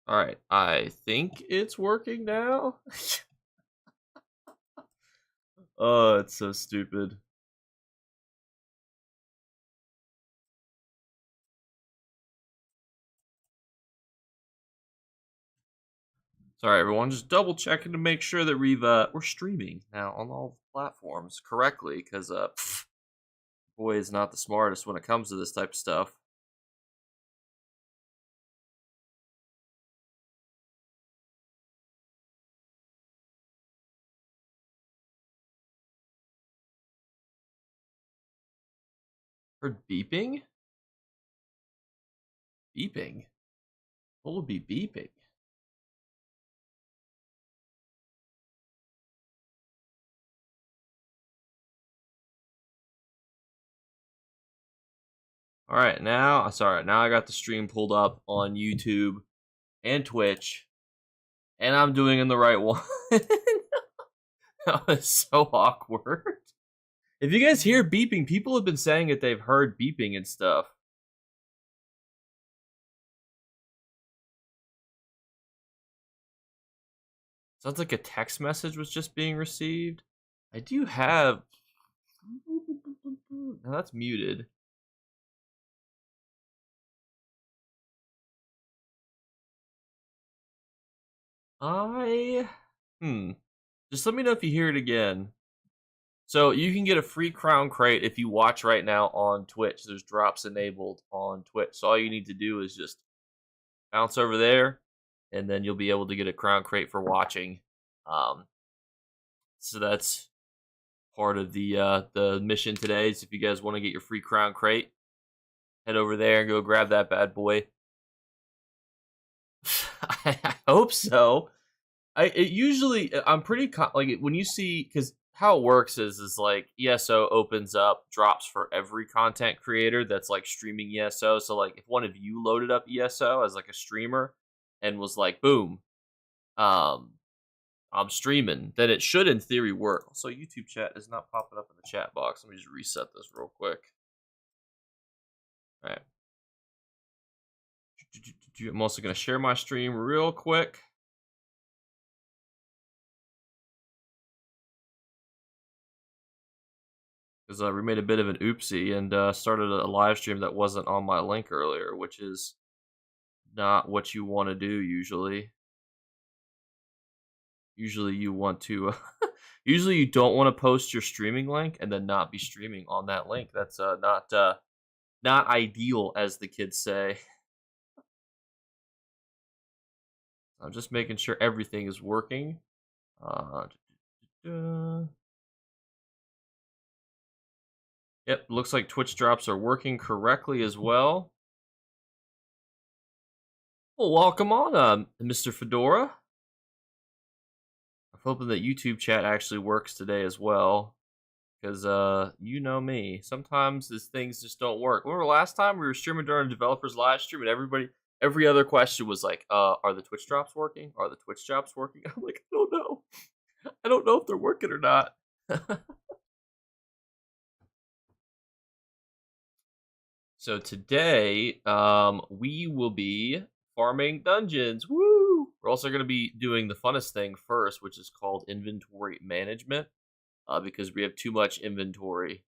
Alright, I think it's working now. Oh, it's so stupid. Sorry, everyone. Just double checking to make sure that we're streaming now on all platforms correctly, because boy is not the smartest when it comes to this type of stuff. Heard beeping? Beeping? What would be beeping? All right, now sorry, now I got the stream pulled up on YouTube and Twitch, and I'm doing in the right one. That was so awkward. If you guys hear beeping, people have been saying that they've heard beeping and stuff. Sounds like a text message was just being received. I do have. Now that's muted. Just let me know if you hear it again. So you can get a free crown crate if you watch right now on Twitch. There's drops enabled on Twitch. So all you need to do is just bounce over there, and then you'll be able to get a crown crate for watching. So that's part of the mission today. Is if you guys want to get your free crown crate, head over there and go grab that bad boy. I hope so. I'm pretty like when you see, because how it works is like ESO opens up drops for every content creator that's like streaming ESO. So like if one of you loaded up ESO as like a streamer and was like, boom, I'm streaming, then it should in theory work. So YouTube chat is not popping up in the chat box. Let me just reset this real quick. All right. I'm also going to share my stream real quick. Because we made a bit of an oopsie and started a live stream that wasn't on my link earlier, which is not what you want to do usually. Usually you want to... usually you don't want to post your streaming link and then not be streaming on that link. That's not ideal, as the kids say. I'm just making sure everything is working. Yep, looks like Twitch drops are working correctly as well. Well, welcome on, Mr. Fedora. I'm hoping that YouTube chat actually works today as well. Because, you know me. Sometimes these things just don't work. Remember last time we were streaming during a developer's live stream and every other question was like, are the Twitch drops working? Are the Twitch drops working? I'm like, I don't know. I don't know if they're working or not. So today, we will be farming dungeons. Woo! We're also going to be doing the funnest thing first, which is called inventory management, because we have too much inventory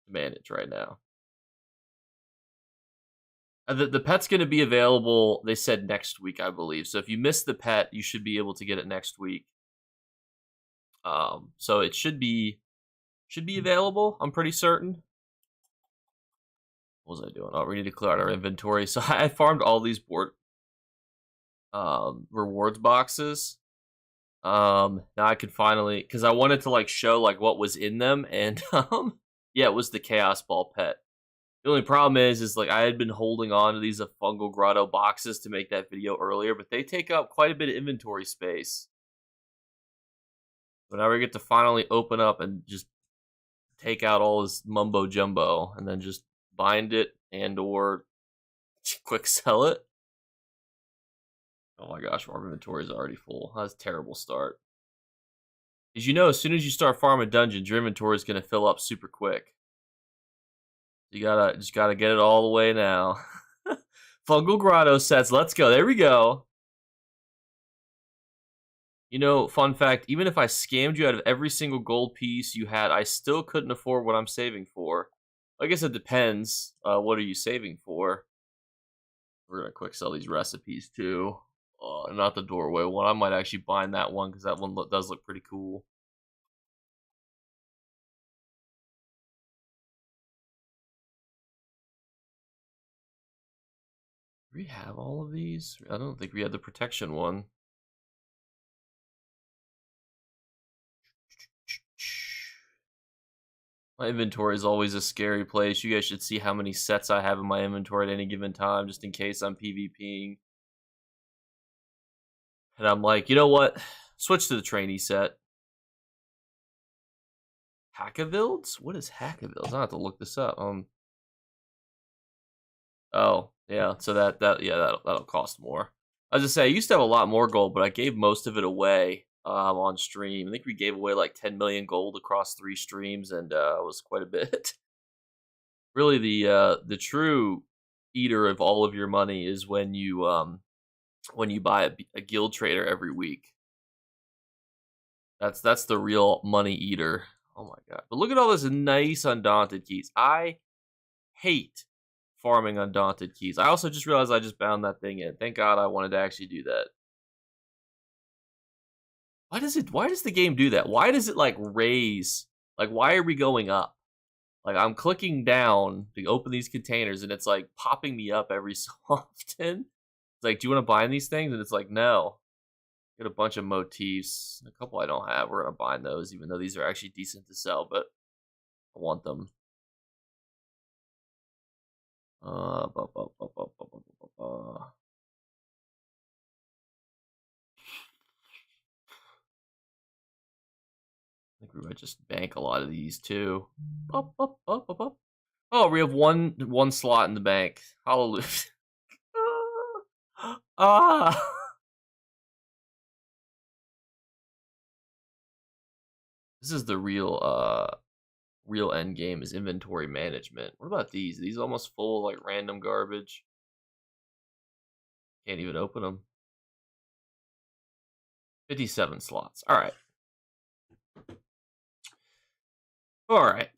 to manage right now. The pet's going to be available, they said, next week, I believe. So if you missed the pet, you should be able to get it next week. So it should be available, I'm pretty certain. What was I doing? Oh, we need to clear out our inventory. So I farmed all these rewards boxes. Now I can finally, because I wanted to like show like what was in them, and yeah, it was the Chaos Ball pet. The only problem is like I had been holding on to these Fungal Grotto boxes to make that video earlier, but they take up quite a bit of inventory space. So now we get to finally open up and just take out all this mumbo jumbo, and then just bind it and or quick sell it. Oh my gosh, our inventory is already full. That's a terrible start. As you know, as soon as you start farming dungeons, your inventory is going to fill up super quick. You gotta just gotta get it all the way now. Fungal Grotto sets. Let's go. There we go. You know, fun fact, even if I scammed you out of every single gold piece you had, I still couldn't afford what I'm saving for. I guess it depends. What are you saving for? We're gonna quick sell these recipes too. Not the doorway one. I might actually bind that one because that one does look pretty cool. Do we have all of these? I don't think we had the protection one. My inventory is always a scary place. You guys should see how many sets I have in my inventory at any given time, just in case I'm PvPing. And I'm like, you know what? Switch to the trainee set. Hackavilds? What is Hackavilds? I have to look this up. Oh, yeah. So that'll cost more. I was just say I used to have a lot more gold, but I gave most of it away on stream. I think we gave away like 10 million gold across 3 streams, and it was quite a bit. Really, the true eater of all of your money is when you buy a guild trader every week. That's the real money eater. Oh my god! But look at all this nice undaunted keys. I hate farming undaunted keys. I also just realized I just bound that thing in. Thank God I wanted to actually do that. Why does the game do that? Why does it like raise? Like why are we going up? Like I'm clicking down to open these containers and it's like popping me up every so often. It's like, do you want to bind these things? And it's like, no. Get a bunch of motifs. A couple I don't have. We're gonna bind those, even though these are actually decent to sell, but I want them. Uh, bu- bu- bu- bu- bu- bu- bu- bu- I think we might just bank a lot of these too. Oh, we have one slot in the bank. Hallelujah. Ah. This is the real end game is inventory management. What about these? Are these almost full of like random garbage? Can't even open them. 57 slots. All right. All right.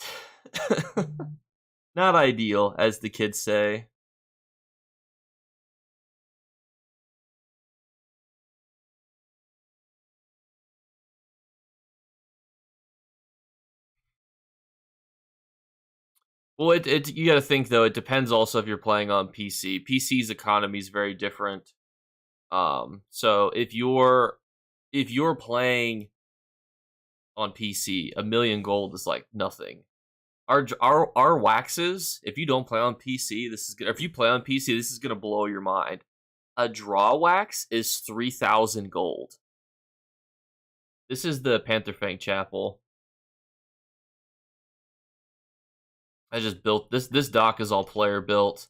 Not ideal, as the kids say. Well, you got to think though. It depends also if you're playing on PC. PC's economy is very different. So if you're playing on PC, a million gold is like nothing. Our waxes, if you don't play on PC, this is gonna. If you play on PC, this is gonna blow your mind. A draw wax is 3,000 gold. This is the Pantherfang Chapel. I just built this. This dock is all player built.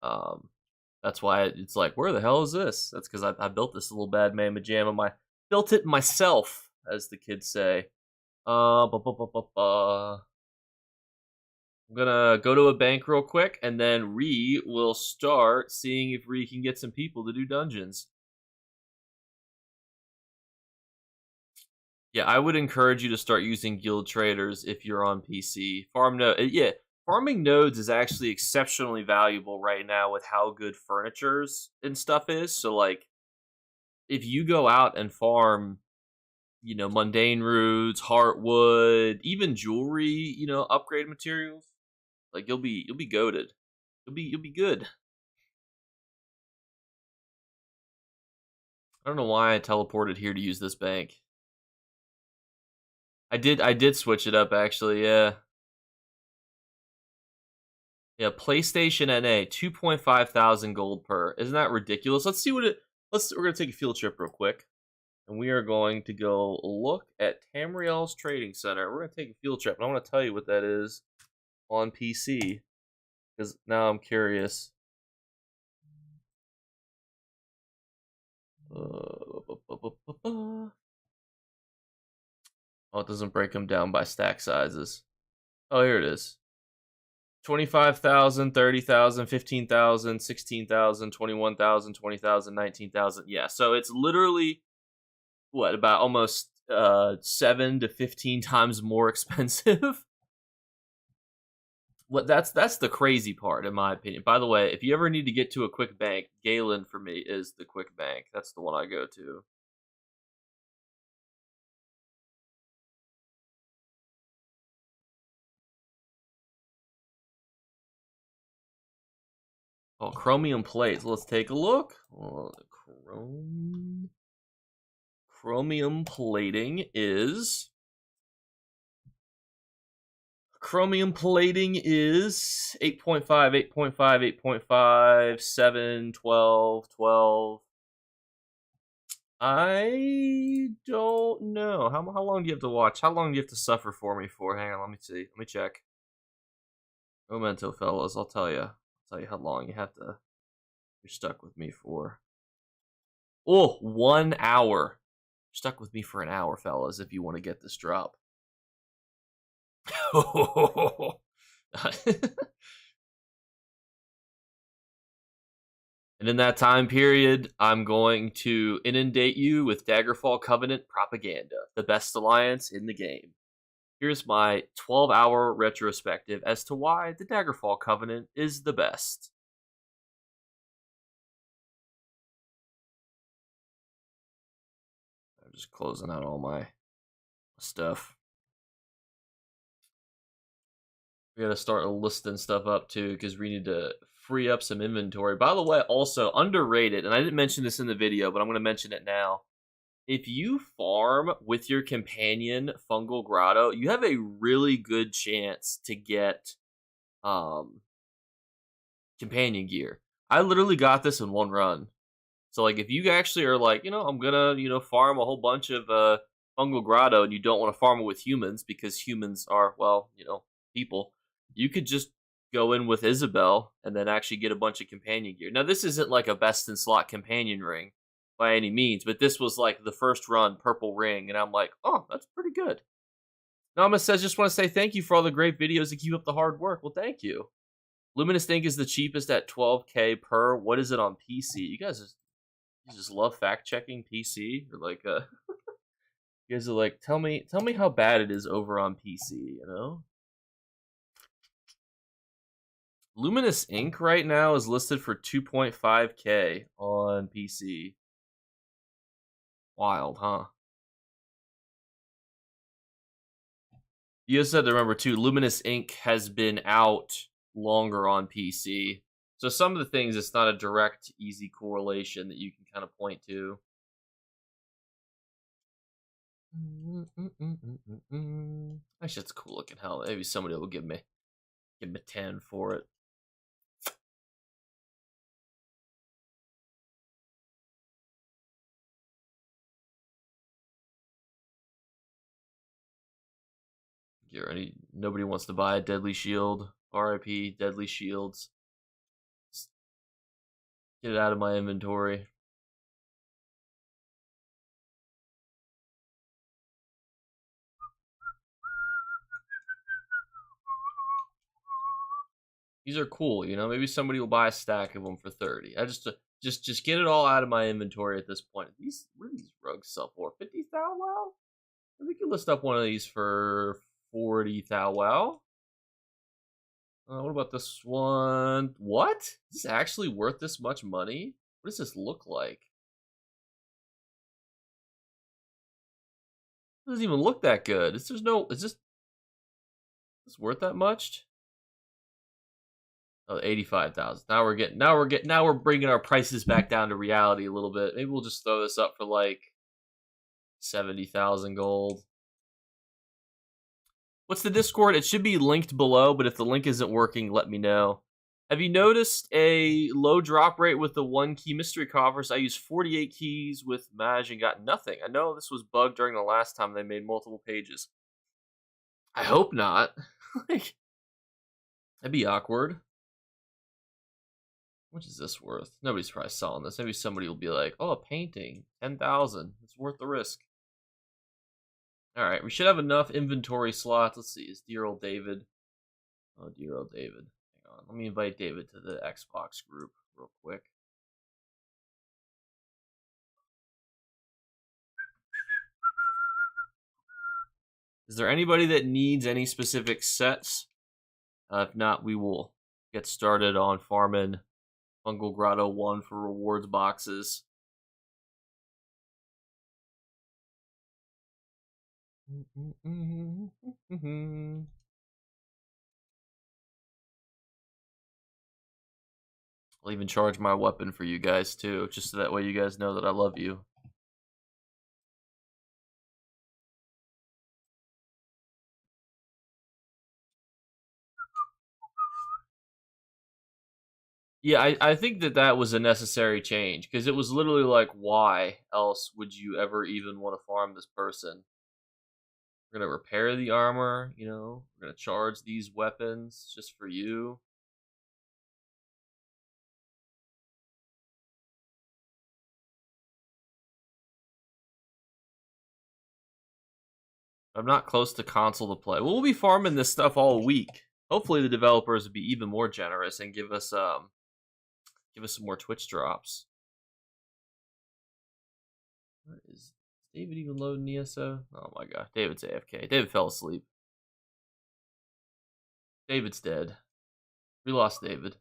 Um, that's why it's like, where the hell is this? That's because I built this little bad mamma jamma. Built it myself, as the kids say. Uh, bu- bu- bu- bu- bu- I'm gonna go to a bank real quick, and then Ree will start seeing if Ree can get some people to do dungeons. Yeah, I would encourage you to start using guild traders if you're on PC. Farming nodes is actually exceptionally valuable right now with how good furnitures and stuff is. So like, if you go out and farm, mundane roots, heartwood, even jewelry, upgrade materials, like you'll be goaded. You'll be good. I don't know why I teleported here to use this bank. I did switch it up actually, yeah. Yeah, PlayStation NA, 2.5 thousand gold per. Isn't that ridiculous? Let's see we're gonna take a field trip real quick. And we are going to go look at Tamriel's Trading Center. We're gonna take a field trip, and I want to tell you what that is on PC. Because now I'm curious. Oh, it doesn't break them down by stack sizes. Oh, here it is. 25,000, 30,000, 15,000, 16,000, 21,000, 20,000, 19,000. Yeah, so it's literally what, about almost 7 to 15 times more expensive. What that's the crazy part in my opinion. By the way, if you ever need to get to a quick bank, Galen for me is the quick bank. That's the one I go to. Oh, chromium plates. Let's take a look. Chromium plating is 8.5, 8.5, 8.5, 7, 12, 12. I don't know. How long do you have to watch? How long do you have to suffer for me for? Hang on, let me see. Let me check. Memento, fellas. I'll tell you. I'll tell you how long you have to. You're stuck with me for. Oh, 1 hour. You're stuck with me for an hour, fellas. If you want to get this drop. And in that time period, I'm going to inundate you with Daggerfall Covenant propaganda, the best alliance in the game. Here's my 12-hour retrospective as to why the Daggerfall Covenant is the best. I'm just closing out all my stuff. We gotta start listing stuff up too, because we need to free up some inventory. By the way, also underrated, and I didn't mention this in the video, but I'm gonna mention it now. If you farm with your companion Fungal Grotto, you have a really good chance to get companion gear. I literally got this in one run. So like if you actually are like, I'm gonna, farm a whole bunch of Fungal Grotto and you don't want to farm it with humans because humans are, well, people, you could just go in with Isabel and then actually get a bunch of companion gear. Now this isn't like a best in slot companion ring by any means, but this was like the first run purple ring, and I'm like, oh, that's pretty good. Nama says, just want to say thank you for all the great videos and keep up the hard work. Well, thank you. Luminous Ink is the cheapest at 12K per. What is it on PC? You just love fact checking PC, or like you guys are like, tell me how bad it is over on PC, Luminous Ink right now is listed for 2.5K on PC. Wild, huh? You also have to remember too, Luminous Ink has been out longer on PC. So some of the things, it's not a direct, easy correlation that you can kind of point to. Actually, it's a cool looking helmet. Maybe somebody will give me 10 for it. Nobody wants to buy a Deadly Shield. RIP, Deadly Shields. Just get it out of my inventory. These are cool, Maybe somebody will buy a stack of them for 30. I just get it all out of my inventory at this point. What do these rugs sell for? 50 thou wow? We could list up one of these for 40 thou wow. What about this one? What? Is this actually worth this much money? What does this look like? It doesn't even look that good. Is this worth that much? Oh, 85,000. Now we're bringing our prices back down to reality a little bit. Maybe we'll just throw this up for like 70,000 gold. What's the Discord? It should be linked below, but if the link isn't working, let me know. Have you noticed a low drop rate with the 1-key mystery coffers? I used 48 keys with Maj and got nothing. I know this was bugged during the last time they made multiple pages. I hope not. Like, that'd be awkward. How much is this worth? Nobody's probably selling this. Maybe somebody will be like, oh, a painting, 10,000. It's worth the risk. Alright, we should have enough inventory slots. Let's see, is dear old David. Oh, dear old David. Let me invite David to the Xbox group real quick. Is there anybody that needs any specific sets? If not, we will get started on farming Fungal Grotto 1 for rewards boxes. I'll even charge my weapon for you guys too, just so that way you guys know that I love you. Yeah, I think that was a necessary change because it was literally like, why else would you ever even want to farm this person? We're gonna repair the armor, you know. We're gonna charge these weapons just for you. I'm not close to console to play. We'll be farming this stuff all week. Hopefully, the developers will be even more generous and give us some more Twitch drops. What is David even loading ESO? Oh my god, David's AFK. David fell asleep. David's dead. We lost David.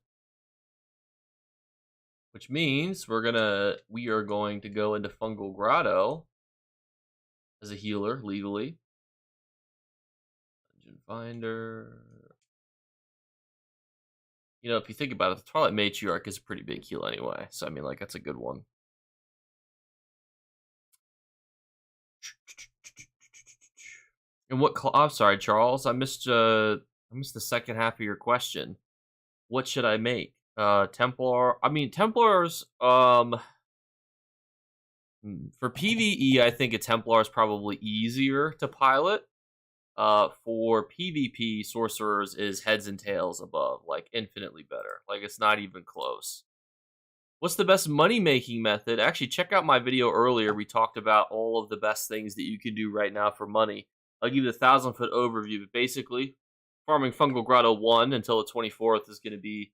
Which means we are going to go into Fungal Grotto as a healer legally. Dungeon Finder. You know, if you think about it, the Twilight Matriarch is a pretty big heal anyway. So I mean, like, that's a good one. And what? I'm sorry, Charles. I missed the second half of your question. What should I make? Templar. I mean, Templars. For PVE, I think a Templar is probably easier to pilot. For PvP, Sorcerers is heads and tails above, like infinitely better. Like it's not even close. What's the best money-making method? Actually, check out my video earlier. We talked about all of the best things that you can do right now for money. I'll give you the 1,000-foot overview, but basically, farming Fungal Grotto 1 until the 24th is going to be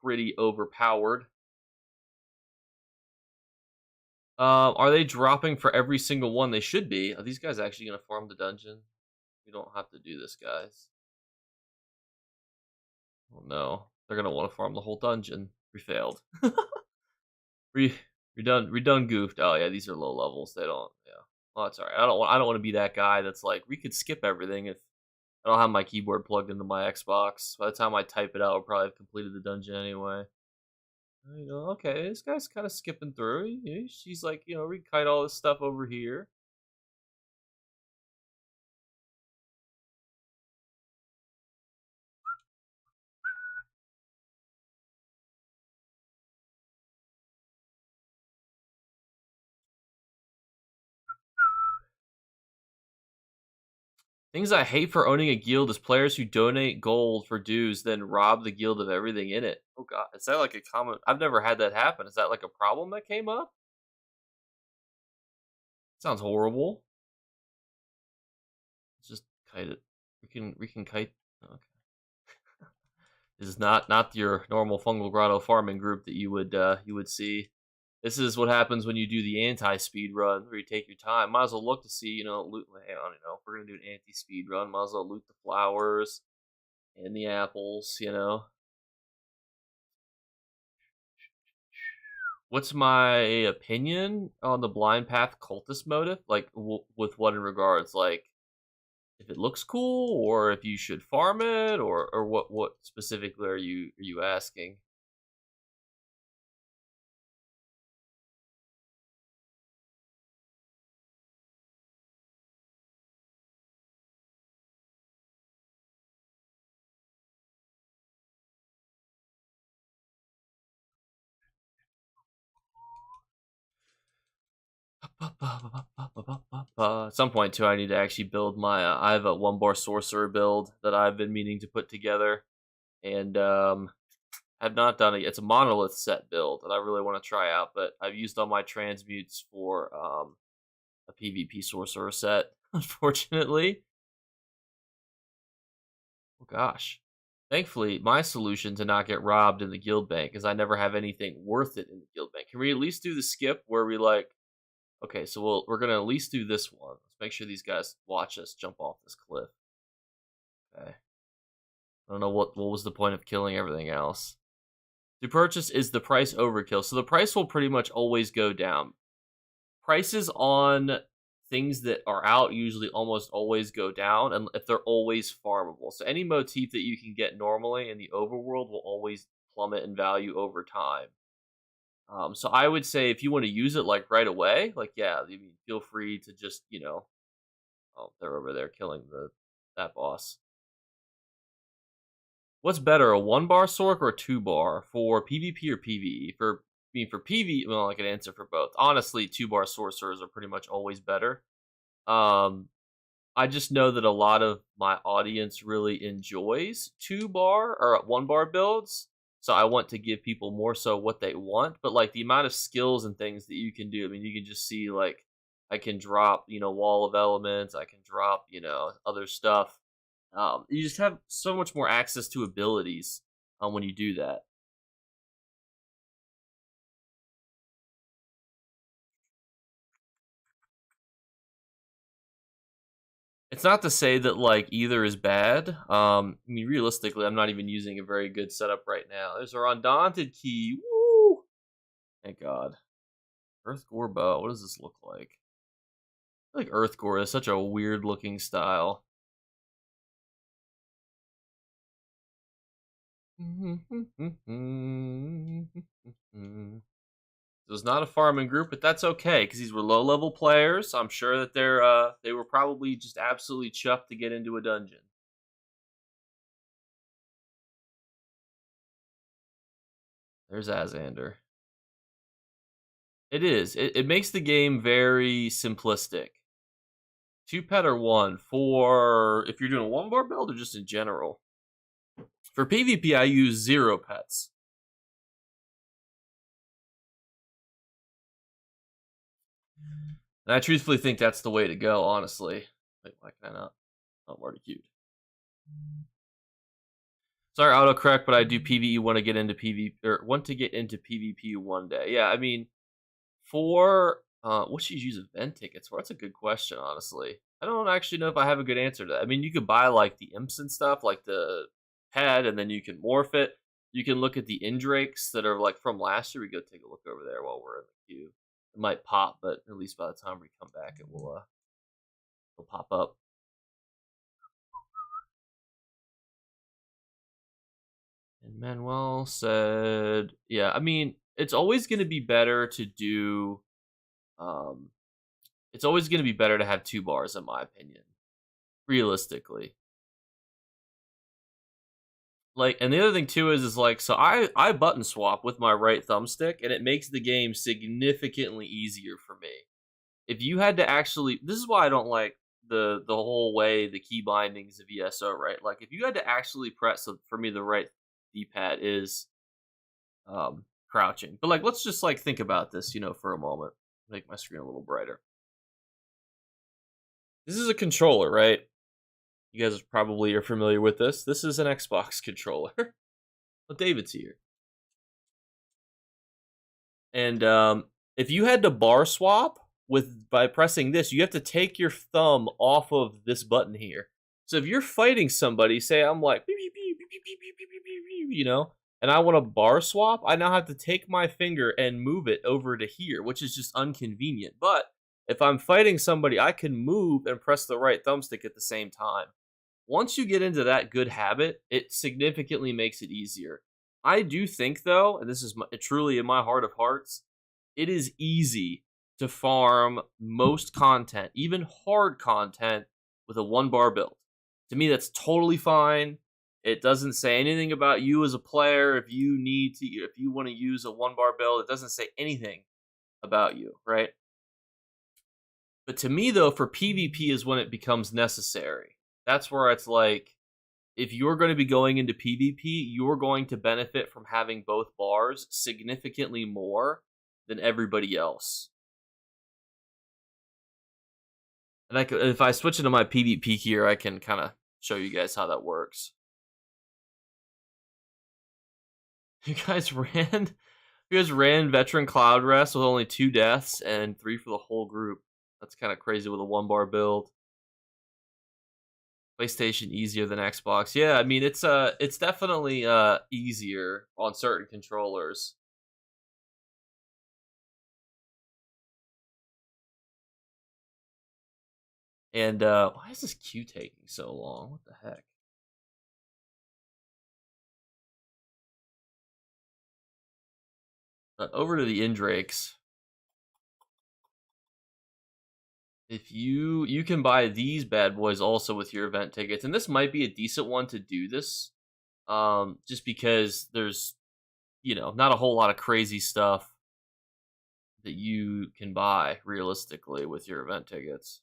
pretty overpowered. Are they dropping for every single one? They should be. Are these guys actually going to farm the dungeon? We don't have to do this, guys. Oh no, they're going to want to farm the whole dungeon. We failed. we done goofed. Oh yeah, these are low levels. They don't. Yeah. Well, that's alright. I don't want to be that guy that's like, we could skip everything if I don't have my keyboard plugged into my Xbox. By the time I type it out, I'll probably have completed the dungeon anyway. You know, okay, this guy's kind of skipping through. She's like, you know, we kite all this stuff over here. Things I hate for owning a guild is players who donate gold for dues, then rob the guild of everything in it. Oh god, is that like a common? I've never had that happen. Is that like a problem that came up? Sounds horrible. Let's just kite it. We can kite. Okay. This is not your normal Fungal Grotto farming group that you would see. This is what happens when you do the anti-speed run, where you take your time. Might as well look to see, you know, loot. Hang on, you know, if we're gonna do an anti-speed run, might as well loot the flowers and the apples. You know, what's my opinion on the blind path cultist motive? Like, with what in regards? Like, if it looks cool, or if you should farm it, or what specifically are you asking? At some point too, I need to actually build my. I have a 1-bar sorcerer build that I've been meaning to put together, and have not done it. It's a monolith set build that I really want to try out, but I've used all my transmutes for a PvP sorcerer set. Unfortunately, oh gosh, Thankfully, my solution to not get robbed in the guild bank is I never have anything worth it in the guild bank. Can we at least do the skip where we like, okay, so we're gonna at least do this one. Let's make sure these guys watch us jump off this cliff. Okay. I don't know what was the point of killing everything else. To purchase is the price overkill. So the price will pretty much always go down. Prices on things that are out usually almost always go down, and if they're always farmable. So any motif that you can get normally in the overworld will always plummet in value over time. So I would say if you want to use it like right away, like yeah, I mean, feel free to just oh, they're over there killing that boss. What's better, a 1 bar sork or a 2 bar for PvP or PvE? For PvE, well, I can answer for both. Honestly, 2 bar sorcerers are pretty much always better. Um, I just know that a lot of my audience really enjoys 2 bar or 1 bar builds, so I want to give people more so what they want. But like the amount of skills and things that you can do, I mean, you can just see like I can drop, wall of elements, I can drop, other stuff. You just have so much more access to abilities when you do that. It's not to say that like either is bad. I mean, realistically, I'm not even using a very good setup right now. There's our undaunted key. Woo! Thank God. Earth Gore bow. What does this look like? I feel like Earth Gore is such a weird looking style. It was not a farming group, but that's okay because these were low level players. I'm sure that they were probably just absolutely chuffed to get into a dungeon. There's Azander. It is. It makes the game very simplistic. 2 pet or 1 for if you're doing a 1 bar build or just in general. For PvP, I use 0 pets. And I truthfully think that's the way to go, honestly. Wait, why can I not? Oh, I'm already queued. Sorry, autocorrect, but I do PvE want to get into PvP or want to get into PvP one day. Yeah, I mean, for what should you use event tickets for? That's a good question, honestly. I don't actually know if I have a good answer to that. I mean, you could buy like the imps and stuff, like the pet, and then you can morph it. You can look at the Indrakes that are like from last year. We go take a look over there while we're in the queue. It might pop, but at least by the time we come back, it'll pop up. And Manuel said, "Yeah, I mean, it's always going to be better to do. Um, it's always going to be better to have 2 bars, in my opinion, realistically. Like, and the other thing too is like, so I button swap with my right thumbstick, and it makes the game significantly easier for me. If you had to actually, this is why I don't like the whole way the key bindings of ESO, right? Like, if you had to actually press, so for me, the right D-pad is crouching. But like, let's just like think about this, for a moment. Make my screen a little brighter. This is a controller, right? You guys probably are familiar with this. This is an Xbox controller. Well, David's here. And if you had to bar swap by pressing this, you have to take your thumb off of this button here. So if you're fighting somebody, say I'm like, and I want to bar swap, I now have to take my finger and move it over to here, which is just inconvenient. But if I'm fighting somebody, I can move and press the right thumbstick at the same time. Once you get into that good habit, it significantly makes it easier. I do think, though, and this is truly in my heart of hearts, it is easy to farm most content, even hard content, with a 1 bar build. To me, that's totally fine. It doesn't say anything about you as a player. If you want to use a 1 bar build, it doesn't say anything about you, right? But to me, though, for PvP is when it becomes necessary. That's where it's like, if you're going to be going into PvP, you're going to benefit from having both bars significantly more than everybody else. And if I switch into my PvP here, I can kind of show you guys how that works. You guys ran. You guys ran veteran Cloud Rest with only 2 deaths and 3 for the whole group. That's kind of crazy with a 1-bar build. PlayStation easier than Xbox. Yeah, I mean it's definitely easier on certain controllers. And why is this queue taking so long? What the heck? Over to the Indrakes. If you can buy these bad boys also with your event tickets, and this might be a decent one to do this, just because there's not a whole lot of crazy stuff that you can buy realistically with your event tickets.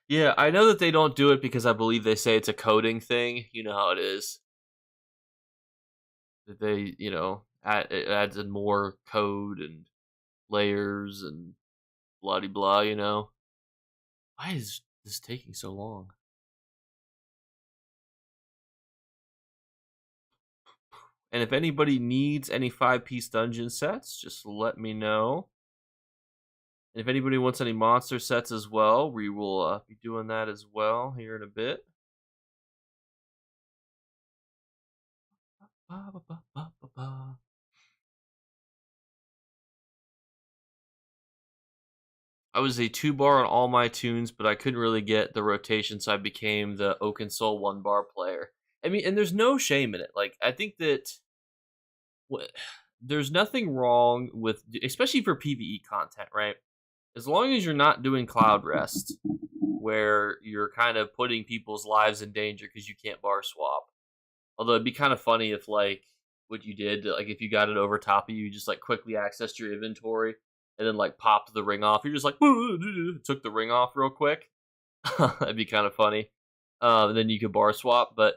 Yeah, I know that they don't do it because I believe they say it's a coding thing. You know how it is. That they, it adds in more code and layers and blah de blah. Why is this taking so long? And if anybody needs any 5-piece dungeon sets, just let me know. And if anybody wants any monster sets as well, we will be doing that as well here in a bit. Ba, ba, ba, ba, ba, ba. I was a 2-bar on all my tunes, but I couldn't really get the rotation, so I became the Oakensole 1-bar player. I mean, and there's no shame in it. Like, I think that there's nothing wrong with, especially for PvE content, right? As long as you're not doing Cloud Rest, where you're kind of putting people's lives in danger because you can't bar swap. Although it'd be kind of funny if, like, what you did, like, if you got it over top of you, just, like, quickly accessed your inventory and then, like, popped the ring off. You're just like, took the ring off real quick. That'd be kind of funny. And then you could bar swap. But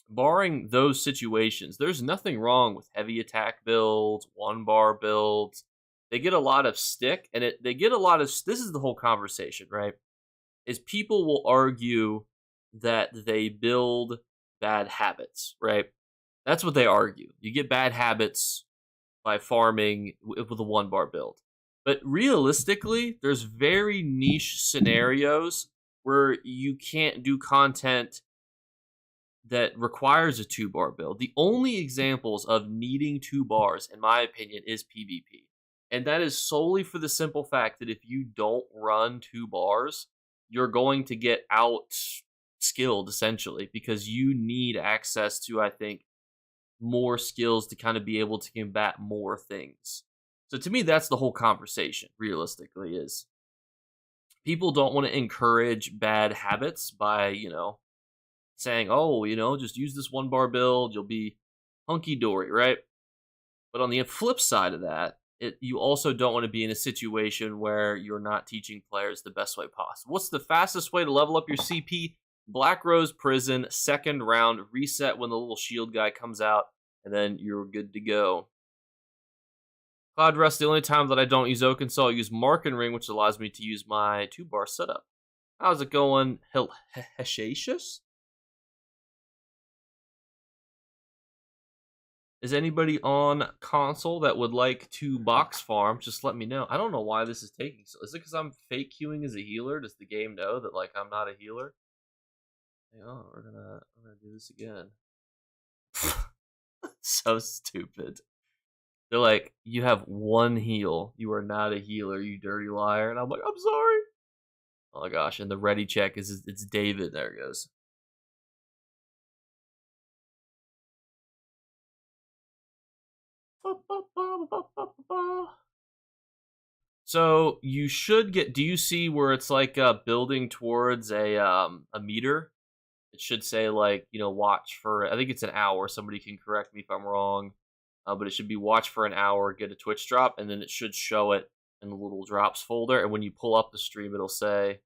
barring those situations, there's nothing wrong with heavy attack builds, 1-bar builds. They get a lot of stick, and they get a lot of. This is the whole conversation, right? Is people will argue that they build bad habits, right? That's what they argue. You get bad habits by farming with a 1-bar build. But realistically, there's very niche scenarios where you can't do content that requires a 2-bar build. The only examples of needing 2 bars, in my opinion, is PvP. And that is solely for the simple fact that if you don't run 2 bars, you're going to get out skilled essentially because you need access to, I think, more skills to kind of be able to combat more things. So to me, that's the whole conversation, realistically, is people don't want to encourage bad habits by, saying, oh, just use this 1-bar build, you'll be hunky dory, right? But on the flip side of that, you also don't want to be in a situation where you're not teaching players the best way possible. What's the fastest way to level up your CP? Black Rose Prison, 2nd round, reset when the little shield guy comes out, and then you're good to go. Cloud Rest, the only time that I don't use Oakensole, I use Mark and Ring, which allows me to use my 2-bar setup. How's it going, Heshatius? Is anybody on console that would like to box farm? Just let me know. I don't know why this is taking so. Is it because I'm fake queuing as a healer? Does the game know that like I'm not a healer? Hang on, we're gonna do this again. So stupid. They're like, you have 1 heal. You are not a healer, you dirty liar. And I'm like, I'm sorry. Oh my gosh! And the ready check is it's David. There it goes. So you should get. Do you see where it's like building towards a meter? It should say like watch for. I think it's an hour. Somebody can correct me if I'm wrong, but it should be watch for an hour, get a Twitch drop, and then it should show it in the little drops folder. And when you pull up the stream, it'll say,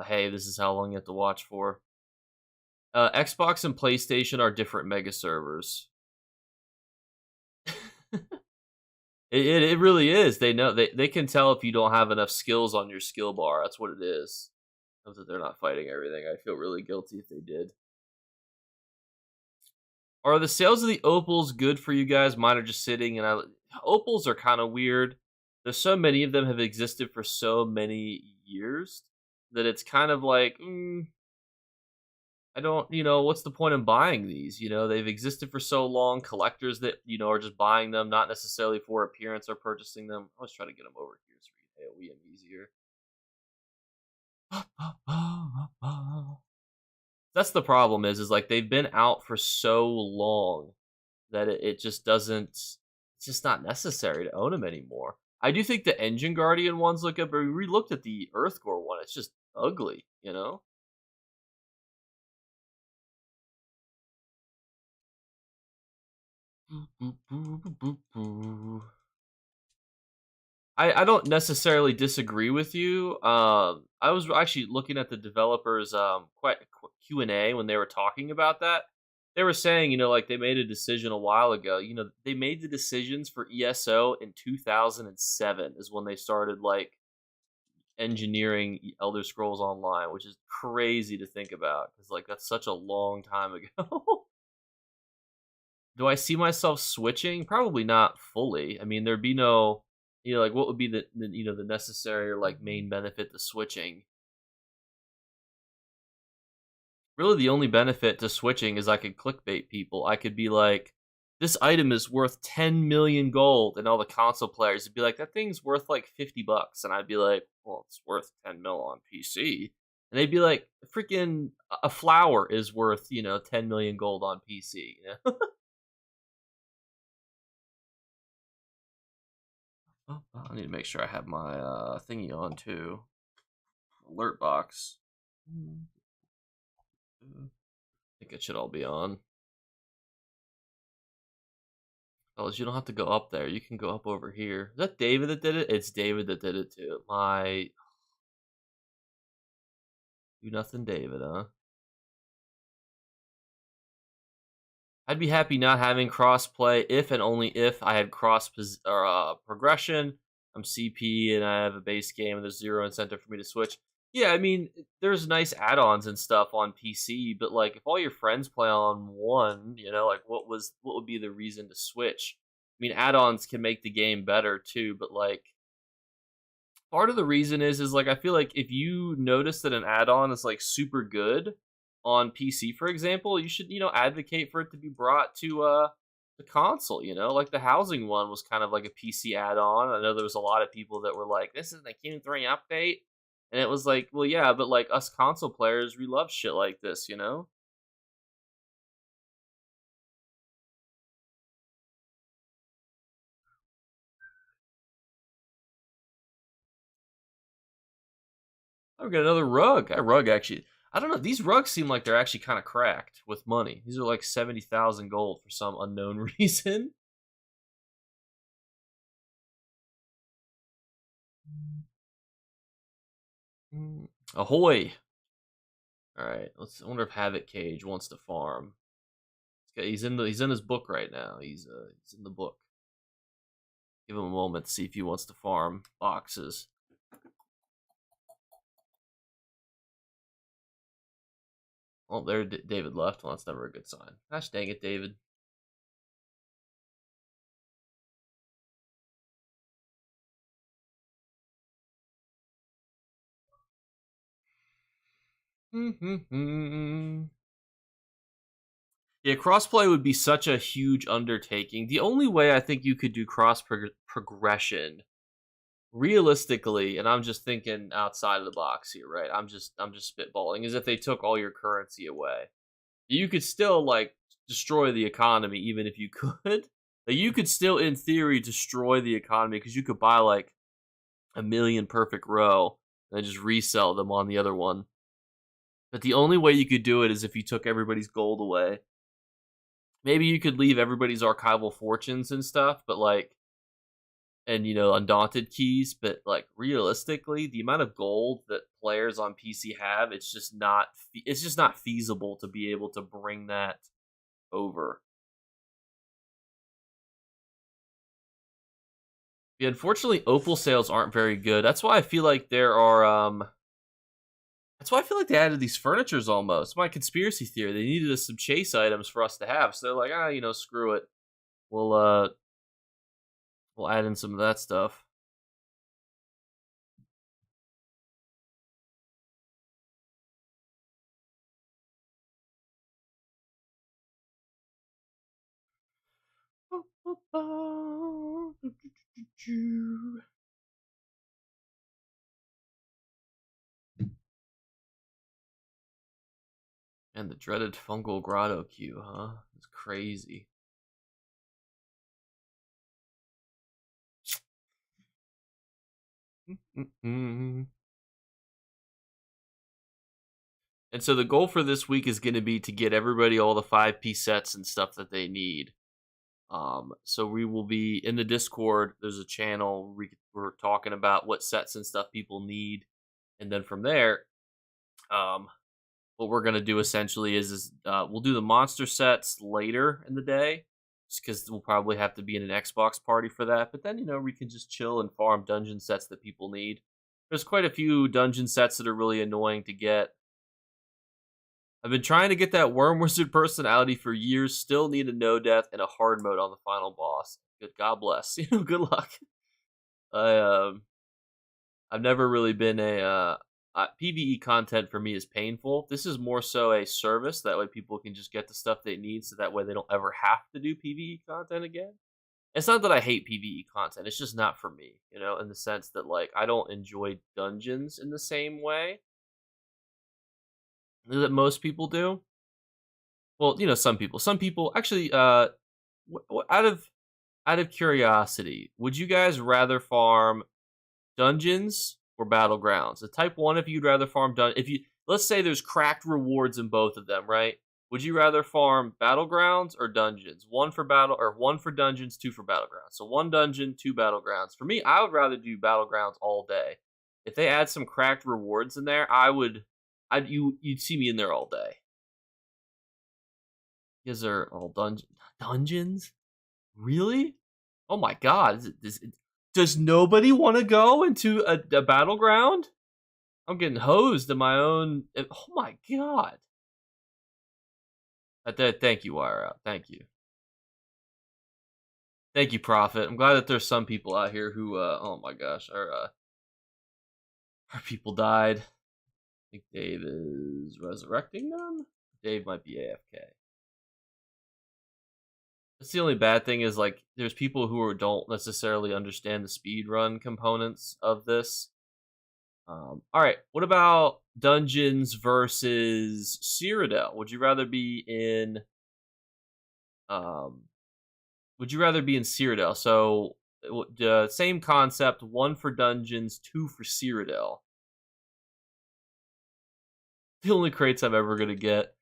"Hey, this is how long you have to watch for." Xbox and PlayStation are different mega servers. It really is. They know they can tell if you don't have enough skills on your skill bar. That's what it is. Knows that they're not fighting everything. I feel really guilty if they did. Are the sales of the opals good for you guys? Mine are just sitting, and opals are kind of weird. There's so many of them have existed for so many years that it's kind of like, I don't, what's the point in buying these? They've existed for so long. Collectors that are just buying them, not necessarily for appearance or purchasing them. I was trying to get them over here so we can AOE them easier. That's the problem is like they've been out for so long that it just doesn't it's just not necessary to own them anymore. I do think the Engine Guardian ones look good, but we re-looked at the Earthgore one. It's just ugly. I don't necessarily disagree with you. I was actually looking at the developers Q&A when they were talking about that. They were saying, like they made a decision a while ago. They made the decisions for ESO in 2007 is when they started like engineering Elder Scrolls Online, which is crazy to think about because like that's such a long time ago. Do I see myself switching? Probably not fully. I mean, there'd be no, like what would be the necessary or like main benefit to switching? Really, the only benefit to switching is I could clickbait people. I could be like, this item is worth 10 million gold, and all the console players would be like, that thing's worth like $50, and I'd be like, well, it's worth 10 mil on PC, and they'd be like, freaking a flower is worth 10 million gold on PC. Oh, I need to make sure I have my thingy on too. Alert box. I think it should all be on. Fellas, you don't have to go up there. You can go up over here. Is that David that did it? It's David that did it too. My do nothing, David, huh? I'd be happy not having crossplay if and only if I had progression. I'm CP and I have a base game and there's zero incentive for me to switch. Yeah, I mean, there's nice add-ons and stuff on PC, but like if all your friends play on one, like what would be the reason to switch? I mean, add-ons can make the game better too, but like part of the reason is like I feel like if you notice that an add-on is like super good on PC, for example, you should advocate for it to be brought to the console. Like the housing one was kind of like a PC add-on. I know there was a lot of people that were like, "This is the Q3 update," and it was like, well, yeah, but like us console players, we love shit like this. I've got another rug. That rug actually. I don't know. These rugs seem like they're actually kind of cracked with money. These are like 70,000 gold for some unknown reason. Ahoy! All right, let's. I wonder if Havoc Cage wants to farm. He's in his book right now. He's in the book. Give him a moment to see if he wants to farm boxes. Oh, there David left. Well, that's never a good sign. Gosh dang it, David. Yeah, crossplay would be such a huge undertaking. The only way I think you could do progression realistically, and I'm just thinking outside of the box here, right? I'm just spitballing, is if they took all your currency away. You could still like destroy the economy even if you could. Like, you could still in theory destroy the economy because you could buy like a million perfect row and then just resell them on the other one. But the only way you could do it is if you took everybody's gold away. Maybe you could leave everybody's archival fortunes and stuff, but like, and undaunted keys, but like realistically, the amount of gold that players on PC have, it's just not feasible to be able to bring that over. Yeah, unfortunately, opal sales aren't very good. That's why I feel like there are That's why I feel like they added these furnitures almost. My conspiracy theory. They needed some chase items for us to have. So they're like, screw it. We'll add in some of that stuff. And the dreaded fungal grotto queue, huh? It's crazy. And so the goal for this week is going to be to get everybody all the 5P sets and stuff that they need. So we will be in the Discord. There's a channel we're talking about what sets and stuff people need, and then from there, what we're gonna do essentially is we'll do the monster sets later in the day, just because we'll probably have to be in an Xbox party for that. But then we can just chill and farm dungeon sets that people need. There's quite a few dungeon sets that are really annoying to get. I've been trying to get that Worm Wizard personality for years. Still need a no death and a hard mode on the final boss. Good, God bless. Good luck. I've never really been PVE content for me is painful. This is more so a service. That way people can just get the stuff they need, so that way they don't ever have to do PVE content again. It's not that I hate PVE content. It's just not for me, in the sense that like I don't enjoy dungeons in the same way that most people do. Well, some people actually. Out of curiosity, would you guys rather farm dungeons or battlegrounds? The type 1, if you'd rather farm if you, let's say there's cracked rewards in both of them, right? Would you rather farm battlegrounds or dungeons? One for dungeons, 2 for battlegrounds. So 1 dungeon, 2 battlegrounds. For me, I would rather do battlegrounds all day. If they add some cracked rewards in there, you'd see me in there all day. You guys are all dungeons? Really? Oh my god! Does nobody want to go into a battleground? I'm getting hosed in my own. Oh my god! Thank you, Wire Out. Thank you. Thank you, Prophet. I'm glad that there's some people out here who, oh my gosh, our people died. I think Dave is resurrecting them. Dave might be AFK. That's the only bad thing is like there's people who don't necessarily understand the speed run components of this. All right, what about dungeons versus Cyrodiil? Would you rather be in Cyrodiil? So the same concept, 1 for dungeons, 2 for Cyrodiil. The only crates I'm ever gonna get.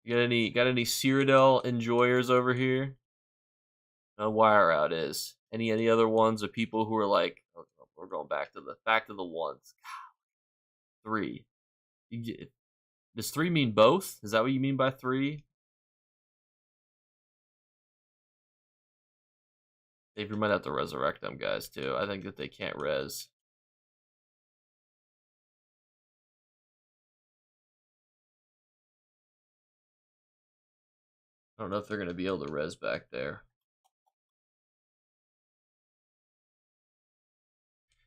You got any Cyrodiil enjoyers over here? No, Wire Out is. Any other ones of people who are like, oh, we're going back to the ones. God, 3. Does 3 mean both? Is that what you mean by 3? Dave, you might have to resurrect them guys too. I think that they can't res. I don't know if they're going to be able to res back there.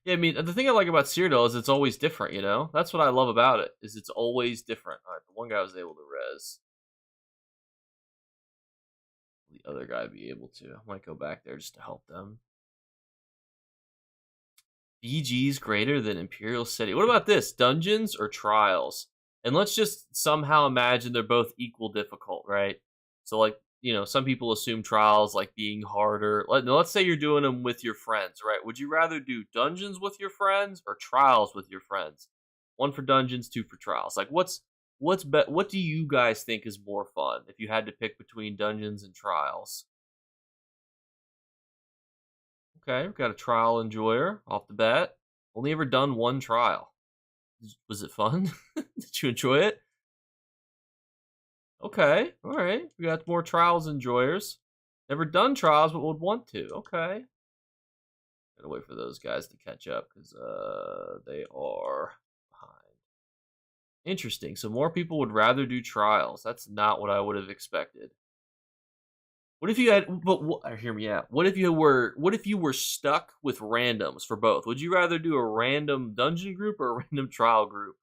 Yeah, I mean, the thing I like about Cyrodiil is it's always different, That's what I love about it, is it's always different. All right, the one guy was able to res. The other guy be able to. I might go back there just to help them. BG's greater than Imperial City. What about this? Dungeons or Trials? And let's just somehow imagine they're both equal difficult, right? So, like, some people assume Trials like being harder. Let's say you're doing them with your friends, right? Would you rather do Dungeons with your friends or Trials with your friends? 1 for Dungeons, 2 for Trials. Like, what do you guys think is more fun if you had to pick between Dungeons and Trials? Okay, we've got a trial enjoyer off the bat. Only ever done 1 trial. Was it fun? Did you enjoy it? Okay, all right. We got more trials enjoyers. Never done trials, but would want to. Okay. Gotta wait for those guys to catch up because they are behind. Interesting. So more people would rather do trials. That's not what I would have expected. What if you had? But hear me out. What if you were? What if you were stuck with randoms for both? Would you rather do a random dungeon group or a random trial group?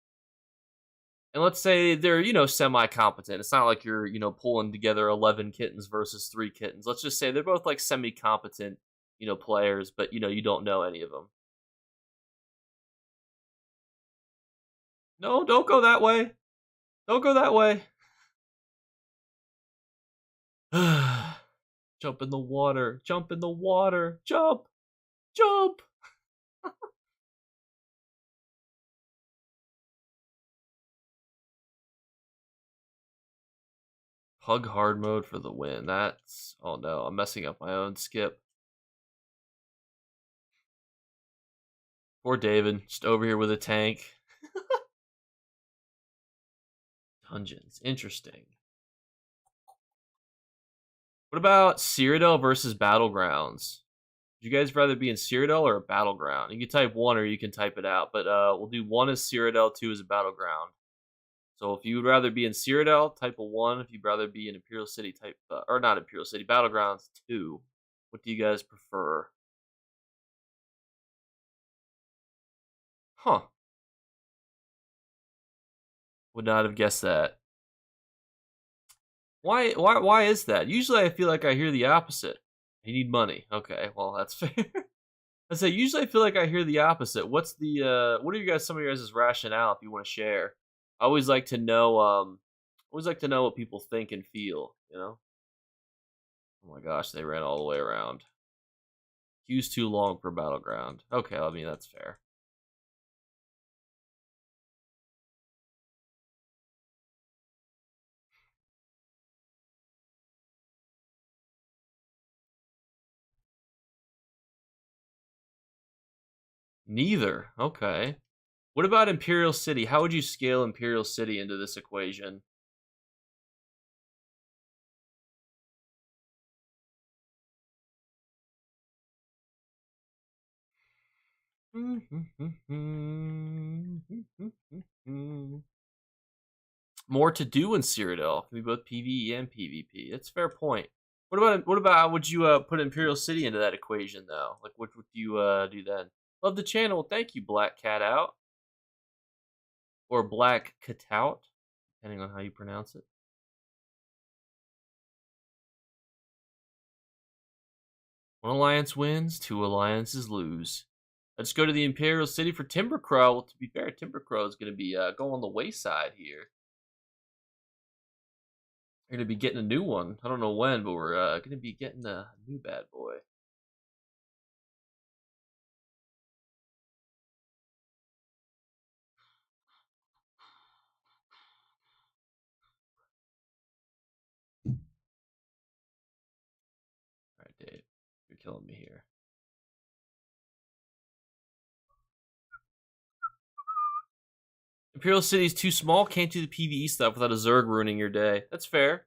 And let's say they're semi competent. It's not like you're pulling together 11 kittens versus 3 kittens. Let's just say they're both like semi competent players, but you don't know any of them. No, don't go that way. Don't go that way. Jump in the water. Jump in the water. Jump. Jump. Hug hard mode for the win. That's... Oh no, I'm messing up my own skip. Poor David. Just over here with a tank. Dungeons. Interesting. What about Cyrodiil versus Battlegrounds? Would you guys rather be in Cyrodiil or a Battleground? You can type 1 or you can type it out, but we'll do 1 as Cyrodiil, 2 as a Battleground. So if you would rather be in Cyrodiil, type a 1. If you'd rather be in Imperial City, type... or not Imperial City, Battlegrounds, 2. What do you guys prefer? Huh. Would not have guessed that. Why is that? Usually I feel like I hear the opposite. You need money. Okay, well that's fair. I say usually I feel like I hear the opposite. What's the what are you guys some of your guys' rationale if you want to share? I always like to know what people think and feel, you know? Oh my gosh, they ran all the way around. Queue's too long for Battleground. Okay, I mean that's fair. Neither. Okay. What about Imperial City? How would you scale Imperial City into this equation? More to do in Cyrodiil. Can be both PvE and PvP. That's a fair point. What about would you put Imperial City into that equation though? Like what would you do then? Love the channel. Thank you, Black Cat Out. Or Black Cat Out, depending on how you pronounce it. One alliance wins, 2 alliances lose. Let's go to the Imperial City for Timbercrow. Well, to be fair, Timbercrow is going to be going on the wayside here. We're going to be getting a new one. I don't know when, but we're going to be getting a new bad boy. All right, Dave, you're killing me here. Imperial City's too small. Can't do the PvE stuff without a Zerg ruining your day. That's fair.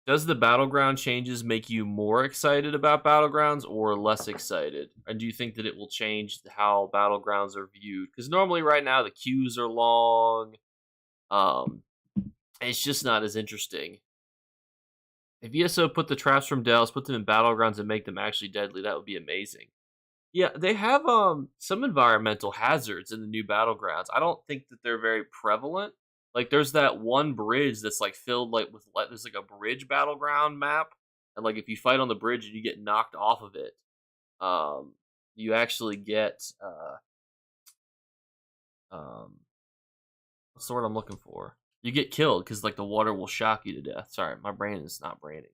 Does the battleground changes make you more excited about battlegrounds or less excited? And do you think that it will change how battlegrounds are viewed? Because normally, right now, the queues are long. It's just not as interesting. If ESO put the traps from Dells, put them in battlegrounds, and make them actually deadly, that would be amazing. Yeah, they have some environmental hazards in the new battlegrounds. I don't think that they're very prevalent. Like there's that one bridge that's like filled like with there's like a bridge battleground map, and like if you fight on the bridge and you get knocked off of it, you actually get what's the word I'm looking for? You get killed because like the water will shock you to death. Sorry, my brain is not braining.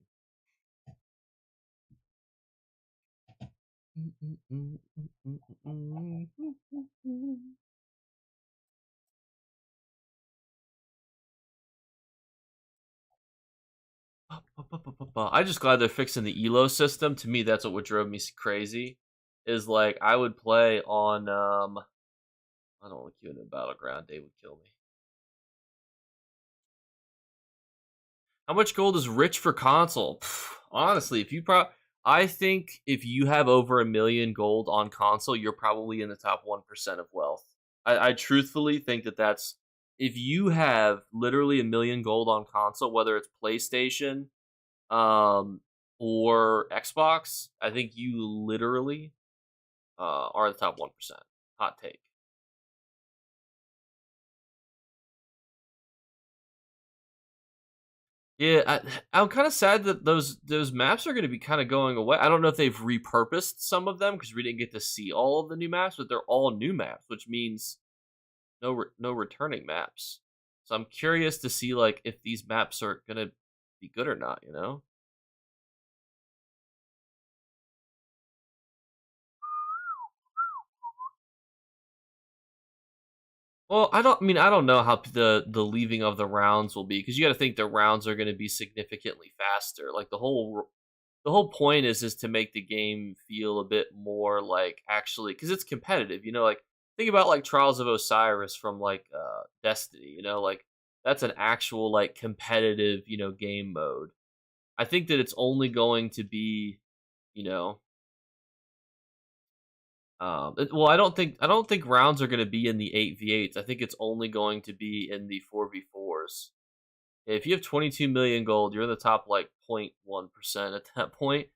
I just glad they're fixing the elo system. To me, that's what drove me crazy. Is like I would play on I don't want to queue in the battleground. They would kill me. How much gold is rich for console? Honestly, if you I think if you have over 1 million gold on console, you're probably in the top 1% of wealth. I truthfully think that that's if you have literally 1 million gold on console, whether it's PlayStation, um, or Xbox, I think you literally are the top 1%. Hot take. Yeah, I'm kind of sad that those maps are going to be kind of going away. I don't know if they've repurposed some of them because we didn't get to see all of the new maps, but they're all new maps, which means no returning maps. So I'm curious to see like if these maps are going to be good or not. You know. Well, I don't know how the leaving of the rounds will be because you got to think the rounds are going to be significantly faster. Like the whole point is to make the game feel a bit more like actually because it's competitive. You know, like think about like Trials of Osiris from like Destiny. You know, like that's an actual like competitive game mode. I think that it's only going to be you know well, I don't think rounds are going to be in the 8v8s. I think it's only going to be in the 4v4s. If you have 22 million gold, you're in the top like 0.1% at that point.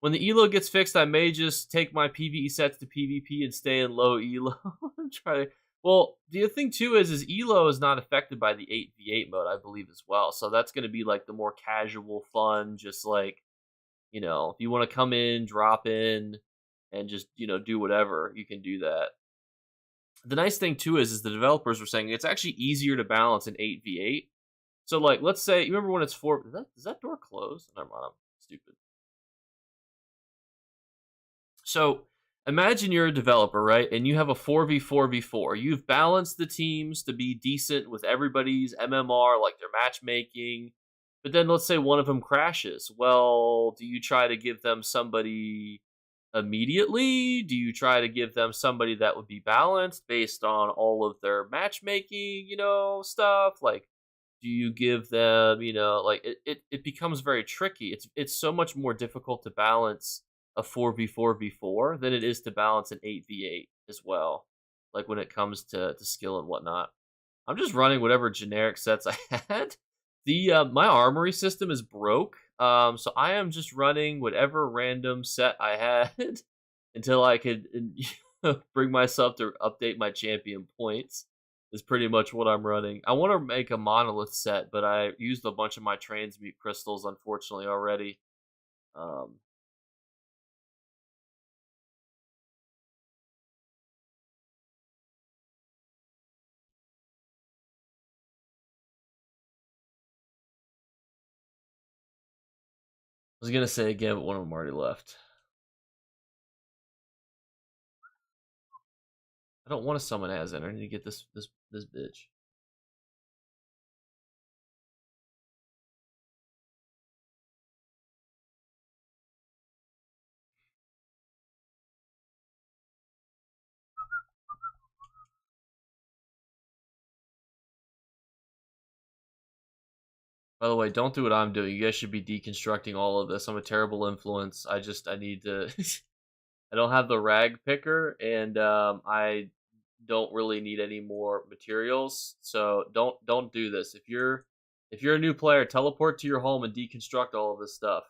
When the elo gets fixed, I may just take my PvE sets to PvP and stay in low elo and try to. Well, the thing too is elo is not affected by the 8v8 mode, I believe as well. So that's going to be like the more casual, fun, just like if you want to come in, drop in, and just do whatever, you can do that. The nice thing too is the developers were saying it's actually easier to balance in 8v8. So like, let's say you remember when it's four. Does that door close? Never mind, I'm stupid. So imagine you're a developer, right? And you have a 4v4v4. You've balanced the teams to be decent with everybody's MMR, like their matchmaking. But then let's say one of them crashes. Well, do you try to give them somebody immediately? Do you try to give them somebody that would be balanced based on all of their matchmaking, stuff? Like, do you give them, like it becomes very tricky. It's so much more difficult to balance a 4v4v4 than it is to balance an 8v8 as well. Like when it comes to skill and whatnot. I'm just running whatever generic sets I had. The my armory system is broke. So I am just running whatever random set I had until I could bring myself to update my champion points. Is pretty much what I'm running. I want to make a monolith set, but I used a bunch of my transmute crystals unfortunately already. Um, I was gonna say again, but one of them already left. I don't want to summon Azen. I need to get this bitch. By the way, don't do what I'm doing. You guys should be deconstructing all of this. I'm a terrible influence. I need to. I don't have the rag picker, and I don't really need any more materials. So don't do this. If you're a new player, teleport to your home and deconstruct all of this stuff.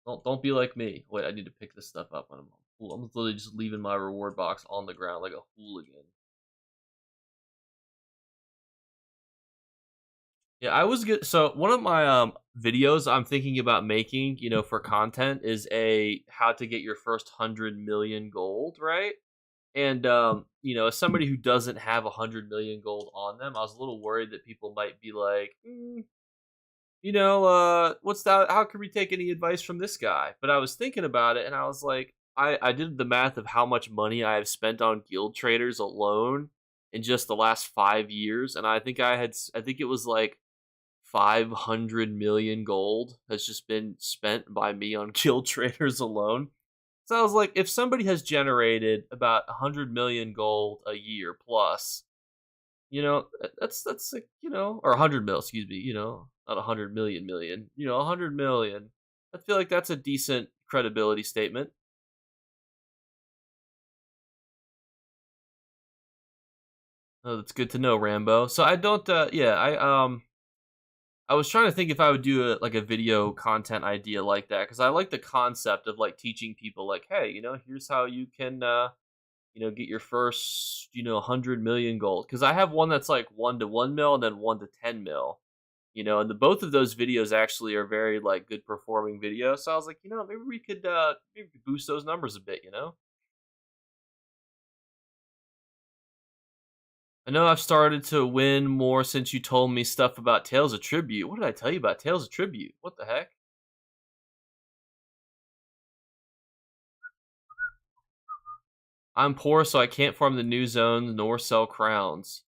Don't be like me. Wait, I need to pick this stuff up. I'm literally just leaving my reward box on the ground like a hooligan. Yeah, I was good. So one of my videos I'm thinking about making, for content is a how to get your first 100 million gold, right? And as somebody who doesn't have 100 million gold on them, I was a little worried that people might be like, what's that? How can we take any advice from this guy? But I was thinking about it, and I was like, I did the math of how much money I have spent on guild traders alone in just the last 5 years, and I think it was like 500 million gold has just been spent by me on guild traders alone. So I was like, if somebody has generated about 100 million gold a year plus, that's like, or 100 mil, excuse me, Not 100 million. 100 million. I feel like that's a decent credibility statement. Oh, that's good to know, Rambo. So I don't. Yeah, I was trying to think if I would do like a video content idea like that because I like the concept of like teaching people like, hey, here's how you can get your first 100 million gold. Because I have one that's like 1 to 1 mil and then 1 to 10 mil. And the both of those videos actually are very like good performing videos. So I was like, maybe we could boost those numbers a bit. I know I've started to win more since you told me stuff about Tales of Tribute. What did I tell you about Tales of Tribute? What the heck? I'm poor, so I can't farm the new zones nor sell crowns.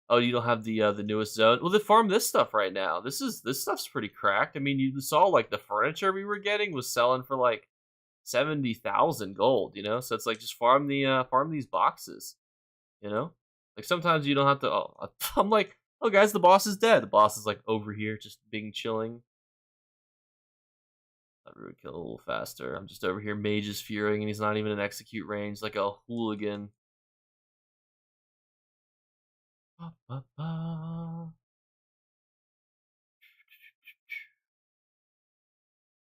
Oh, you don't have the newest zone. Well, they farm this stuff right now. This stuff's pretty cracked. I mean, you saw like the furniture we were getting was selling for like 70,000 gold. So it's like just farm these boxes. You know, like sometimes you don't have to. Oh, I'm like, oh guys, the boss is dead. The boss is like over here, just being chilling. I'd really kill a little faster. I'm just over here, mage is fearing, and he's not even in execute range, like a hooligan. Ba, ba, ba.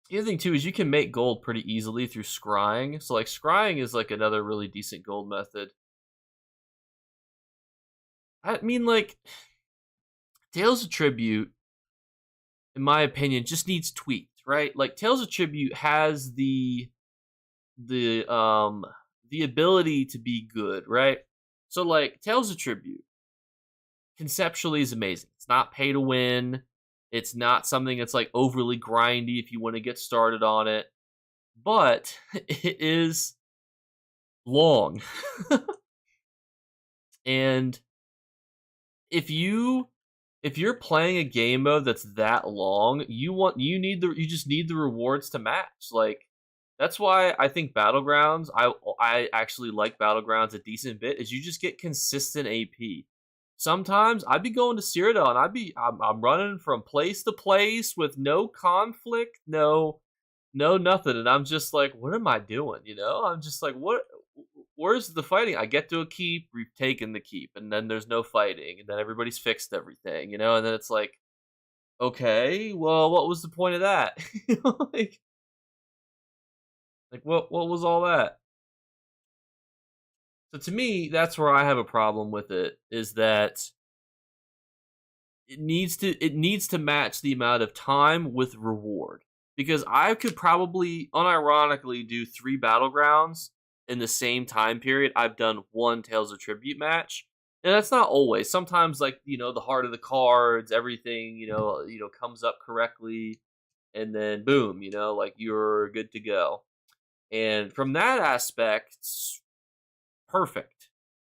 The other thing too is you can make gold pretty easily through scrying. So like scrying is like another really decent gold method. I mean, like Tales of Tribute, in my opinion, just needs tweaked, right? Like Tales of Tribute has the um the ability to be good, right? So like Tales of Tribute conceptually is amazing. It's not pay to win. It's not something that's like overly grindy if you want to get started on it, but it is long. And if you're playing a game mode that's that long, you just need the rewards to match. Like that's why I think Battlegrounds, I actually like Battlegrounds a decent bit, is you just get consistent AP. Sometimes I'd be going to Cyrodiil and I'm running from place to place with no conflict, no nothing, and I'm just like, what am I doing? I'm just like, where's the fighting? I get to a keep, we've taken the keep, and then there's no fighting, and then everybody's fixed everything, and then it's like, okay, well, what was the point of that? Like what was all that? So to me, that's where I have a problem with it, is that it needs to match the amount of time with reward. Because I could probably unironically do 3 battlegrounds in the same time period I've done one Tales of Tribute match. And that's not always. Sometimes like, the heart of the cards, everything, comes up correctly, and then boom, like you're good to go. And from that aspect, perfect,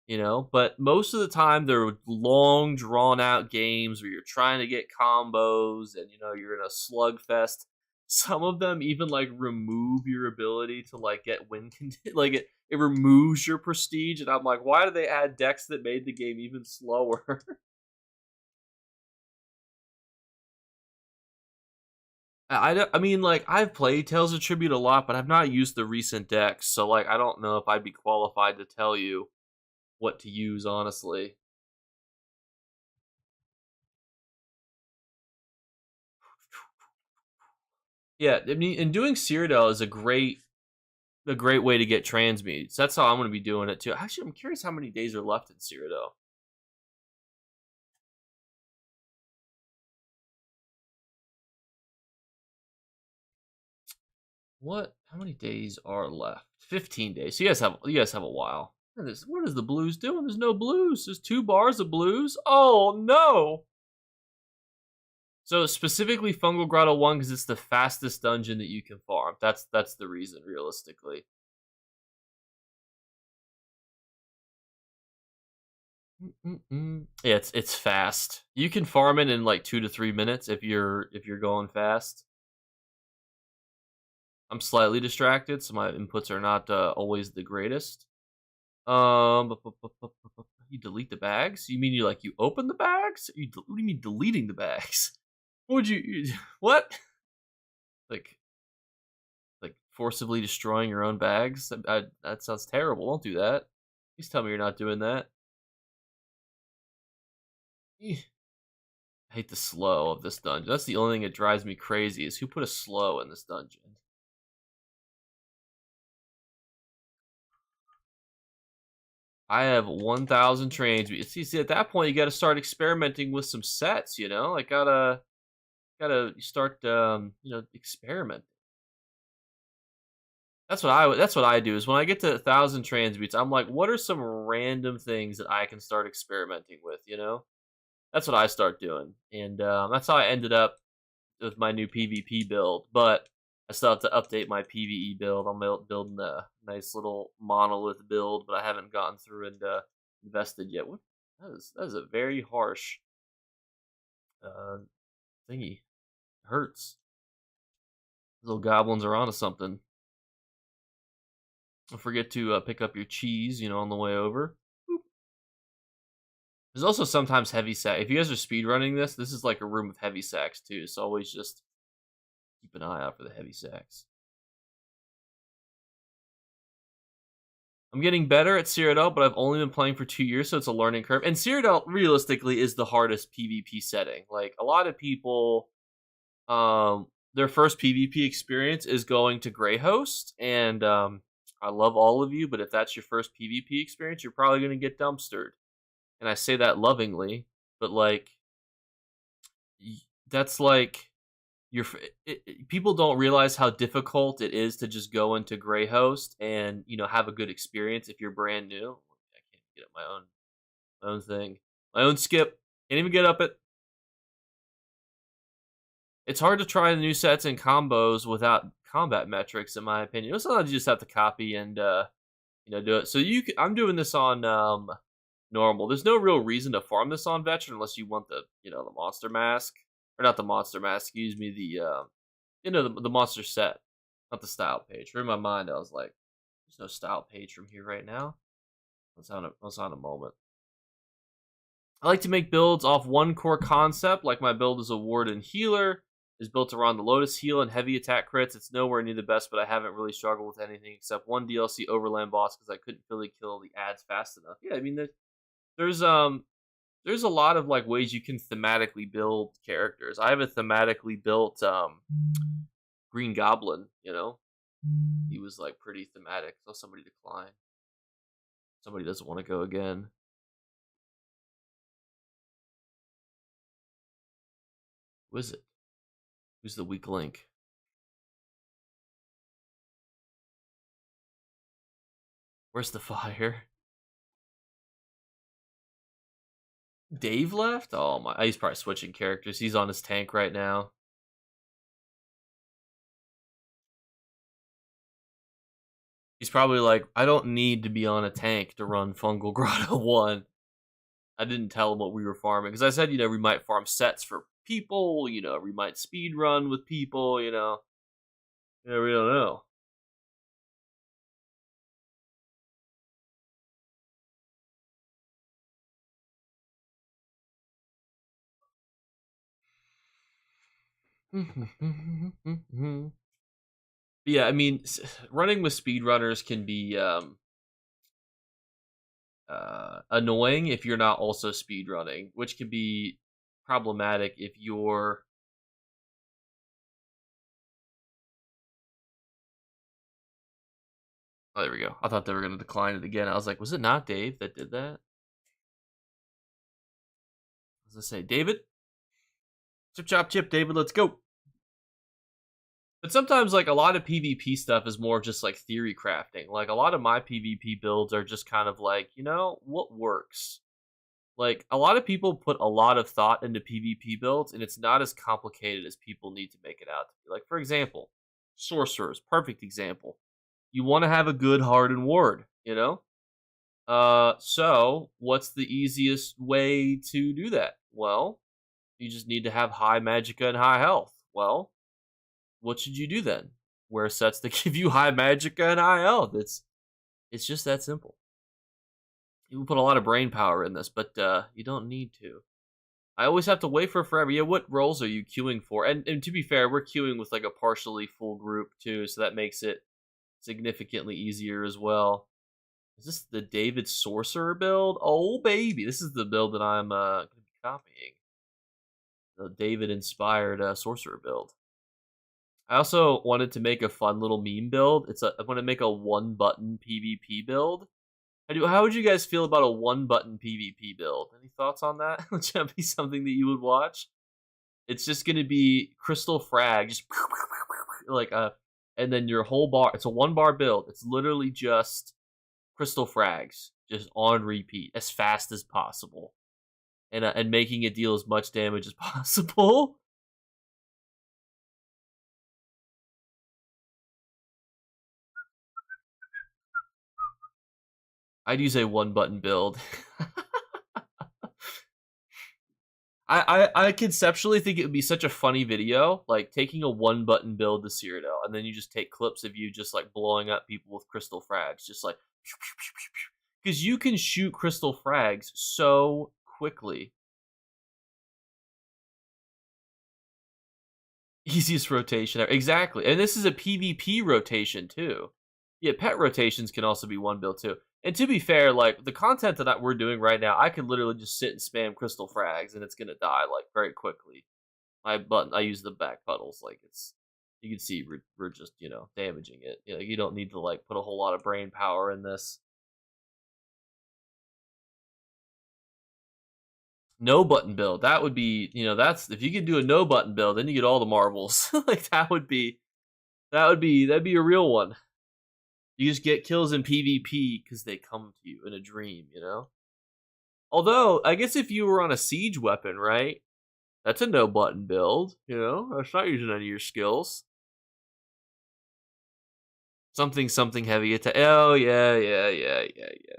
but most of the time they're long drawn out games where you're trying to get combos and you're in a slugfest. Some of them even like remove your ability to like get win like it removes your prestige, and I'm like, why do they add decks that made the game even slower? I mean, like, I've played Tales of Tribute a lot, but I've not used the recent decks, so like I don't know if I'd be qualified to tell you what to use, honestly. Yeah, I mean, and doing Cyrodiil is a great way to get transmutes. That's how I'm going to be doing it too. Actually, I'm curious how many days are left in Cyrodiil. What? How many days are left? 15 days. So you guys have a while. What is the blues doing? There's no blues. There's 2 bars of blues. Oh no! So specifically Fungal Grotto 1 because it's the fastest dungeon that you can farm. That's the reason, realistically. Yeah, it's fast. You can farm it in like 2 to 3 minutes if you're going fast. I'm slightly distracted, so my inputs are not always the greatest. You delete the bags? You mean you open the bags? What do you mean deleting the bags? Would you what? Like forcibly destroying your own bags? That sounds terrible. Don't do that. Please tell me you're not doing that. Eh, I hate the slow of this dungeon. That's the only thing that drives me crazy is who put a slow in this dungeon. I have 1,000 trains. See, at that point, you got to start experimenting with some sets. Like gotta start, experiment. That's what I do is when I get to 1,000 transmutes, I'm like, what are some random things that I can start experimenting with? That's what I start doing, and that's how I ended up with my new PvP build. But I still have to update my PvE build. I'm building a nice little monolith build, but I haven't gotten through and invested yet. What? That is a very harsh uh, thingy. Hurts. Little goblins are onto something. Don't forget to pick up your cheese, on the way over. Boop. There's also sometimes heavy sack. If you guys are speedrunning this is like a room with heavy sacks too. So always just keep an eye out for the heavy sacks. I'm getting better at Cyrodiil, but I've only been playing for 2 years, so it's a learning curve. And Cyrodiil, realistically, is the hardest PvP setting. Like, a lot of people, their first PvP experience is going to Greyhost, and I love all of you, but if that's your first PvP experience, you're probably going to get dumpstered. And I say that lovingly, but, like, that's like people don't realize how difficult it is to just go into Greyhost and have a good experience if you're brand new. I can't get up my own thing, my own skip. Can't even get up it. It's hard to try the new sets and combos without combat metrics, in my opinion. Sometimes you just have to copy and do it. So I'm doing this on normal. There's no real reason to farm this on veteran unless you want the monster mask. Or not the monster mask, excuse me, the monster set, not the style page. For in my mind, I was like, there's no style page from here right now. Let's on a moment. I like to make builds off one core concept, like my build is a ward and healer, is built around the Lotus Heal and heavy attack crits. It's nowhere near the best, but I haven't really struggled with anything except one DLC Overland boss because I couldn't really kill the ads fast enough. Yeah, I mean, there's a lot of like ways you can thematically build characters. I have a thematically built Green Goblin, He was like pretty thematic. So somebody decline. Somebody doesn't want to go again. Who is it? Who's the weak link? Where's the fire? Dave left? Oh my, he's probably switching characters. He's on his tank right now. He's probably like, I don't need to be on a tank to run Fungal Grotto 1. I didn't tell him what we were farming. Because I said, we might farm sets for people, we might speed run with people, Yeah, we don't know. Yeah, I mean, running with speedrunners can be annoying if you're not also speedrunning, which can be problematic if you're. Oh, there we go. I thought they were going to decline it again. I was like, was it not Dave that did that? I was going to say, David? Chip, chop, chip, David, let's go. But sometimes, like, a lot of PvP stuff is more just, like, theory crafting. Like, a lot of my PvP builds are just kind of like, what works? Like, a lot of people put a lot of thought into PvP builds, and it's not as complicated as people need to make it out to be. Like, for example, Sorcerers, perfect example. You want to have a good hardened ward, So, what's the easiest way to do that? Well, you just need to have high magicka and high health. Well, what should you do then? Wear sets that give you high magicka and high health. It's just that simple. You put a lot of brain power in this, but you don't need to. I always have to wait for forever. Yeah, what roles are you queuing for? And to be fair, we're queuing with like a partially full group too, so that makes it significantly easier as well. Is this the David Sorcerer build? Oh baby, this is the build that I'm gonna be copying. The David inspired Sorcerer build. I also wanted to make a fun little meme build. I want to make a one button PvP build. How would you guys feel about a one button PvP build? Any thoughts on that? Would that be something that you would watch? It's just gonna be crystal frag, just like and then your whole bar. It's a one bar build. It's literally just crystal frags, just on repeat as fast as possible, and making it deal as much damage as possible. I'd use a one button build. I conceptually think it would be such a funny video, like taking a one button build to Cyrodiil, and then you just take clips of you just like blowing up people with crystal frags, just like because you can shoot crystal frags so quickly. Easiest rotation ever. Exactly. And this is a PvP rotation too. Yeah, pet rotations can also be one build too. And to be fair, like the content that we're doing right now, I could literally just sit and spam crystal frags and it's gonna die like very quickly. I use the back puddles like it's you can see we're just damaging it. You don't need to like put a whole lot of brain power in this. No button build. That would be that's if you could do a no button build, then you get all the marbles. Like that'd be a real one. You just get kills in PvP because they come to you in a dream. Although, I guess if you were on a siege weapon, right? That's a no button build. That's not using any of your skills. Something heavy attack. Oh yeah.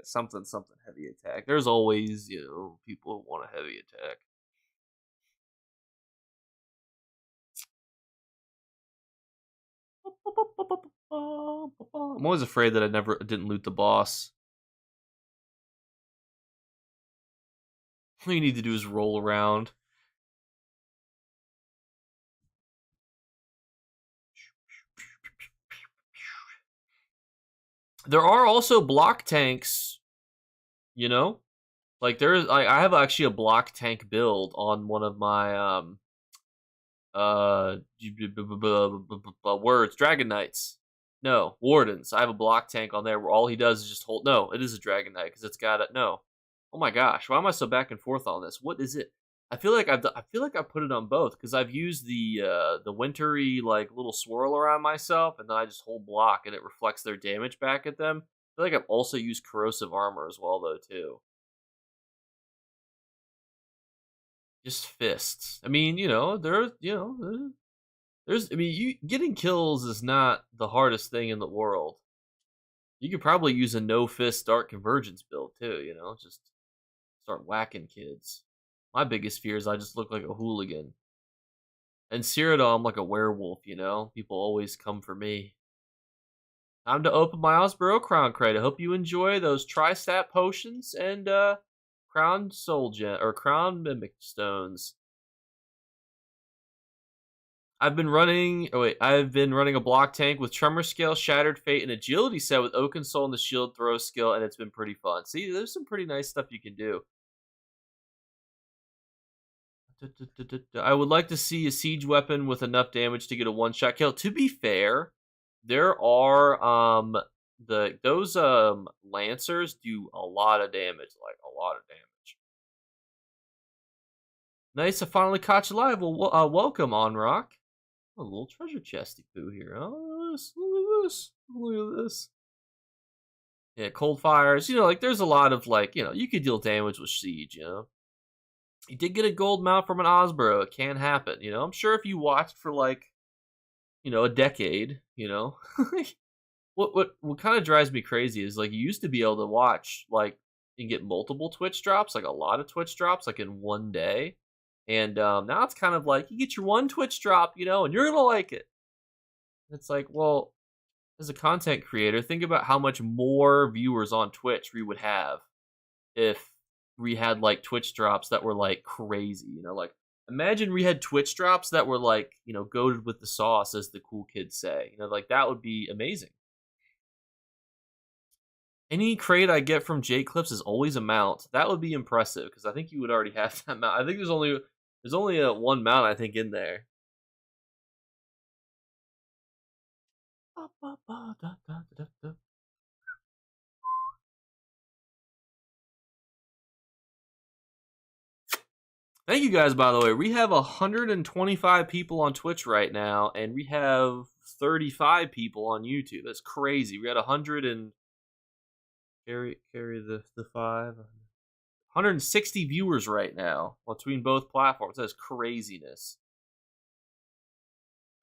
Something heavy attack. There's always people who want a heavy attack. I'm always afraid that I didn't loot the boss. All you need to do is roll around. There are also block tanks, like I have actually a block tank build on one of my words, Dragon Knights. No, Wardens. I have a block tank on there where all he does is just hold. No, it is a Dragon Knight because it's got it. No, oh my gosh, why am I so back and forth on this? What is it? I feel like I put it on both because I've used the wintry like little swirl around myself, and then I just hold block and it reflects their damage back at them. I feel like I've also used corrosive armor as well though too. Just fists. I mean, there's I mean, you getting kills is not the hardest thing in the world. You could probably use a no fist dark convergence build too. Just start whacking kids. My biggest fear is I just look like a hooligan. And Cyrodiil, I'm like a werewolf. People always come for me. Time to open my Osbro Crown Crate. I hope you enjoy those Tri-Stat potions and Crown Soul Gem or Crown Mimic Stones. I've been running a block tank with Tremor Scale, Shattered Fate, and Agility set with Oaken Soul and the Shield Throw skill, and it's been pretty fun. See, there's some pretty nice stuff you can do. I would like to see a siege weapon with enough damage to get a one-shot kill. To be fair, there are those lancers do a lot of damage, like a lot of damage. Nice, I finally caught you live. Well, welcome on Rock. A little treasure chesty poo here. Oh, look at this. Look at this. Yeah, cold fires. Like there's a lot of like, you could deal damage with siege. You did get a gold mount from an Osbro. It can happen. I'm sure if you watched for like, a decade, what kind of drives me crazy is like you used to be able to watch like and get multiple Twitch drops, like a lot of Twitch drops, like in one day. And now it's kind of like you get your one Twitch drop, and you're gonna like it. It's like, well, as a content creator, think about how much more viewers on Twitch we would have if we had like Twitch drops that were like crazy, you know, like imagine we had Twitch drops that were like, you know, goated with the sauce, as the cool kids say. You know, like that would be amazing. Any crate I get from J Clips is always a mount. That would be impressive because I think you would already have that mount. I think there's only a one mount I think in there. Thank you guys, by the way. We have 125 people on Twitch right now, and we have 35 people on YouTube. That's crazy. We had 100 and carry the 160 viewers right now between both platforms. That's craziness.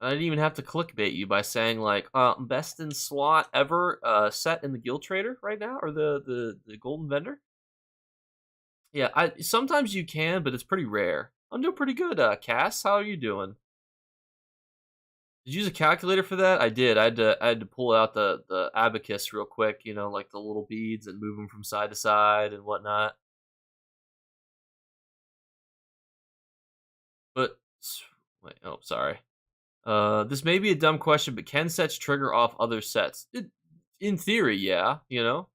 I didn't even have to clickbait you by saying like best in slot ever set in the Guild Trader right now, or the Golden Vendor. Yeah, I sometimes you can, but it's pretty rare. I'm doing pretty good, Cass. How are you doing? Did you use a calculator for that? I did. I had to pull out the abacus real quick, you know, like the little beads and move them from side to side and whatnot. But wait, oh, sorry. This may be a dumb question, but can sets trigger off other sets? In theory, yeah. You know,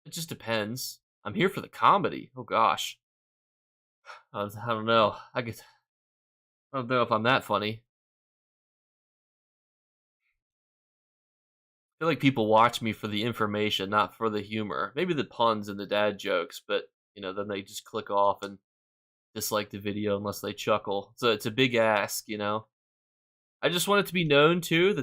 it just depends. I'm here for the comedy. Oh gosh, I don't know. I don't know if I'm that funny. I feel like people watch me for the information, not for the humor. Maybe the puns and the dad jokes, but you know, then they just click off and dislike the video unless they chuckle. So it's a big ask, you know. I just want it to be known too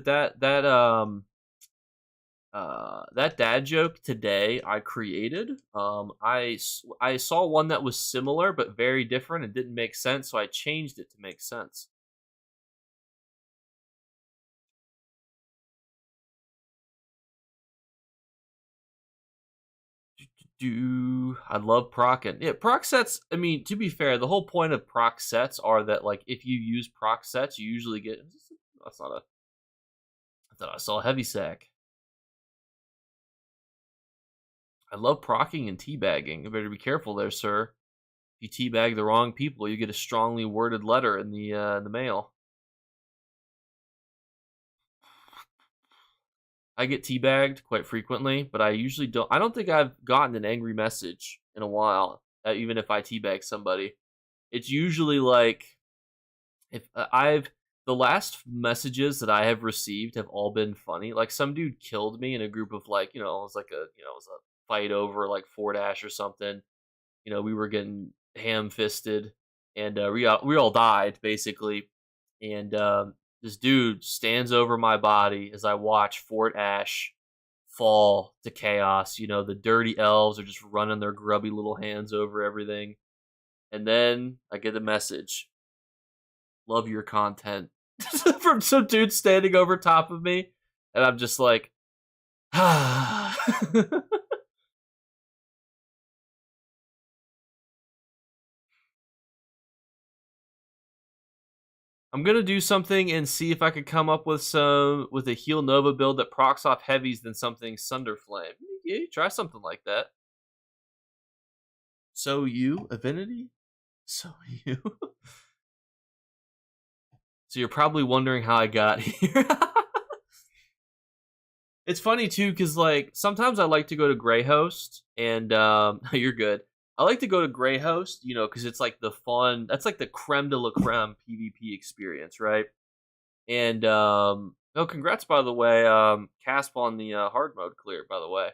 that dad joke today I created. I saw one that was similar but very different and didn't make sense, so I changed it to make sense. I love procking. Yeah, proc sets. I mean, to be fair, the whole point of proc sets are that like if you use proc sets, you usually get. That's not a. I thought I saw a heavy sack. I love procking and teabagging. You better be careful there, sir. If you teabag the wrong people, you get a strongly worded letter in the mail. I get teabagged quite frequently, but I usually don't. I don't think I've gotten an angry message in a while, even if I teabag somebody. It's usually like if I've the last messages that I have received have all been funny. Like some dude killed me in a group of like, you know, it was like it was a fight over like Fort Ash or something. You know, we were getting ham fisted, and we all died basically. And this dude stands over my body as I watch Fort Ash fall to chaos. You know, the dirty elves are just running their grubby little hands over everything. And then I get a message. Love your content. From some dude standing over top of me. And I'm just like, ah. I'm gonna do something and see if I could come up with a Heal Nova build that procs off heavies than something Sunderflame. Yeah, try something like that. So you, Avinity? So you. So you're probably wondering how I got here. It's funny too, because like sometimes I like to go to Greyhost, and you're good. I like to go to Greyhost, you know, because it's like the fun. That's like the creme de la creme PvP experience, right? And oh, congrats by the way, Casp on the hard mode clear. By the way,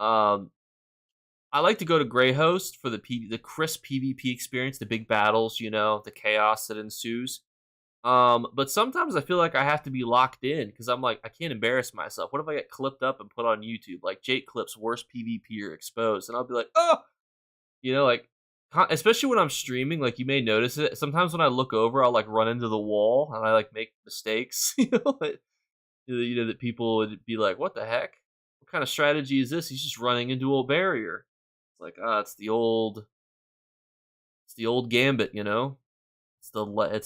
I like to go to Greyhost for the crisp PvP experience, the big battles, you know, the chaos that ensues. But sometimes I feel like I have to be locked in because I'm like, I can't embarrass myself. What if I get clipped up and put on YouTube? Like Jake Clip's worst PvPer exposed. And I'll be like, oh, you know, like, especially when I'm streaming, like you may notice it. Sometimes when I look over, I'll like run into the wall and I like make mistakes, you know, that people would be like, what the heck? What kind of strategy is this? He's just running into a barrier. It's like, it's the old gambit, you know? It's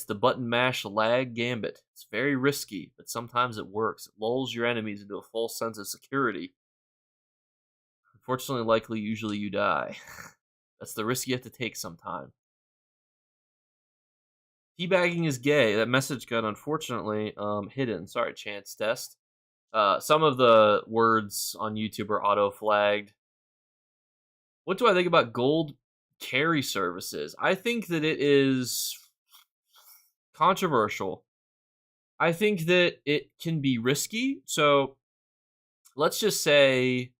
the button mash lag gambit. It's very risky, but sometimes it works. It lulls your enemies into a false sense of security. Fortunately, likely, usually you die. That's the risk you have to take sometime. Teabagging is gay. That message got unfortunately hidden. Sorry, Chance Test. Some of the words on YouTube are auto flagged. What do I think about gold carry services? I think that it is controversial. I think that it can be risky. So let's just say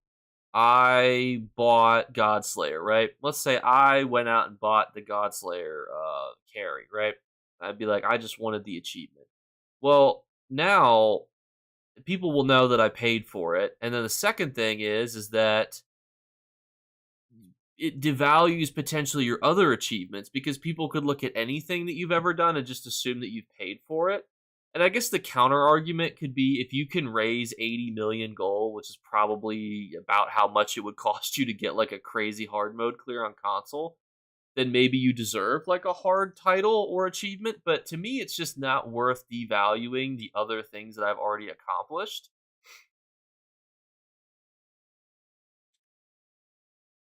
I bought Godslayer, right? Let's say I went out and bought the Godslayer carry, right? I'd be like, I just wanted the achievement. Well, now people will know that I paid for it. And then the second thing is that it devalues potentially your other achievements because people could look at anything that you've ever done and just assume that you've paid for it. And I guess the counter argument could be if you can raise 80 million gold, which is probably about how much it would cost you to get like a crazy hard mode clear on console, then maybe you deserve like a hard title or achievement. But to me, it's just not worth devaluing the other things that I've already accomplished.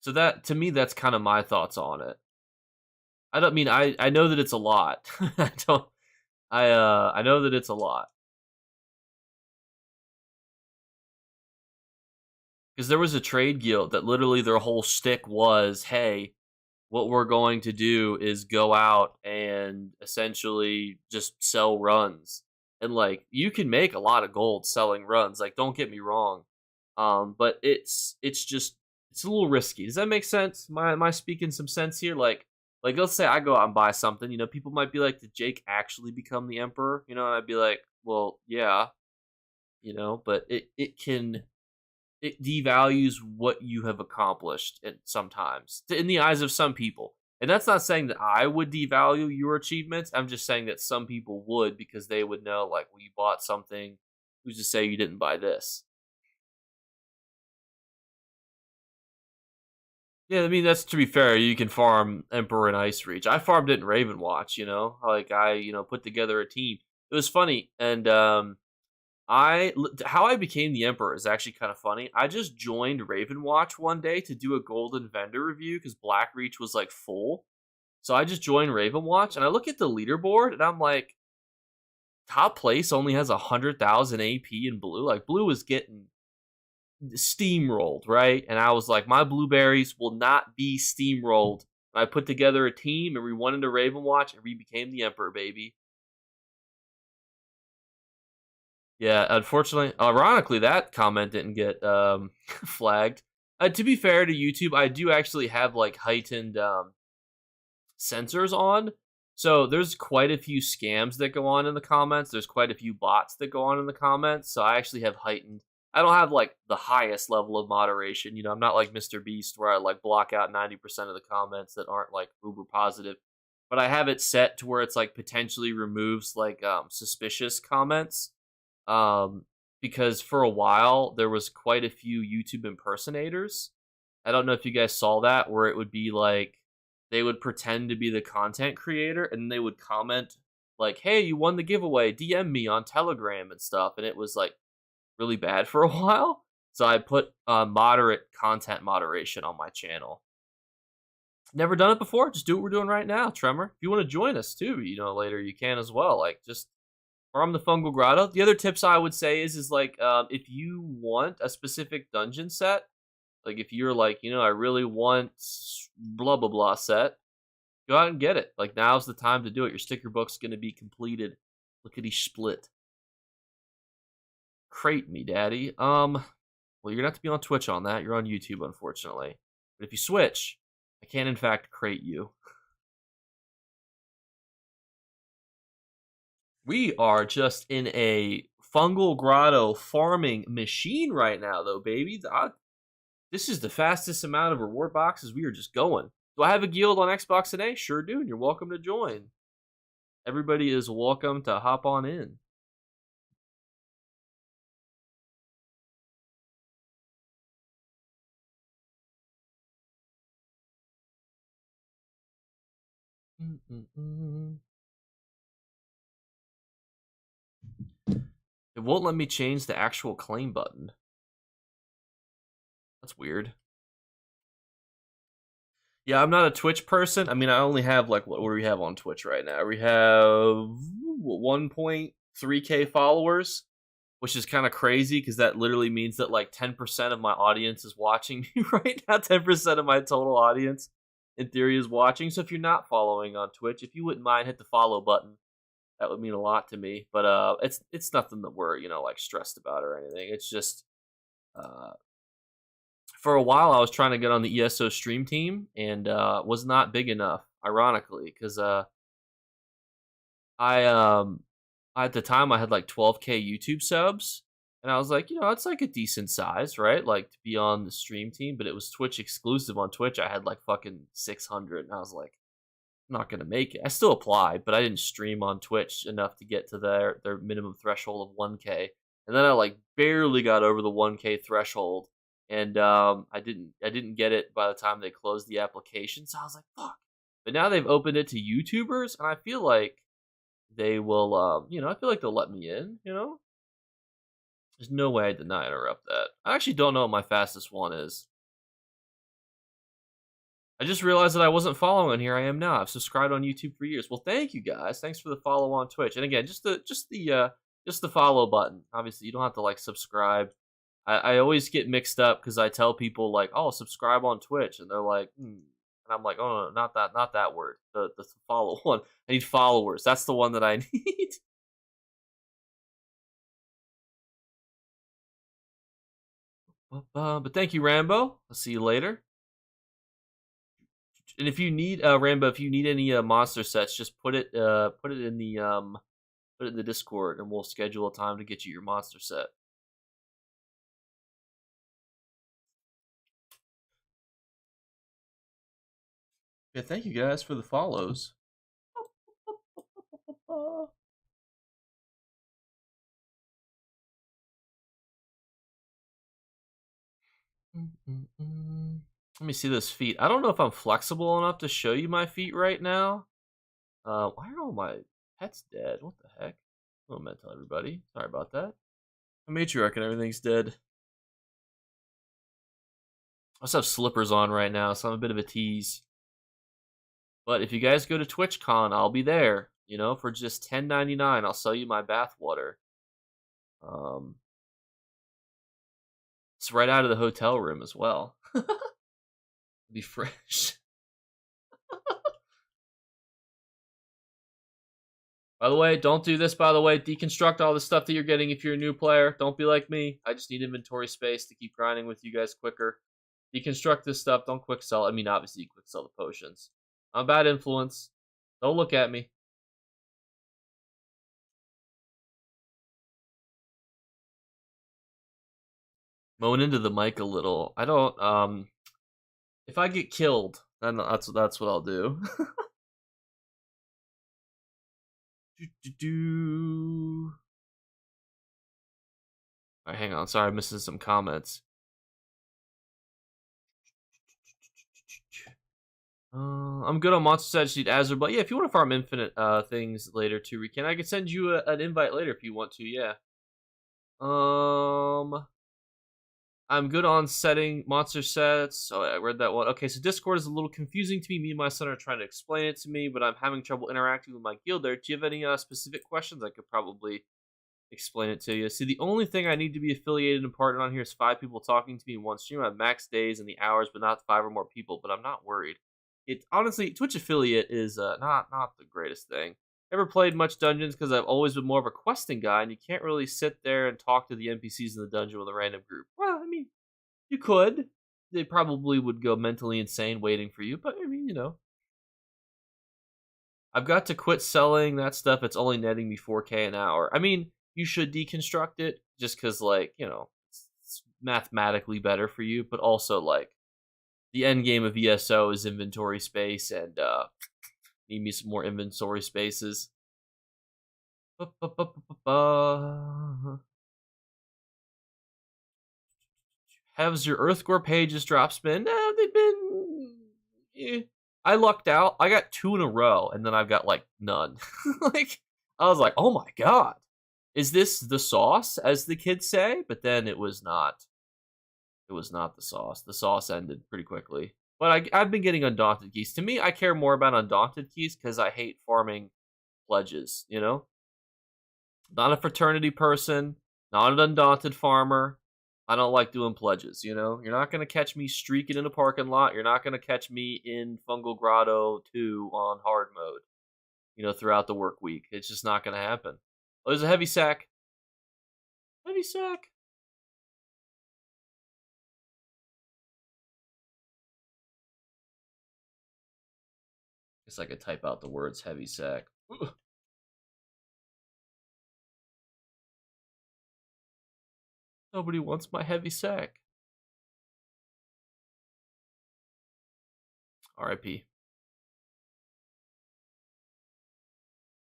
So that to me, that's kind of my thoughts on it. I don't mean I know that it's a lot. I don't I know that it's a lot. Because there was a trade guild that literally their whole shtick was, hey, what we're going to do is go out and essentially just sell runs. And like you can make a lot of gold selling runs. Like don't get me wrong. But it's just it's a little risky. Does that make sense? Am I speaking some sense here? Like let's say I go out and buy something, people might be like, did Jake actually become the emperor? And I'd be like, well, yeah, but it devalues what you have accomplished sometimes in the eyes of some people. And that's not saying that I would devalue your achievements. I'm just saying that some people would because they would know, like, well, you bought something. Who's to say you didn't buy this? Yeah, I mean that's to be fair. You can farm Emperor and Ice Reach. I farmed it in Ravenwatch. Like I put together a team. It was funny, and how I became the Emperor is actually kind of funny. I just joined Ravenwatch one day to do a golden vendor review because Blackreach was like full. So I just joined Ravenwatch and I look at the leaderboard and I'm like, top place only has 100,000 AP in blue. Like blue is getting steamrolled, right? And I was like, my blueberries will not be steamrolled. And I put together a team and we went into Ravenwatch and we became the Emperor, baby. Yeah, unfortunately, ironically, that comment didn't get flagged. To be fair to YouTube, I do actually have like heightened sensors on. So there's quite a few scams that go on in the comments. There's quite a few bots that go on in the comments. So I actually have heightened. I don't have like the highest level of moderation. I'm not like Mr. Beast where I like block out 90% of the comments that aren't like uber positive. But I have it set to where it's like potentially removes like suspicious comments. Um, because for a while there was quite a few YouTube impersonators. I don't know if you guys saw that, where it would be like they would pretend to be the content creator and they would comment like, "Hey, you won the giveaway. DM me on Telegram and stuff." And it was like really bad for a while. So I put moderate content moderation on my channel. Never done it before. Just do what we're doing right now, Tremor. If you want to join us too, later you can as well. Like just farm the fungal grotto. The other tips I would say is like if you want a specific dungeon set, like if you're like I really want blah blah blah set, go out and get it. Like now's the time to do it. Your sticker book's gonna be completed. Look at each split. Crate me, daddy. Well, you're gonna have to be on Twitch on that. You're on YouTube, unfortunately. But if you switch, I can in fact crate you. We are just in a fungal grotto farming machine right now, though, baby. This is the fastest amount of reward boxes we are just going. Do I have a guild on Xbox today? Sure do, and you're welcome to join. Everybody is welcome to hop on in. It won't let me change the actual claim button. That's weird. Yeah, I'm not a Twitch person. I mean, I only have like what do we have on Twitch right now? We have 1.3k followers, which is kind of crazy because that literally means that like 10% of my audience is watching me right now. 10% of my total audience, in theory, is watching. So if you're not following on Twitch, if you wouldn't mind, hit the follow button. That would mean a lot to me. But it's nothing that we're like stressed about or anything. It's just uh, for a while I was trying to get on the ESO stream team and was not big enough, ironically, because I at the time I had like 12k YouTube subs, and I was like, it's like a decent size, right? Like to be on the stream team, but it was Twitch exclusive. On Twitch, I had like fucking 600, and I was like, I'm not gonna make it. I still applied, but I didn't stream on Twitch enough to get to their minimum threshold of 1k, and then I like barely got over the 1k threshold, and I didn't get it by the time they closed the application. So I was like, fuck. But now they've opened it to YouTubers, and I feel like they will, I feel like they'll let me in. There's no way I did not interrupt that. I actually don't know what my fastest one is. I just realized that I wasn't following, and here I am now. I've subscribed on YouTube for years. Well, thank you guys. Thanks for the follow on Twitch. And again, just the follow button. Obviously, you don't have to like subscribe. I always get mixed up because I tell people like, "Oh, subscribe on Twitch," and they're like, and I'm like, "Oh, no, not that word. The follow one. I need followers. That's the one that I need." But thank you, Rambo. I'll see you later. And if you need Rambo, if you need any monster sets, just put it in the Discord, and we'll schedule a time to get you your monster set. Yeah, thank you guys for the follows. Let me see those feet. I don't know if I'm flexible enough to show you my feet right now. Why are all my pets dead? What the heck? I meant to tell everybody. Sorry about that. I made you reckon everything's dead. I also have slippers on right now, so I'm a bit of a tease. But if you guys go to TwitchCon, I'll be there. For just $10.99, I'll sell you my bathwater. It's right out of the hotel room as well. Be fresh. By the way, don't do this, by the way. Deconstruct all the stuff that you're getting if you're a new player. Don't be like me. I just need inventory space to keep grinding with you guys quicker. Deconstruct this stuff. Don't quick sell. I mean, obviously, you quick sell the potions. I'm a bad influence. Don't look at me. Moan into the mic a little. I don't, if I get killed, then that's what I'll do. Alright, hang on. Sorry, I'm missing some comments. I'm good on monster sets. Need Azure, but yeah, if you want to farm infinite things later too, Rican, I can send you an invite later if you want to. Yeah. I'm good on setting monster sets. Oh, I read that one. Okay, so Discord is a little confusing to me. Me and my son are trying to explain it to me, but I'm having trouble interacting with my guild there. Do you have any specific questions? I could probably explain it to you. See, the only thing I need to be affiliated and partnered on here is 5 people talking to me in one stream. I have max days and the hours, but not 5 or more people. But I'm not worried. It honestly, Twitch affiliate is not the greatest thing. Never played much dungeons because I've always been more of a questing guy, and you can't really sit there and talk to the NPCs in the dungeon with a random group. Well, I mean, you could. They probably would go mentally insane waiting for you, but I mean, I've got to quit selling that stuff. It's only netting me 4k an hour. I mean, you should deconstruct it just because, like, it's mathematically better for you, but also, like, the end game of ESO is inventory space, and need me some more inventory spaces. Has your Earthgore pages drop spin? They've been. I lucked out. I got 2 in a row, and then I've got like none. Like, I was like, oh my god, is this the sauce, as the kids say? But then it was not. It was not the sauce. The sauce ended pretty quickly. But I've been getting Undaunted keys. To me, I care more about Undaunted keys because I hate farming pledges, you know? Not a fraternity person, not an Undaunted farmer. I don't like doing pledges, you know? You're not going to catch me streaking in a parking lot. You're not going to catch me in Fungal Grotto 2 on hard mode, you know, throughout the work week. It's just not going to happen. Oh, there's a heavy sack. Heavy sack. Guess I could type out the words heavy sack. Ugh. Nobody wants my heavy sack. RIP.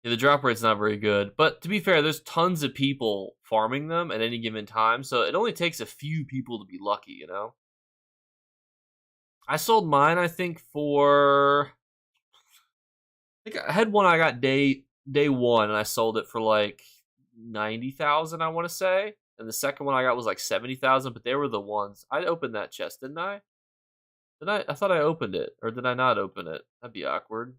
Yeah, the drop rate's not very good. But to be fair, there's tons of people farming them at any given time, so it only takes a few people to be lucky, you know? I sold mine, I think, for I think I had one I got day one and I sold it for like 90,000, I want to say. And the second one I got was like 70,000, but they were the ones. I opened that chest, didn't I? Did I thought I opened it, or did I not open it? That'd be awkward.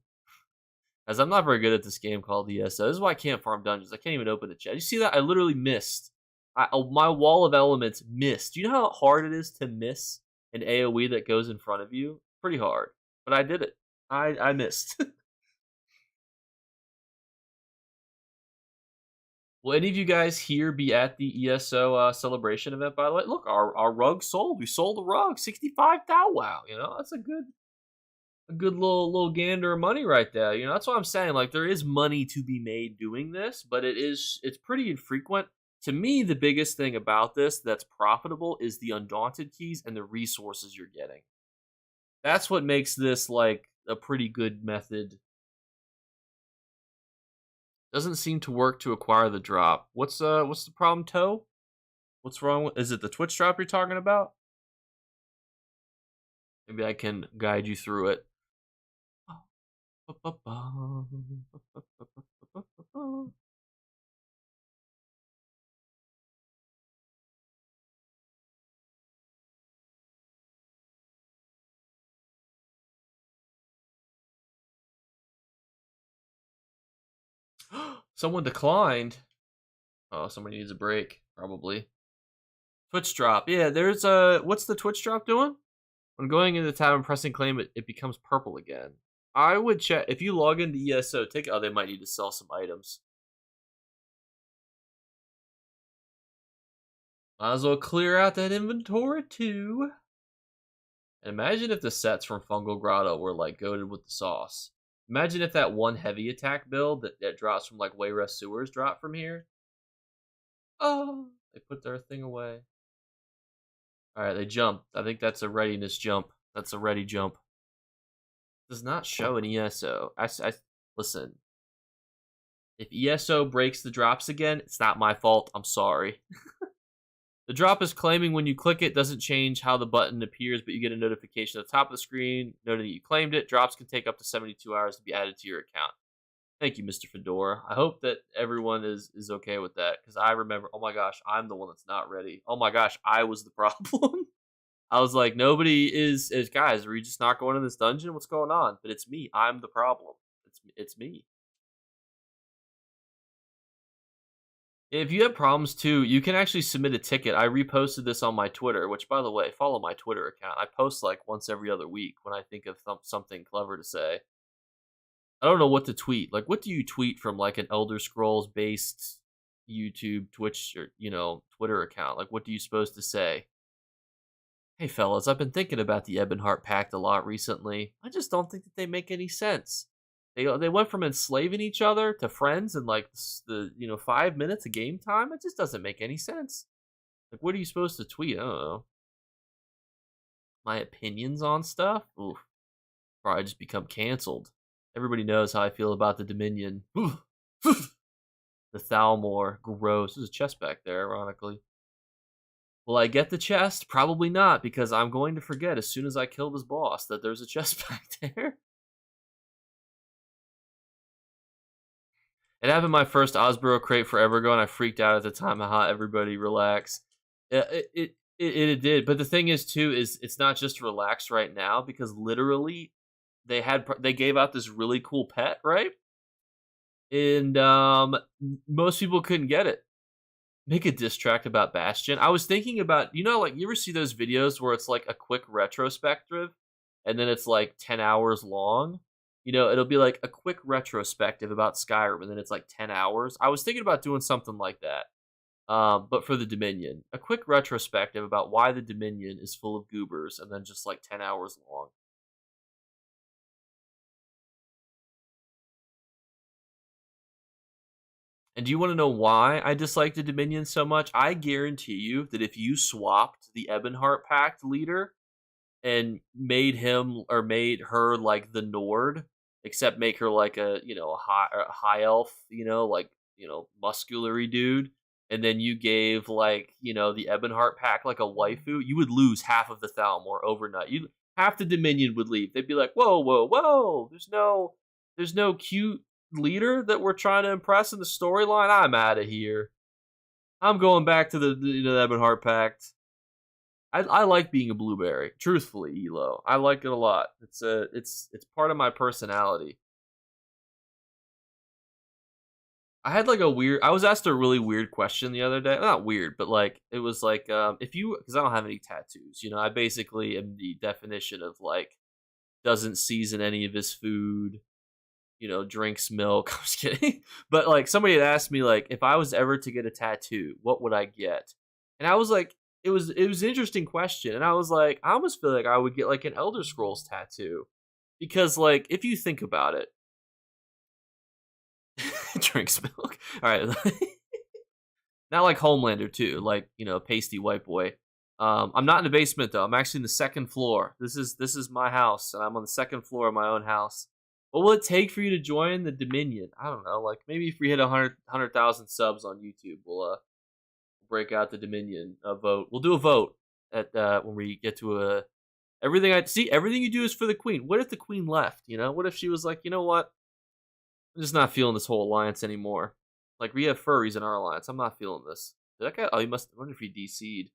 As I'm not very good at this game called ESO. This is why I can't farm dungeons. I can't even open the chest. You see that? I literally missed. My wall of elements missed. Do you know how hard it is to miss an AoE that goes in front of you? Pretty hard. But I did it. I missed. Will any of you guys here be at the ESO celebration event, by the way? Look, our rug sold. We sold a rug. 65,000. Wow. You know, that's a good little gander of money right there. You know, that's what I'm saying. Like, there is money to be made doing this, but it's pretty infrequent. To me, the biggest thing about this that's profitable is the Undaunted keys and the resources you're getting. That's what makes this like a pretty good method. Doesn't seem to work to acquire the drop. What's the problem, Toe? What's wrong with, is it the Twitch drop you're talking about? Maybe I can guide you through it. Someone declined. Oh, somebody needs a break, probably. Twitch drop. Yeah, there's a. What's the Twitch drop doing? When going into the tab and pressing claim, it becomes purple again. I would check if you log into ESO. Oh, they might need to sell some items. Might as well clear out that inventory too. And imagine if the sets from Fungal Grotto were like goaded with the sauce. Imagine if that one heavy attack build that drops from like Wayrest Sewers dropped from here. Oh, they put their thing away. Alright, they jumped. I think that's a readiness jump. That's a ready jump. Does not show an ESO. Listen. If ESO breaks the drops again, it's not my fault. I'm sorry. The drop is claiming when you click it doesn't change how the button appears, but you get a notification at the top of the screen noting that you claimed it. Drops can take up to 72 hours to be added to your account. Thank you, Mr. Fedora. I hope that everyone is okay with that, because I remember, oh my gosh, I'm the one that's not ready. Oh my gosh, I was the problem. I was like, nobody is guys, are we just not going in this dungeon? What's going on? But it's me. I'm the problem. It's me. If you have problems too, you can actually submit a ticket. I reposted this on my Twitter, which, by the way, follow my Twitter account. I post like once every other week when I think of something clever to say. I don't know what to tweet. Like, what do you tweet from like an Elder Scrolls based YouTube, Twitch, or Twitter account? Like, what are you supposed to say? Hey, fellas, I've been thinking about the Ebonheart Pact a lot recently. I just don't think that they make any sense. They went from enslaving each other to friends in like the 5 minutes of game time. It just doesn't make any sense. Like, what are you supposed to tweet? I don't know. My opinions on stuff? Oof. Probably just become canceled. Everybody knows how I feel about the Dominion. The Thalmor. Gross. There's a chest back there, ironically. Will I get the chest? Probably not, because I'm going to forget as soon as I kill this boss that there's a chest back there. It happened my first Osboro crate forever ago, and I freaked out at the time. Haha, everybody relax. It did, but the thing is too is it's not just relaxed right now because literally they gave out this really cool pet, right? And most people couldn't get it. Make a diss track about Bastion. I was thinking about, like you ever see those videos where it's like a quick retrospective and then it's like 10 hours long? It'll be like a quick retrospective about Skyrim and then it's like 10 hours. I was thinking about doing something like that. But for the Dominion, a quick retrospective about why the Dominion is full of goobers and then just like 10 hours long. And do you want to know why I dislike the Dominion so much? I guarantee you that if you swapped the Ebonheart Pact leader and made him or made her like the Nord, except make her like a high elf, like musculary dude, and then you gave like the Ebonheart Pact like a waifu, you would lose half of the Thalmor overnight. You Half the Dominion would leave. They'd be like, whoa, whoa, whoa! There's no cute leader that we're trying to impress in the storyline. I'm out of here. I'm going back to the Ebonheart Pact. I like being a blueberry. Truthfully, Elo, I like it a lot. It's part of my personality. I had like a weird. I was asked a really weird question the other day. Not weird, but like it was like if you because I don't have any tattoos. I basically am the definition of like doesn't season any of his food. Drinks milk. I'm just kidding. But like somebody had asked me like if I was ever to get a tattoo, what would I get? And I was like, it was an interesting question. And I was like, I almost feel like I would get like an Elder Scrolls tattoo. Because like if you think about it, drinks milk. All right. Not like Homelander too, like, pasty white boy. I'm not in the basement though. I'm actually in the second floor. This is my house, and I'm on the second floor of my own house. What will it take for you to join the Dominion? I don't know. Like maybe if we hit 100,000 subs on YouTube, we'll break out the Dominion vote. We'll do a vote at when we get to a everything you do is for the Queen. What if the Queen left? What if she was like, you know what? I'm just not feeling this whole alliance anymore. Like we have furries in our alliance. I'm not feeling this. Did that guy? Oh, he must. I wonder if he DC'd.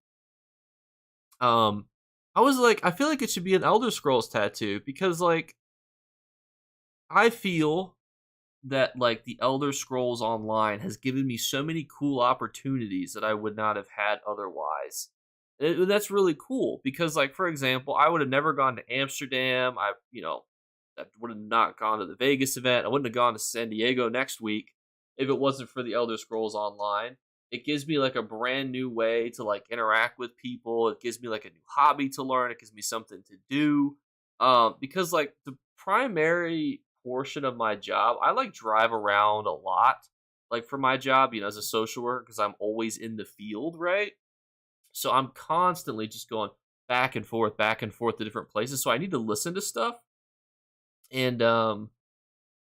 I was like, I feel like it should be an Elder Scrolls tattoo because like I feel that like the Elder Scrolls Online has given me so many cool opportunities that I would not have had otherwise. That's really cool because like for example, I would have never gone to Amsterdam. I would have not gone to the Vegas event. I wouldn't have gone to San Diego next week if it wasn't for the Elder Scrolls Online. It gives me like a brand new way to like interact with people. It gives me like a new hobby to learn. It gives me something to do. Because like the primary portion of my job, I like drive around a lot. Like for my job, as a social worker, because I'm always in the field, right? So I'm constantly just going back and forth to different places. So I need to listen to stuff. And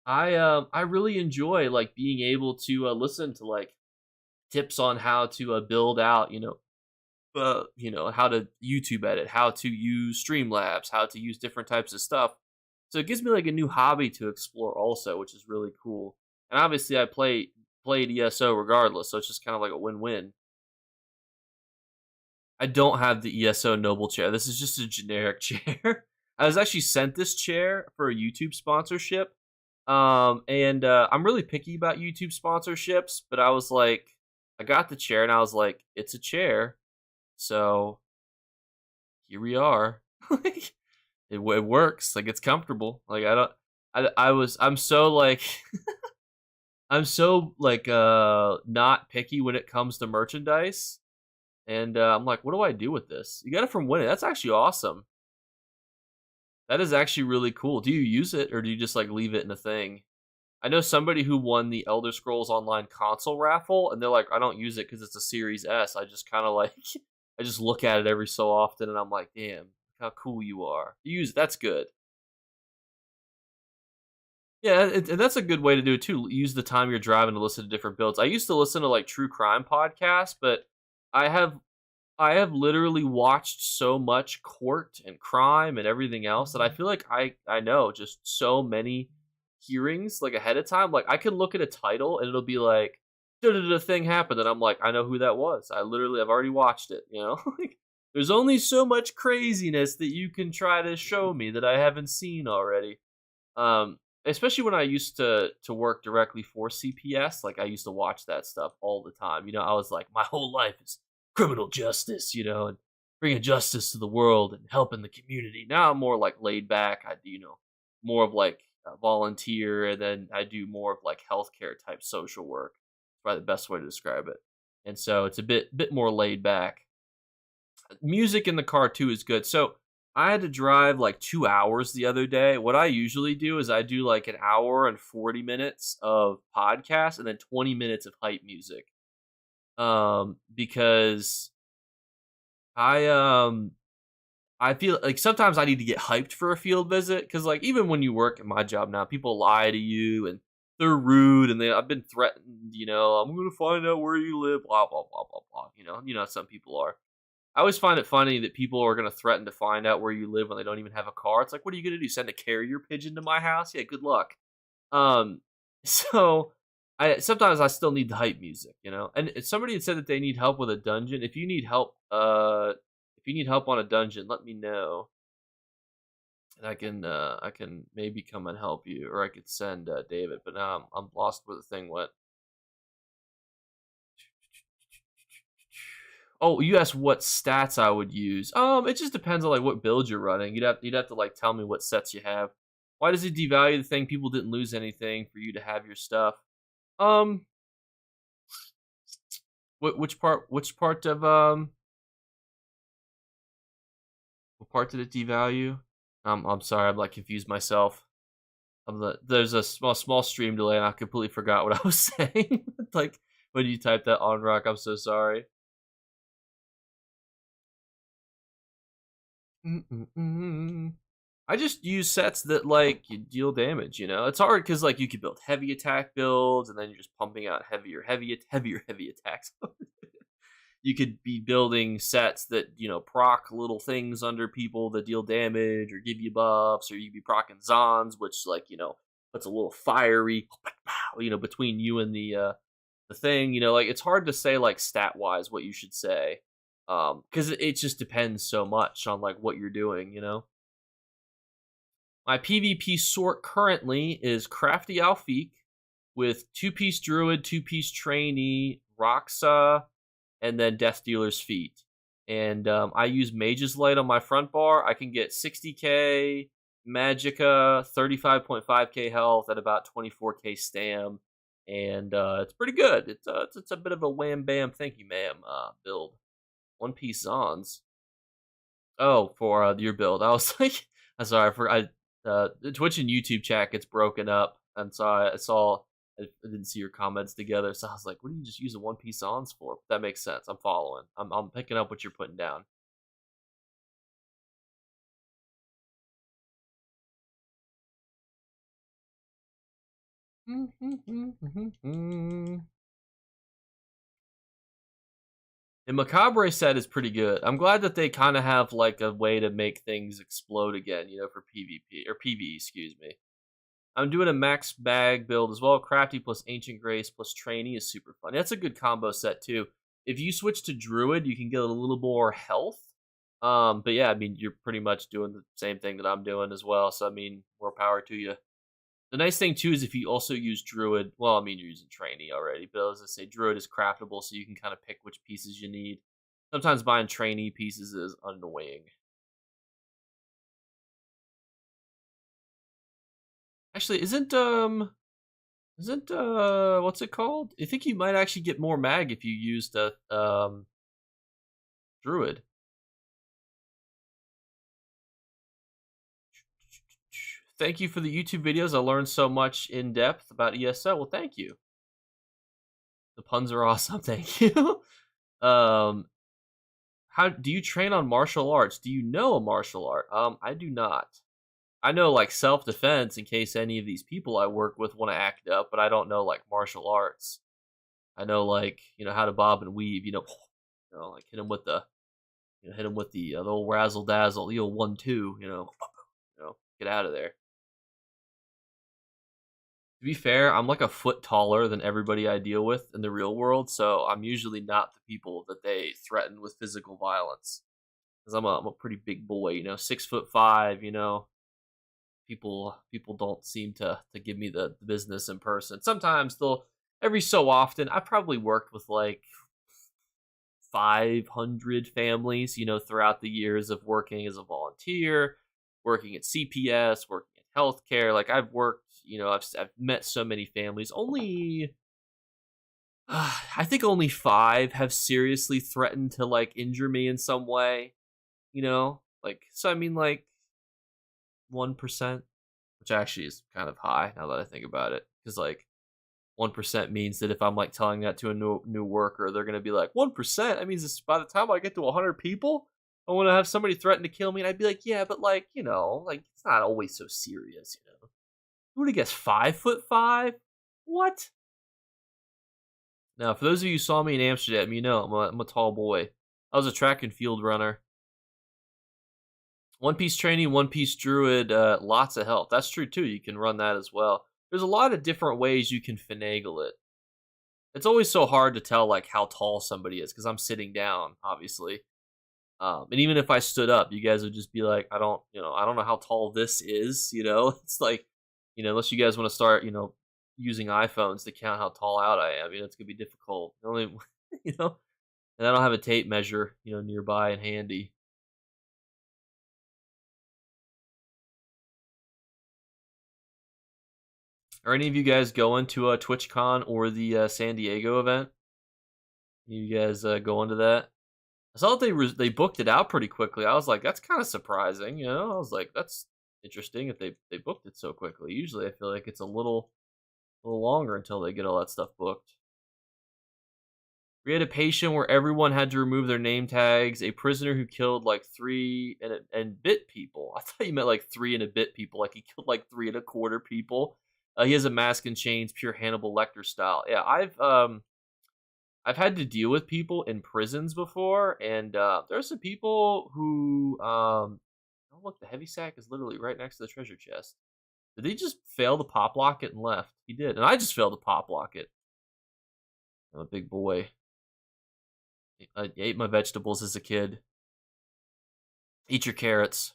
I really enjoy like being able to listen to like tips on how to build out, how to YouTube edit, how to use Streamlabs, how to use different types of stuff. So it gives me like a new hobby to explore also, which is really cool. And obviously I played ESO regardless, so it's just kind of like a win-win. I don't have the ESO Noble chair. This is just a generic chair. I was actually sent this chair for a YouTube sponsorship. And I'm really picky about YouTube sponsorships, but I was like, I got the chair and I was like, it's a chair. So here we are. Like it works. Like it's comfortable. Like I'm so like, I'm so like, not picky when it comes to merchandise. And I'm like, what do I do with this? You got it from Winning. That's actually awesome. That is actually really cool. Do you use it or do you just like leave it in a thing? I know somebody who won the Elder Scrolls Online console raffle, and they're like, I don't use it because it's a Series S. I just kind of like, I just look at it every so often, and I'm like, damn, how cool you are. You use it. That's good. Yeah, and that's a good way to do it too. Use the time you're driving to listen to different builds. I used to listen to like true crime podcasts, but I have I have literally watched so much court and crime and everything else that I feel like I know just so many hearings like ahead of time. Like I can look at a title and it'll be like the thing happened and I'm like I know who that was. I've already watched it, There's only so much craziness that you can try to show me that I haven't seen already. Especially when I used to work directly for CPS, like I used to watch that stuff all the time. I was like, my whole life is criminal justice, and bringing justice to the world and helping the community. Now I'm more like laid back. I do, more of like a volunteer, and then I do more of like healthcare type social work. Probably the best way to describe it. And so it's a bit more laid back. Music in the car too is good. So I had to drive like 2 hours the other day. What I usually do is I do like an hour and 40 minutes of podcast and then 20 minutes of hype music. Because I feel like sometimes I need to get hyped for a field visit because, like, even when you work at my job now, people lie to you and they're rude and I've been threatened. I'm gonna find out where you live. Blah blah blah blah blah. How some people are. I always find it funny that people are gonna threaten to find out where you live when they don't even have a car. It's like, what are you gonna do? Send a carrier pigeon to my house? Yeah, good luck. Um, so I sometimes I still need the hype music. And somebody had said that they need help with a dungeon. If you need help on a dungeon, let me know, and I can maybe come and help you, or I could send David. But now I'm lost where the thing went. Oh, you asked what stats I would use. It just depends on like what build you're running. You'd have to like tell me what sets you have. Why does it devalue the thing? People didn't lose anything for you to have your stuff. Um, which part? What part did it devalue? I'm sorry. I'm like confused myself. There's a small stream delay, and I completely forgot what I was saying. Like when you type that on rock, I'm so sorry. Mm-mm-mm. I just use sets that like you deal damage. It's hard because like you could build heavy attack builds, and then you're just pumping out heavy attacks. You could be building sets that proc little things under people that deal damage or give you buffs, or you could be procking Zons, which like puts a little fiery between you and the thing. Like it's hard to say like stat wise what you should say, because it just depends so much on like what you're doing. My PvP sort currently is Crafty Alfiq with 2-piece Druid, 2-piece Trainee, Roxa, and then Death Dealer's Feet. And I use Mage's Light on my front bar. I can get 60k Magicka, 35.5k health, at about 24k stam. And it's pretty good. It's a bit of a wham bam, thank you, ma'am build. One piece Zons. Oh, for your build. I was like, I'm sorry, the Twitch and YouTube chat gets broken up, and so I didn't see your comments together, so I was like, what do you just use a one piece ons for? That makes sense. I'm following. I'm picking up what you're putting down. The Macabre set is pretty good. I'm glad that they kind of have like a way to make things explode again, for PvP or PvE, excuse me. I'm doing a max bag build as well. Crafty plus Ancient Grace plus Trainee is super fun. That's a good combo set too. If you switch to Druid, you can get a little more health. But yeah, I mean, you're pretty much doing the same thing that I'm doing as well. So I mean, more power to you. The nice thing too is if you also use Druid, well, I mean, you're using Trainee already, but as I say, Druid is craftable, so you can kind of pick which pieces you need. Sometimes buying Trainee pieces is annoying. Actually, isn't what's it called? I think you might actually get more mag if you used a Druid. Thank you for the YouTube videos. I learned so much in depth about ESO. Well, thank you. The puns are awesome. Thank you. How do you train on martial arts? Do you know a martial art? I do not. I know like self defense in case any of these people I work with want to act up, but I don't know like martial arts. I know like how to bob and weave. Like hit him with the old razzle dazzle, the old 1-2. Get out of there. To be fair, I'm like a foot taller than everybody I deal with in the real world, so I'm usually not the people that they threaten with physical violence. because I'm a pretty big boy, 6'5", people don't seem to give me the business in person. Sometimes they'll every so often. I probably worked with like 500 families, throughout the years of working as a volunteer, working at CPS, working at healthcare. Like I've worked, I've met so many families. Only I think only 5 have seriously threatened to like injure me in some way, like, so I mean, like 1%, which actually is kind of high now that I think about it, because like 1% means that if I'm like telling that to a new worker, they're gonna be like, 1%. That means by the time I get to 100 people, I want to have somebody threaten to kill me, and I'd be like, yeah, but like, like it's not always so serious. Who would have guessed 5'5"? What? Now, for those of you who saw me in Amsterdam, I'm a tall boy. I was a track and field runner. One Piece training, One Piece druid, lots of health. That's true too. You can run that as well. There's a lot of different ways you can finagle it. It's always so hard to tell like how tall somebody is because I'm sitting down, obviously. And even if I stood up, you guys would just be like, I don't know how tall this is. It's like, unless you guys want to start, using iPhones to count how tall out I am, it's gonna be difficult. Only, you know, and I don't have a tape measure, nearby and handy. Are any of you guys going to TwitchCon or the San Diego event? You guys going to that? I saw that they booked it out pretty quickly. I was like, that's kind of surprising. I was like, that's interesting if they booked it so quickly. Usually, I feel like it's a little longer until they get all that stuff booked. We had a patient where everyone had to remove their name tags. A prisoner who killed like 3 and bit people. I thought you meant like 3 and a bit people. Like he killed like 3 and a quarter people. He has a mask and chains, pure Hannibal Lecter style. Yeah, I've had to deal with people in prisons before, and there's some people who oh look, the heavy sack is literally right next to the treasure chest. Did he just fail to pop lock it and left? He did, and I just failed to pop lock it. I'm a big boy. I ate my vegetables as a kid. Eat your carrots.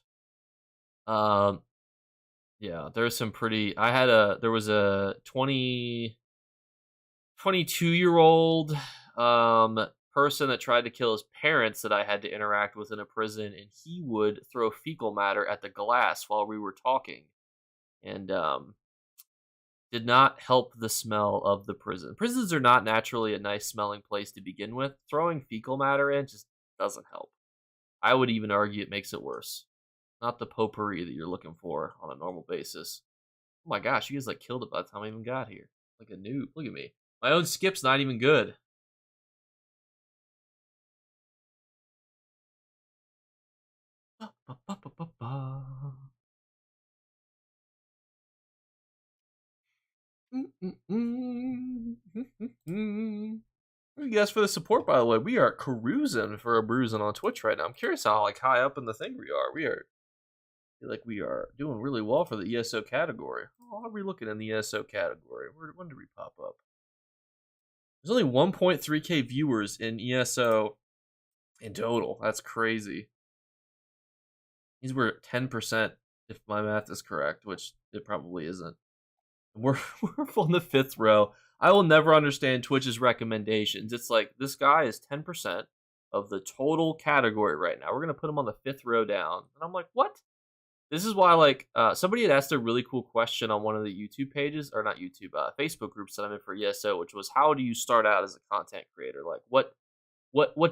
Um, yeah, there's some pretty. There was a 22-year-old person that tried to kill his parents that I had to interact with in a prison, and he would throw fecal matter at the glass while we were talking, and did not help the smell of the prison. Prisons are not naturally a nice smelling place to begin with. Throwing fecal matter in just doesn't help. I would even argue it makes it worse. Not the potpourri that you're looking for on a normal basis. Oh my gosh, you guys like killed it by the time I even got here. Like a noob. Look at me. My own skip's not even good. Thank you guys for the support, by the way. We are cruising for a bruising on Twitch right now. I'm curious how like high up in the thing we are. Feel like we are doing really well for the ESO category. Oh, how are we looking in the ESO category? When did we pop up? There's only 1.3k viewers in ESO in total. That's crazy. These were 10% if my math is correct, which it probably isn't. We're on the 5th row. I will never understand Twitch's recommendations. It's like this guy is 10% of the total category right now. We're gonna put him on the 5th row down, and I'm like, what? This is why, like, somebody had asked a really cool question on one of the YouTube pages, or not YouTube, Facebook groups that I'm in for ESO, which was, how do you start out as a content creator? Like, what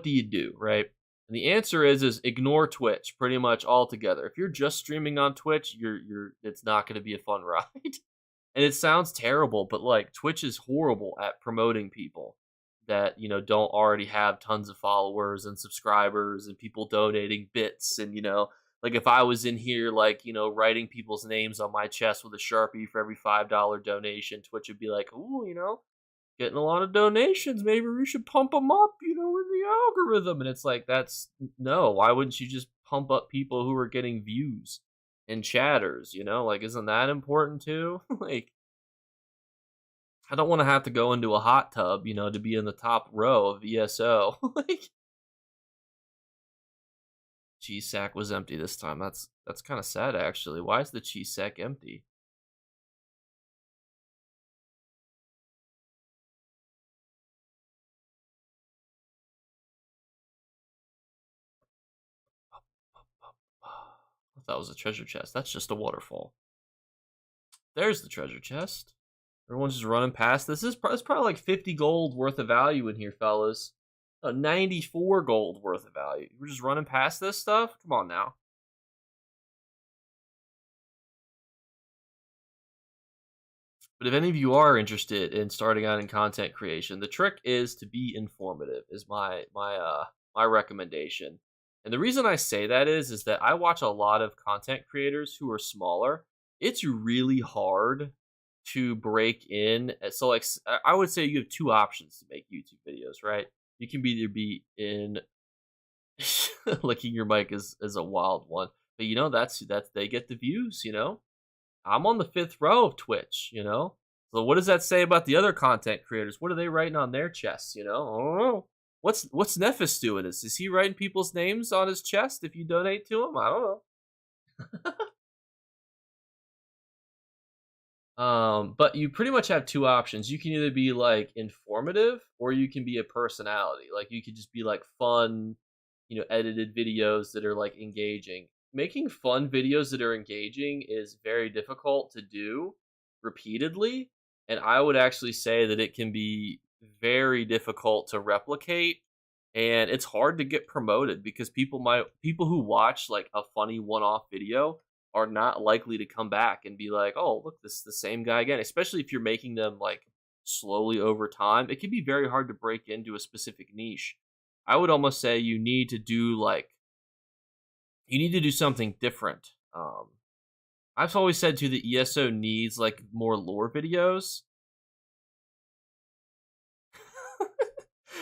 do you do, right? And the answer is ignore Twitch pretty much altogether. If you're just streaming on Twitch, it's not going to be a fun ride. And it sounds terrible, but like Twitch is horrible at promoting people that, don't already have tons of followers and subscribers and people donating bits. And, like if I was in here, like, writing people's names on my chest with a Sharpie for every $5 donation, Twitch would be like, ooh, getting a lot of donations. Maybe we should pump them up, in the algorithm. And it's like, no, why wouldn't you just pump up people who are getting views and chatters, like, isn't that important too? Like, I don't want to have to go into a hot tub, to be in the top row of ESO. Like, Cheese sack was empty this time. That's kind of sad, actually. Why is the cheese sack empty? I thought it was a treasure chest. That's just a waterfall. There's the treasure chest. Everyone's just running past. It's probably like 50 gold worth of value in here, fellas. 94 gold worth of value. We're just running past this stuff? Come on now. But if any of you are interested in starting out in content creation, the trick is to be informative. Is my recommendation. And the reason I say that is that I watch a lot of content creators who are smaller. It's really hard to break in. So like I would say you have two options to make YouTube videos, right? You can either be in licking your mic is a wild one, but that's they get the views. I'm on the fifth row of Twitch. So what does that say about the other content creators? What are they writing on their chests? I don't know. What's Nephis doing? Is he writing people's names on his chest if you donate to him? I don't know. But you pretty much have two options. You can either be like informative or you can be a personality. Like you could just be like fun, edited videos that are like engaging. Making fun videos that are engaging is very difficult to do repeatedly, and I would actually say that it can be very difficult to replicate, and it's hard to get promoted because people who watch like a funny one-off video are not likely to come back and be like, oh, look, this is the same guy again. Especially if you're making them like slowly over time, it can be very hard to break into a specific niche. I would almost say you need to do something different. I've always said too that ESO needs like more lore videos.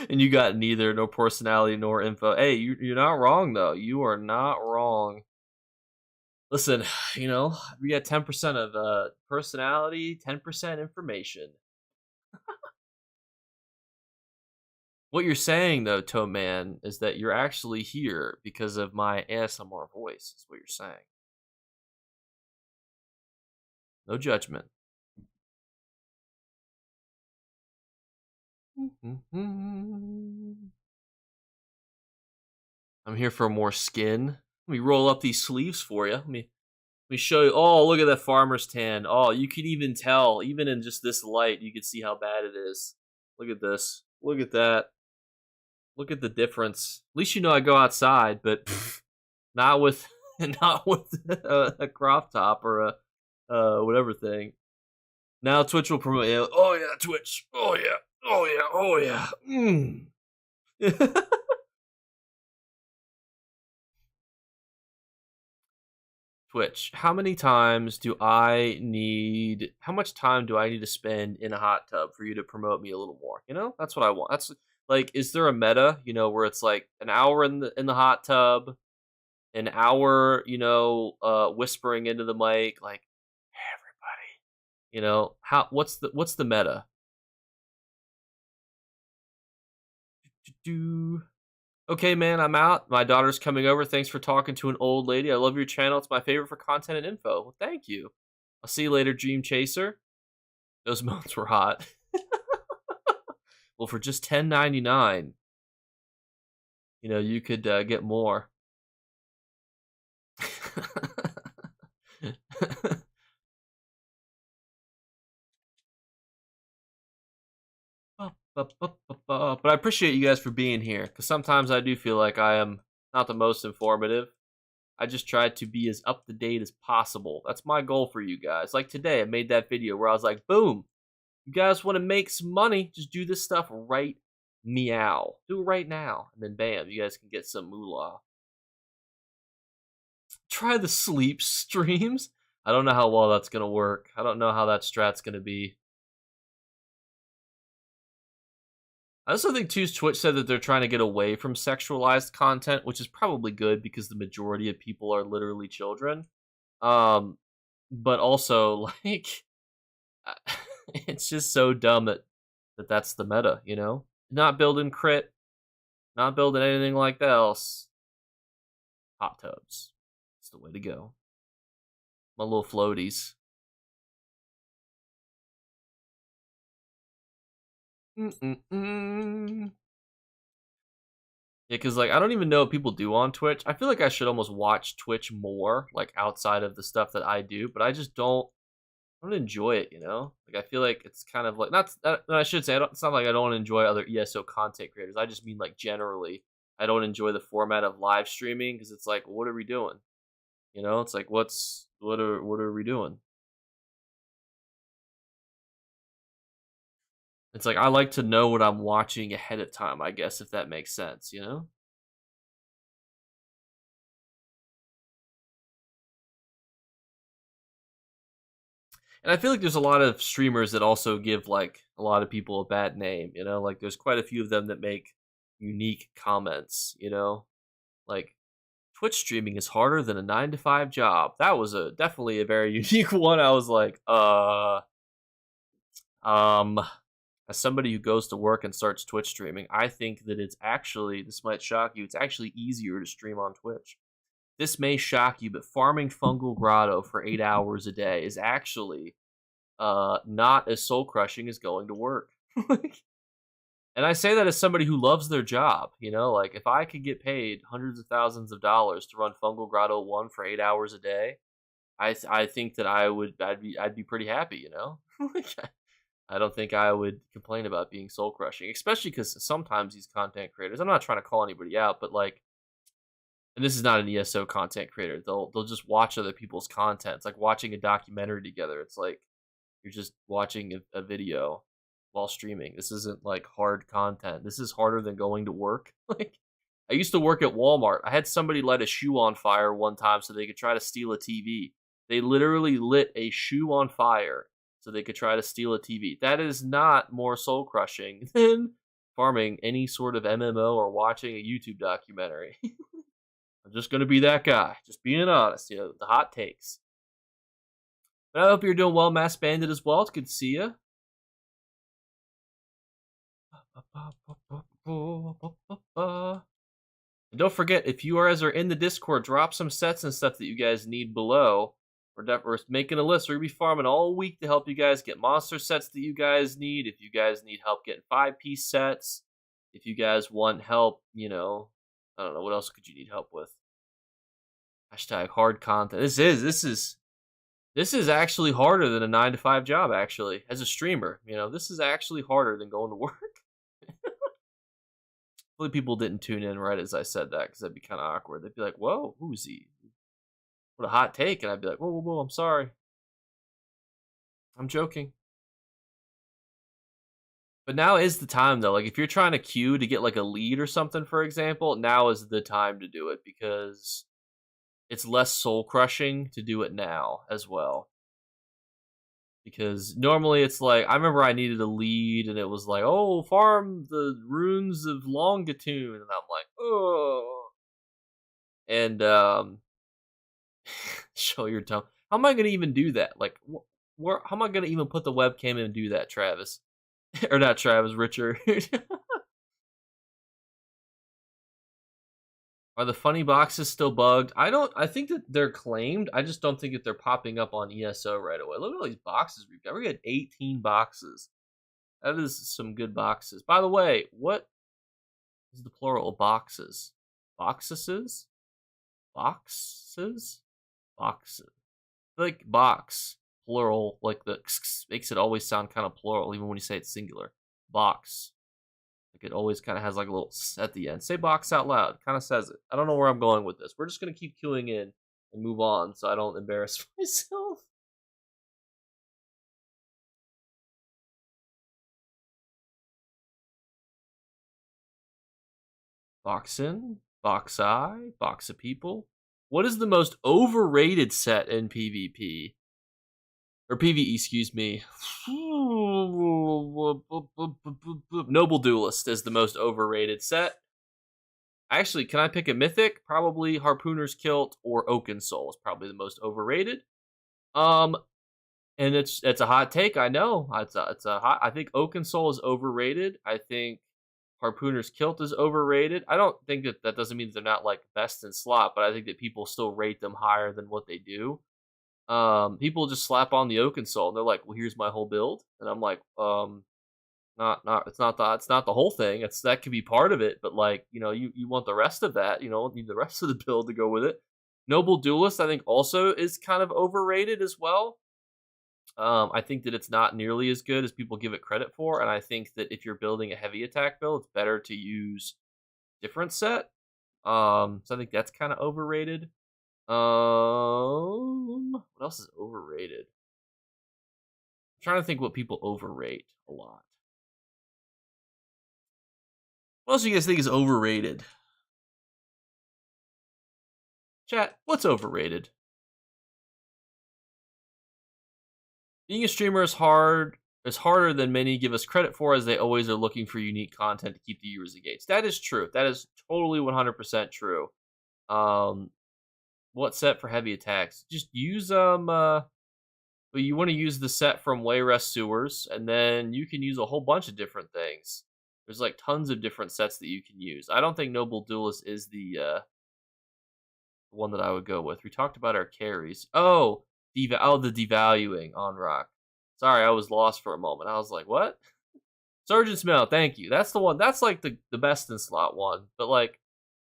And you got neither, no personality nor info. Hey, you're not wrong though. You are not wrong. Listen, we got 10% of personality, 10% information. What you're saying though, Toe Man, is that you're actually here because of my ASMR voice, is what you're saying. No judgment. I'm here for more skin. Let me roll up these sleeves for you. Let me show you. Oh, look at that farmer's tan. Oh, you can even tell, even in just this light, you can see how bad it is. Look at this. Look at that. Look at the difference. At least I go outside, but not with a crop top or a whatever thing. Now Twitch will promote. Oh yeah, Twitch. Oh yeah. Oh yeah. Oh yeah. Twitch. How much time do I need to spend in a hot tub for you to promote me a little more? That's what I want. That's like, is there a meta, where it's like an hour in the hot tub, an hour, whispering into the mic, like, hey, everybody, what's the meta? Okay, man, I'm out. My daughter's coming over. Thanks for talking to an old lady. I love your channel. It's my favorite for content and info. Well, thank you. I'll see you later, Dream Chaser. Those moans were hot. Well, for just $10.99, you could get more. But I appreciate you guys for being here, because sometimes I do feel like I am not the most informative. I just try to be as up to date as possible. That's my goal for you guys. Like today, I made that video where I was like, boom, you guys want to make some money, just do this stuff right meow. Do it right now. And then bam, you guys can get some moolah. Try the sleep streams. I don't know how well that's going to work. I don't know how that strat's going to be. I also think too, Twitch said that they're trying to get away from sexualized content, which is probably good because the majority of people are literally children. But also, like, it's just so dumb that that's the meta, Not building crit, not building anything like that else. Hot tubs. It's the way to go. My little floaties. Mm-mm-mm. Yeah, because like I don't even know what people do on Twitch. I feel like I should almost watch Twitch more, like outside of the stuff that I do, but I just don't enjoy it. You know, like I feel like it's kind of like not. I should say it's not like I don't enjoy other ESO content creators. I just mean like generally, I don't enjoy the format of live streaming because it's like, what are we doing? You know, it's like what are we doing? It's like I like to know what I'm watching ahead of time. I guess if that makes sense. You know. And I feel like there's a lot of streamers that also give like a lot of people a bad name, you know? Like there's quite a few of them that make unique comments, you know? Like Twitch streaming is harder than a 9 to 5 job. That was a definitely a very unique one. I was like, um as somebody who goes to work and starts Twitch streaming, I think that it's actually this might shock you, it's actually easier to stream on Twitch. This may shock you, but farming fungal grotto for 8 hours a day is actually not as soul crushing as going to work. And I say that as somebody who loves their job. You know, like if I could get paid hundreds of thousands of dollars to run Fungal Grotto 1 for 8 hours a day, I think that I'd be pretty happy. You know, like, I don't think I would complain about being soul crushing, especially because sometimes these content creators. I'm not trying to call anybody out, but like, and this is not an ESO content creator. They'll just watch other people's content. It's like watching a documentary together. It's like you're just watching a video while streaming. This isn't like hard content. This is harder than going to work. Like I used to work at Walmart. I had somebody light a shoe on fire one time so they could try to steal a TV. They literally lit a shoe on fire so they could try to steal a TV. That is not more soul crushing than farming any sort of MMO or watching a YouTube documentary. I'm just gonna be that guy. Just being honest, you know, the hot takes. But I hope you're doing well, Mass Bandit, as well. It's good to see you. And don't forget, if you guys are in the Discord, drop some sets and stuff that you guys need below. We're making a list. We're going to be farming all week to help you guys get monster sets that you guys need. If you guys need help getting 5-piece sets. If you guys want help, you know, I don't know, what else could you need help with? Hashtag hard content. This is actually harder than a 9 to 5 job, actually, as a streamer. You know, this is actually harder than going to work. Hopefully people didn't tune in right as I said that, because that'd be kind of awkward. They'd be like, whoa, who's he? What a hot take. And I'd be like, whoa, whoa, whoa, I'm sorry. I'm joking. But now is the time, though. Like, if you're trying to queue to get, like, a lead or something, for example, now is the time to do it, because it's less soul-crushing to do it now as well. Because normally it's like, I remember I needed a lead, and it was like, oh, farm the runes of Longitude, and I'm like, oh. And, show your tongue. How am I going to even do that? Like, how am I going to even put the webcam in and do that, Travis? Or not Travis, Richard. Are the funny boxes still bugged? I think that they're claimed. I just don't think that they're popping up on ESO right away. Look at all these boxes we've got. We got 18 boxes. That is some good boxes. By the way, what is the plural of boxes? Boxes? Boxes? Boxes. Like box, plural, like the makes it always sound kind of plural, even when you say it's singular. Box. Like it always kind of has like a little at the end. Say box out loud. Kind of says it. I don't know where I'm going with this. We're just going to keep queuing in and move on so I don't embarrass myself. Box in, box I, box of people. What is the most overrated set in PvP? Or PvE, excuse me. Noble Duelist is the most overrated set. Actually, can I pick a mythic? Probably Harpooner's Kilt or Oaken Soul is probably the most overrated. And it's a hot take. I know it's a hot. I think Oaken Soul is overrated. I think Harpooner's Kilt is overrated. I don't think that doesn't mean they're not like best in slot, but I think that people still rate them higher than what they do. People just slap on the Oaken Soul and they're like, "Well, here's my whole build," and I'm like, not it's not the whole thing. It's that could be part of it, but like you want the rest of that. Need the rest of the build to go with it. Noble Duelist, I think, also is kind of overrated as well. I think that it's not nearly as good as people give it credit for, and I think that if you're building a heavy attack build, it's better to use different set. So I think that's kind of overrated. What else is overrated? I'm trying to think what people overrate a lot. What else do you guys think is overrated? Chat, what's overrated? Being a streamer is harder than many give us credit for, as they always are looking for unique content to keep the viewers engaged. That is true. That is totally 100% true. What set for heavy attacks? Just use well, you want to use the set from Wayrest Sewers, and then you can use a whole bunch of different things. There's like tons of different sets that you can use. I don't think Noble Duelist is the one that I would go with. We talked about our carries. Oh, the devaluing on rock. Sorry, I was lost for a moment. I was like, what? Sergeant Smell, thank you. That's the one. That's like the best in slot one. But like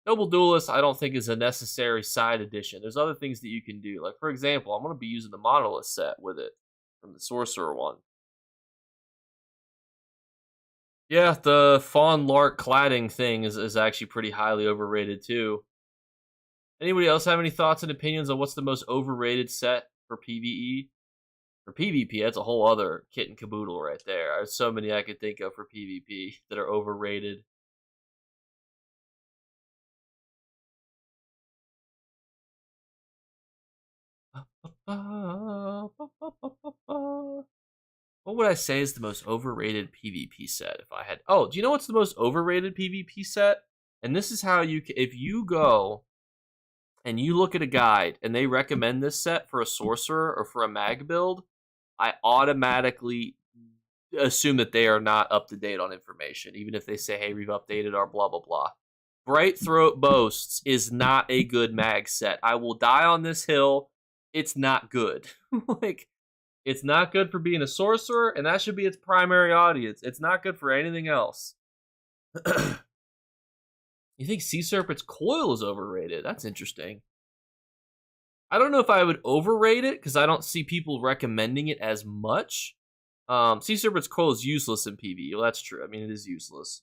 Noble Duelist, I don't think is a necessary side addition. There's other things that you can do. Like, for example, I'm going to be using the Monolith set with it from the Sorcerer one. Yeah, the Fawn Lark cladding thing is actually pretty highly overrated too. Anybody else have any thoughts and opinions on what's the most overrated set for PvE? For PvP, that's a whole other kit and caboodle right there. There's so many I could think of for PvP that are overrated. What would I say is the most overrated PvP set if I had... Oh, do you know what's the most overrated PvP set? And this is how you... If you go and you look at a guide and they recommend this set for a sorcerer or for a mag build, I automatically assume that they are not up to date on information, even if they say, hey, we've updated our blah, blah, blah. Bright Throat Boasts is not a good mag set. I will die on this hill. It's not good. Like, it's not good for being a sorcerer, and that should be its primary audience. It's not good for anything else. You think Sea Serpent's Coil is overrated? That's interesting. I don't know if I would overrate it, because I don't see people recommending it as much. Sea Serpent's Coil is useless in PvE. Well, that's true. I mean, it is useless.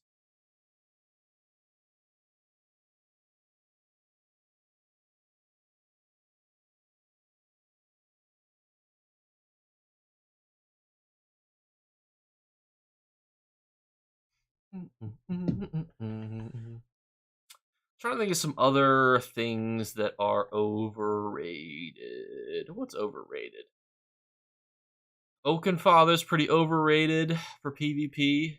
Trying to think of some other things that are overrated. What's overrated? Oakenfather's pretty overrated for PvP.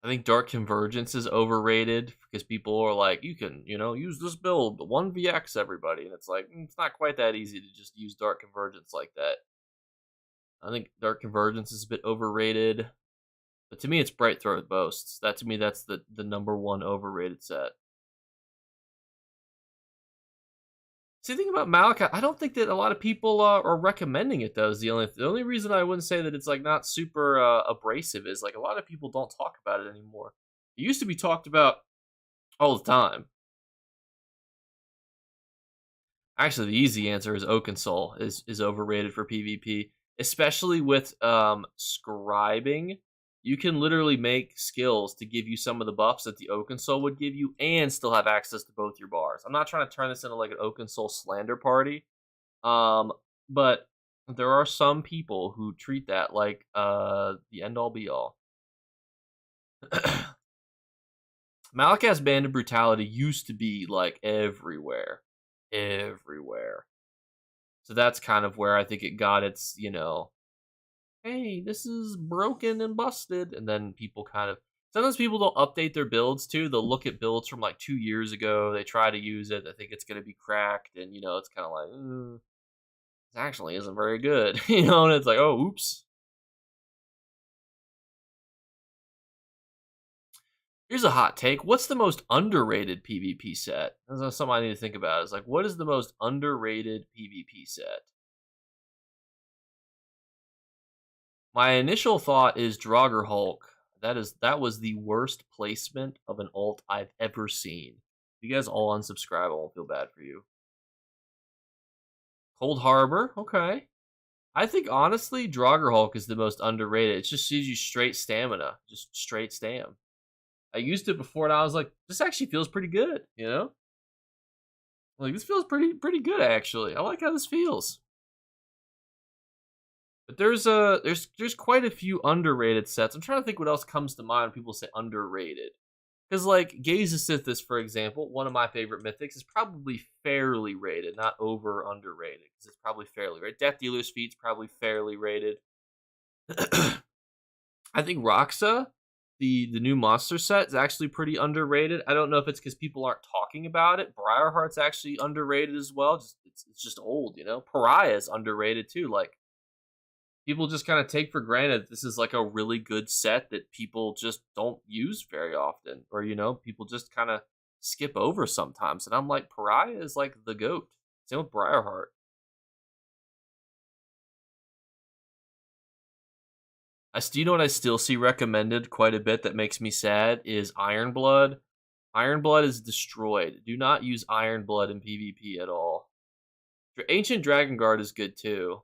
I think Dark Convergence is overrated because people are like, you can, use this build, 1vx everybody. And it's like, it's not quite that easy to just use Dark Convergence like that. I think Dark Convergence is a bit overrated. But to me, it's Bright Throat Boasts. To me, that's the number one overrated set. See, the thing about Malachite, I don't think that a lot of people are recommending it, though. Is the only reason I wouldn't say that it's like not super abrasive is like a lot of people don't talk about it anymore. It used to be talked about all the time. Actually, the easy answer is Oaken Soul is overrated for PvP, especially with scribing. You can literally make skills to give you some of the buffs that the Oaken Soul would give you and still have access to both your bars. I'm not trying to turn this into like an Oaken Soul slander party, but there are some people who treat that like the end-all be-all. Malakaz's Band of Brutality used to be like everywhere. So that's kind of where I think it got its, hey, this is broken and busted. And then people sometimes people don't update their builds too. They'll look at builds from like 2 years ago. They try to use it. They think it's going to be cracked. And, it's kind of like, this actually isn't very good. And it's like, oh, oops. Here's a hot take. What's the most underrated PvP set? That's something I need to think about. Is like, what is the most underrated PvP set? My initial thought is Draugr Hulk. That was the worst placement of an ult I've ever seen. If you guys all unsubscribe, I won't feel bad for you. Cold Harbor, okay. I think honestly, Draugr Hulk is the most underrated. It just gives you straight stamina, just straight stam. I used it before and I was like, this actually feels pretty good, you know? Like this feels pretty good actually. I like how this feels. But there's quite a few underrated sets. I'm trying to think what else comes to mind when people say underrated. Because like Gaze of Sithis, for example, one of my favorite mythics is probably fairly rated, not over or underrated. Because it's probably fairly rated. Death Dealer's Feet's probably fairly rated. I think Roxa, the new monster set, is actually pretty underrated. I don't know if it's because people aren't talking about it. Briarheart's actually underrated as well. It's just old, you know. Pariah is underrated too. Like people just kind of take for granted this is like a really good set that people just don't use very often, or you know, people just kind of skip over sometimes. And I'm like, Pariah is like the goat. Same with Briarheart. You know what I still see recommended quite a bit that makes me sad is Ironblood. Ironblood is destroyed. Do not use Ironblood in PvP at all. Ancient Dragon Guard is good too.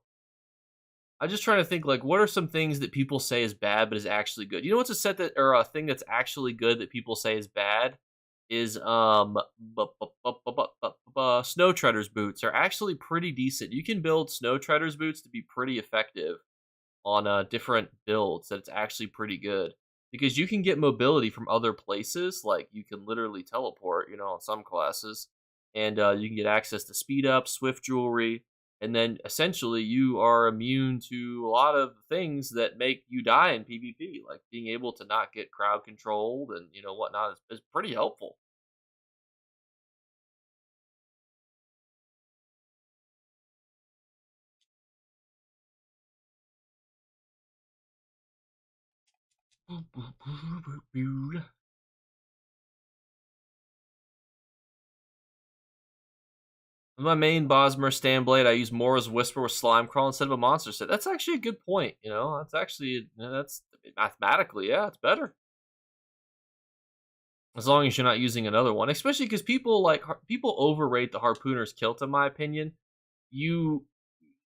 I'm just trying to think like what are some things that people say is bad but is actually good. You know what's a set that or a thing that's actually good that people say is bad is Snow Treader's boots are actually pretty decent. You can build Snow Treader's boots to be pretty effective on different builds that it's actually pretty good because you can get mobility from other places. Like you can literally teleport, you know, on some classes, and you can get access to speed up, swift jewelry, and then essentially you are immune to a lot of things that make you die in PvP, like being able to not get crowd controlled and you know whatnot is pretty helpful. My main Bosmer stand blade, I use Mora's Whisper with Slime Crawl instead of a monster set. That's actually a good point. You know, that's actually that's mathematically, yeah, it's better as long as you're not using another one. Especially because people people overrate the harpooner's kilt. In my opinion, you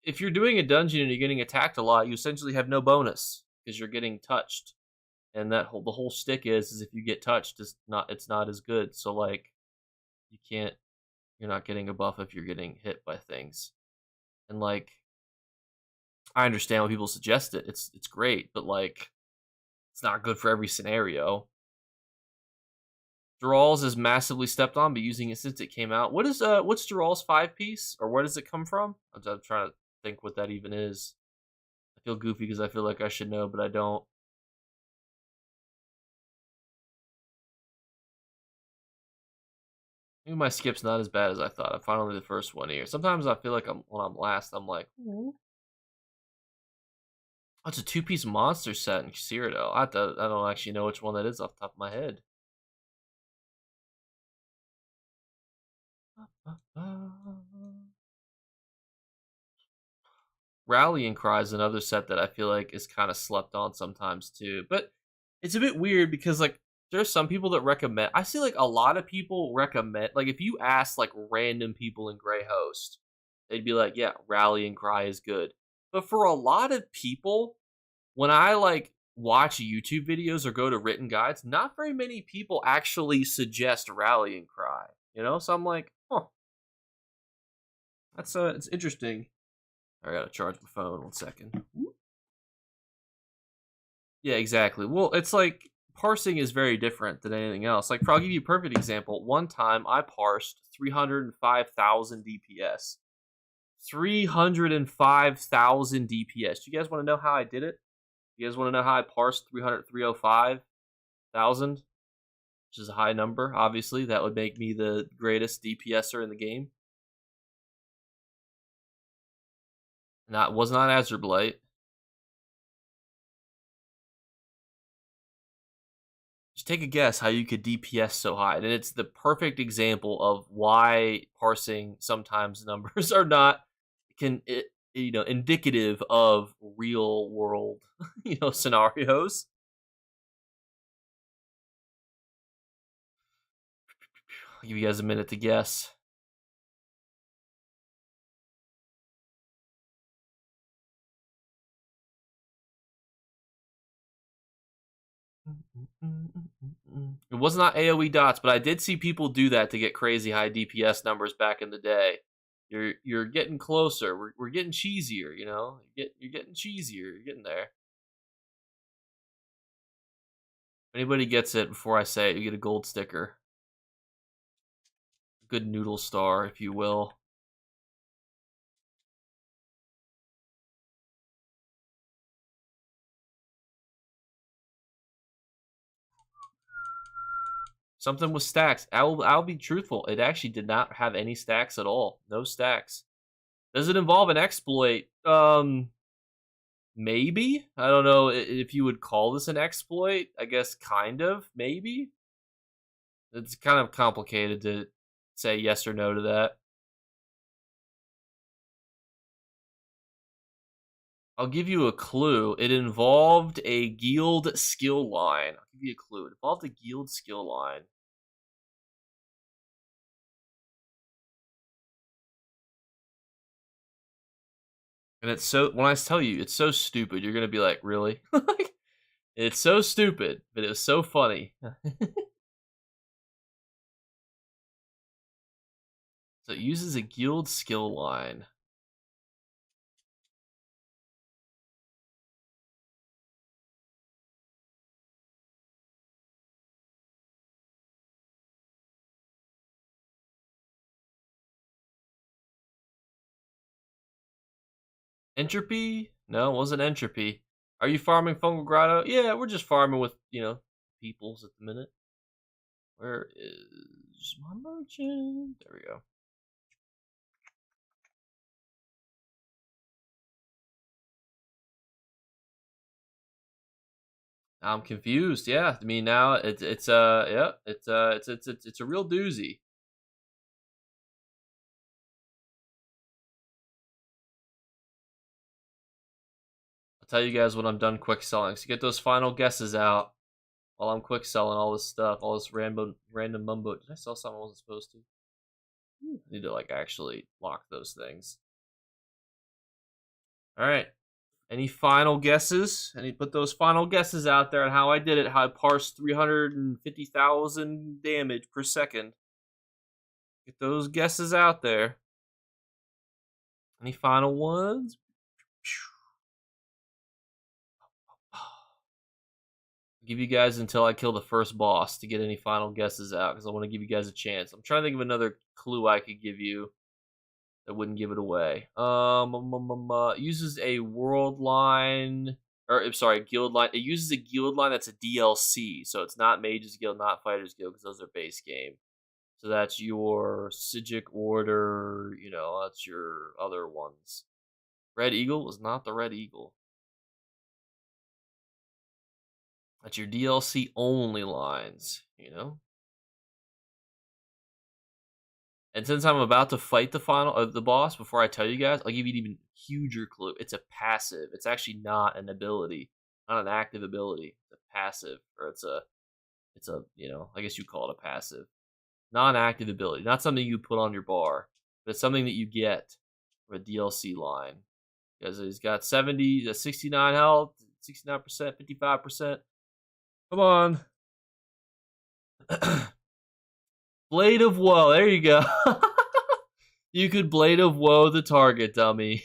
if you're doing a dungeon and you're getting attacked a lot, you essentially have no bonus because you're getting touched. And the whole stick is if you get touched, it's not as good. So like you can't you're not getting a buff if you're getting hit by things. And like I understand when people suggest it. It's great, but like it's not good for every scenario. Dural's is massively stepped on, but using it since it came out. What's Dural's 5-piece? Or where does it come from? I'm trying to think what that even is. I feel goofy because I feel like I should know, but I don't. Maybe my skip's not as bad as I thought. I'm finally the first one here. Sometimes I feel like when I'm last, I'm like, oh, it's a 2-piece monster set in Cyrodiil. I don't actually know which one that is off the top of my head. Rallying Cry is another set that I feel like is kind of slept on sometimes too. But it's a bit weird because like there's some people that recommend. I see like a lot of people recommend. Like if you ask like random people in Grey Host, they'd be like, "Yeah, Rallying Cry is good." But for a lot of people, when I like watch YouTube videos or go to written guides, not very many people actually suggest Rallying Cry. You know, so I'm like, huh, that's it's interesting. I gotta charge my phone. 1 second. Yeah, exactly. Well, it's like parsing is very different than anything else. Like, I'll give you a perfect example. One time I parsed 305,000 DPS. 305,000 DPS. Do you guys want to know how I did it? You guys want to know how I parsed 305,000? Which is a high number, obviously. That would make me the greatest DPSer in the game. Not was not Azurblight. Just take a guess how you could DPS so high. And it's the perfect example of why parsing sometimes numbers are not indicative of real world scenarios. I'll give you guys a minute to guess. It was not AoE dots, but I did see people do that to get crazy high DPS numbers back in the day. You're getting closer. We're getting cheesier, you know. You're getting cheesier. You're getting there. If anybody gets it before I say it, you get a gold sticker. Good noodle star, if you will. Something with stacks. I'll be truthful. It actually did not have any stacks at all. No stacks. Does it involve an exploit? Maybe. I don't know if you would call this an exploit. I guess kind of. Maybe. It's kind of complicated to say yes or no to that. I'll give you a clue. It involved a guild skill line. I'll give you a clue. It involved a guild skill line. And it's so, when I tell you, it's so stupid, you're going to be like, really? It's so stupid, but it's so funny. So it uses a guild skill line. Entropy? No, it wasn't entropy. Are you farming Fungal Grotto? Yeah, we're just farming with, peoples at the minute. Where is my merchant? There we go. I'm confused. Yeah, I mean now it's a real doozy. I'll tell you guys when I'm done quick selling. So get those final guesses out while I'm quick selling all this stuff, all this random mumbo. Did I sell something I wasn't supposed to? I need to actually lock those things. All right. Any final guesses? Put those final guesses out there on how I did it, how I parsed 350,000 damage per second. Get those guesses out there. Any final ones? I'll give you guys until I kill the first boss to get any final guesses out, because I want to give you guys a chance. I'm trying to think of another clue I could give you that wouldn't give it away. Uses a world line, or sorry, guild line. It uses a guild line that's a DLC, so it's not Mages Guild, not Fighters Guild, because those are base game. So that's your Sijic Order, that's your other ones. Red Eagle was not the Red Eagle. That's your DLC only lines, And since I'm about to fight the boss, before I tell you guys, I'll give you an even huger clue. It's a passive. It's actually not an ability, not an active ability. It's a passive, or it's a, I guess you call it a passive, non-active ability, not something you put on your bar, but it's something that you get from a DLC line. Because he's got 69 health, 69%, 55%. Come on. Blade of Woe. There you go. You could Blade of Woe the target, dummy.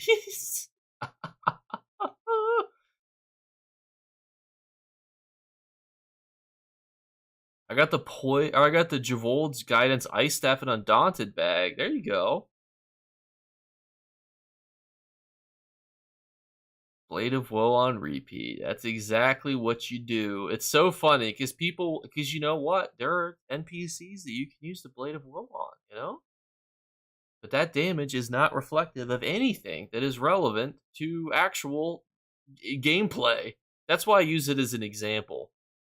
I got the Javold's Guidance Ice Staff and Undaunted bag. There you go. Blade of Woe on repeat. That's exactly what you do. It's so funny because you know what? There are NPCs that you can use the Blade of Woe on, But that damage is not reflective of anything that is relevant to actual gameplay. That's why I use it as an example.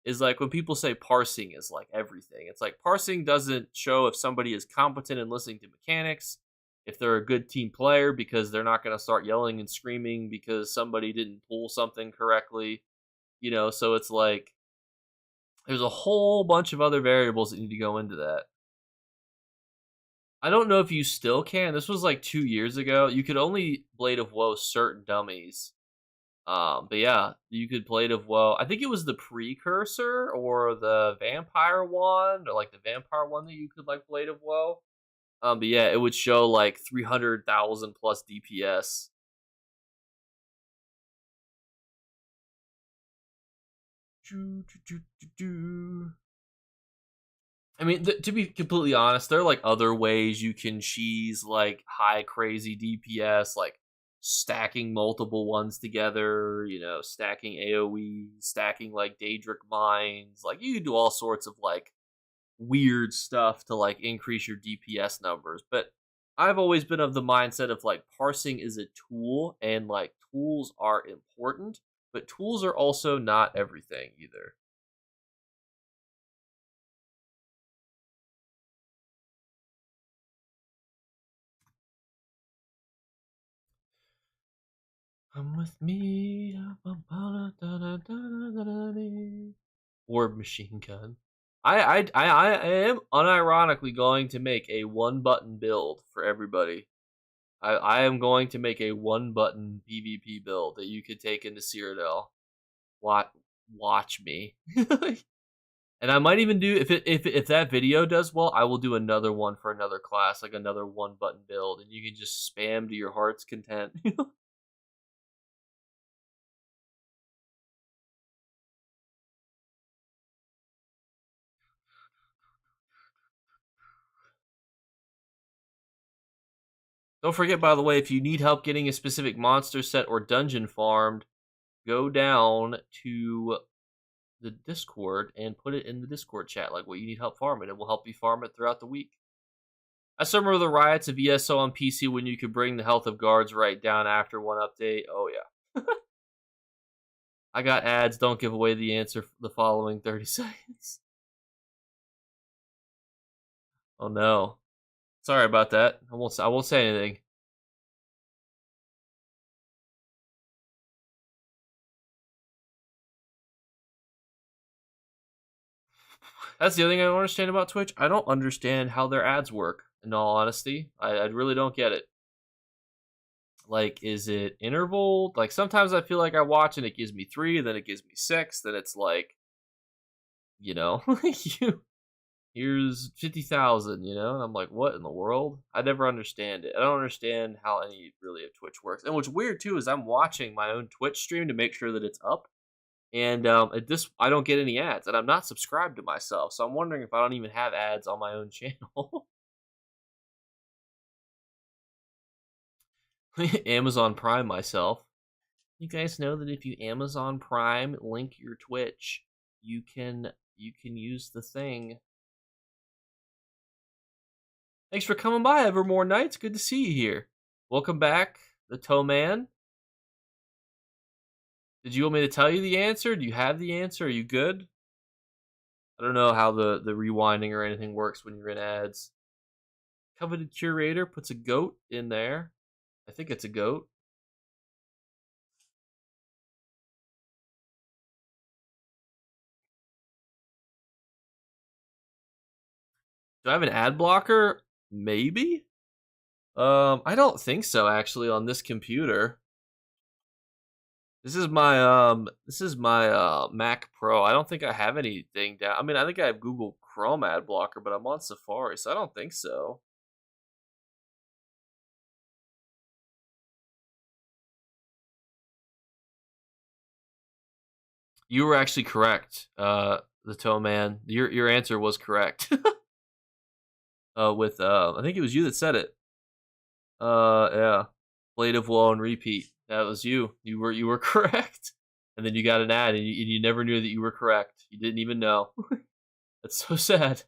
is like when people say parsing is like everything. It's like parsing doesn't show if somebody is competent in listening to mechanics, if they're a good team player because they're not going to start yelling and screaming because somebody didn't pull something correctly, so it's like there's a whole bunch of other variables that need to go into that. I don't know if you still can. This was like 2 years ago. You could only Blade of Woe certain dummies. But yeah, you could Blade of Woe. I think it was the precursor or the vampire one, or like the vampire one that you could like Blade of Woe. But yeah, it would show like 300,000 plus DPS. I mean, to be completely honest, there are like other ways you can cheese like high crazy DPS, like stacking multiple ones together, stacking AoE, stacking like Daedric mines. Like you can do all sorts of like weird stuff to like increase your DPS numbers. But I've always been of the mindset of like parsing is a tool and like tools are important, but tools are also not everything either. Come with me. Orb machine gun. I am unironically going to make a one button build for everybody. I am going to make a one button PvP build that you could take into Cyrodiil. Watch me. And I might even do if that video does well, I will do another one for another class, like another one button build, and you can just spam to your heart's content. Don't forget, by the way, if you need help getting a specific monster set or dungeon farmed, go down to the Discord and put it in the Discord chat, like what you need help farming. It will help you farm it throughout the week. I still remember the riots of ESO on PC when you could bring the health of guards right down after one update. Oh, yeah. I got ads. Don't give away the answer for the following 30 seconds. Oh, no. Sorry about that. I won't say anything. That's the other thing I don't understand about Twitch. I don't understand how their ads work, in all honesty. I really don't get it. Like, is it interval? Like, sometimes I feel like I watch and it gives me 3, then it gives me 6, then it's like, here's 50,000, and I'm like, what in the world? I never understand it. I don't understand how any really of Twitch works. And what's weird too is I'm watching my own Twitch stream to make sure that it's up, and I don't get any ads, and I'm not subscribed to myself, so I'm wondering if I don't even have ads on my own channel. Amazon Prime myself. You guys know that if you Amazon Prime link your Twitch, you can use the thing. Thanks for coming by, Evermore Nights. Good to see you here. Welcome back, the Toe Man. Did you want me to tell you the answer? Do you have the answer? Are you good? I don't know how the rewinding or anything works when you're in ads. Coveted Curator puts a goat in there. I think it's a goat. Do I have an ad blocker? Maybe. I don't think so actually on this computer. This is my Mac Pro. I don't think I have anything down. I mean, I think I have Google Chrome ad blocker, but I'm on Safari, so I don't think so. You were actually correct, the Toe Man. Your answer was correct. With I think it was you that said it. Yeah, Blade of Woe and repeat. That was you. You were correct. And then you got an ad, and you never knew that you were correct. You didn't even know. That's so sad.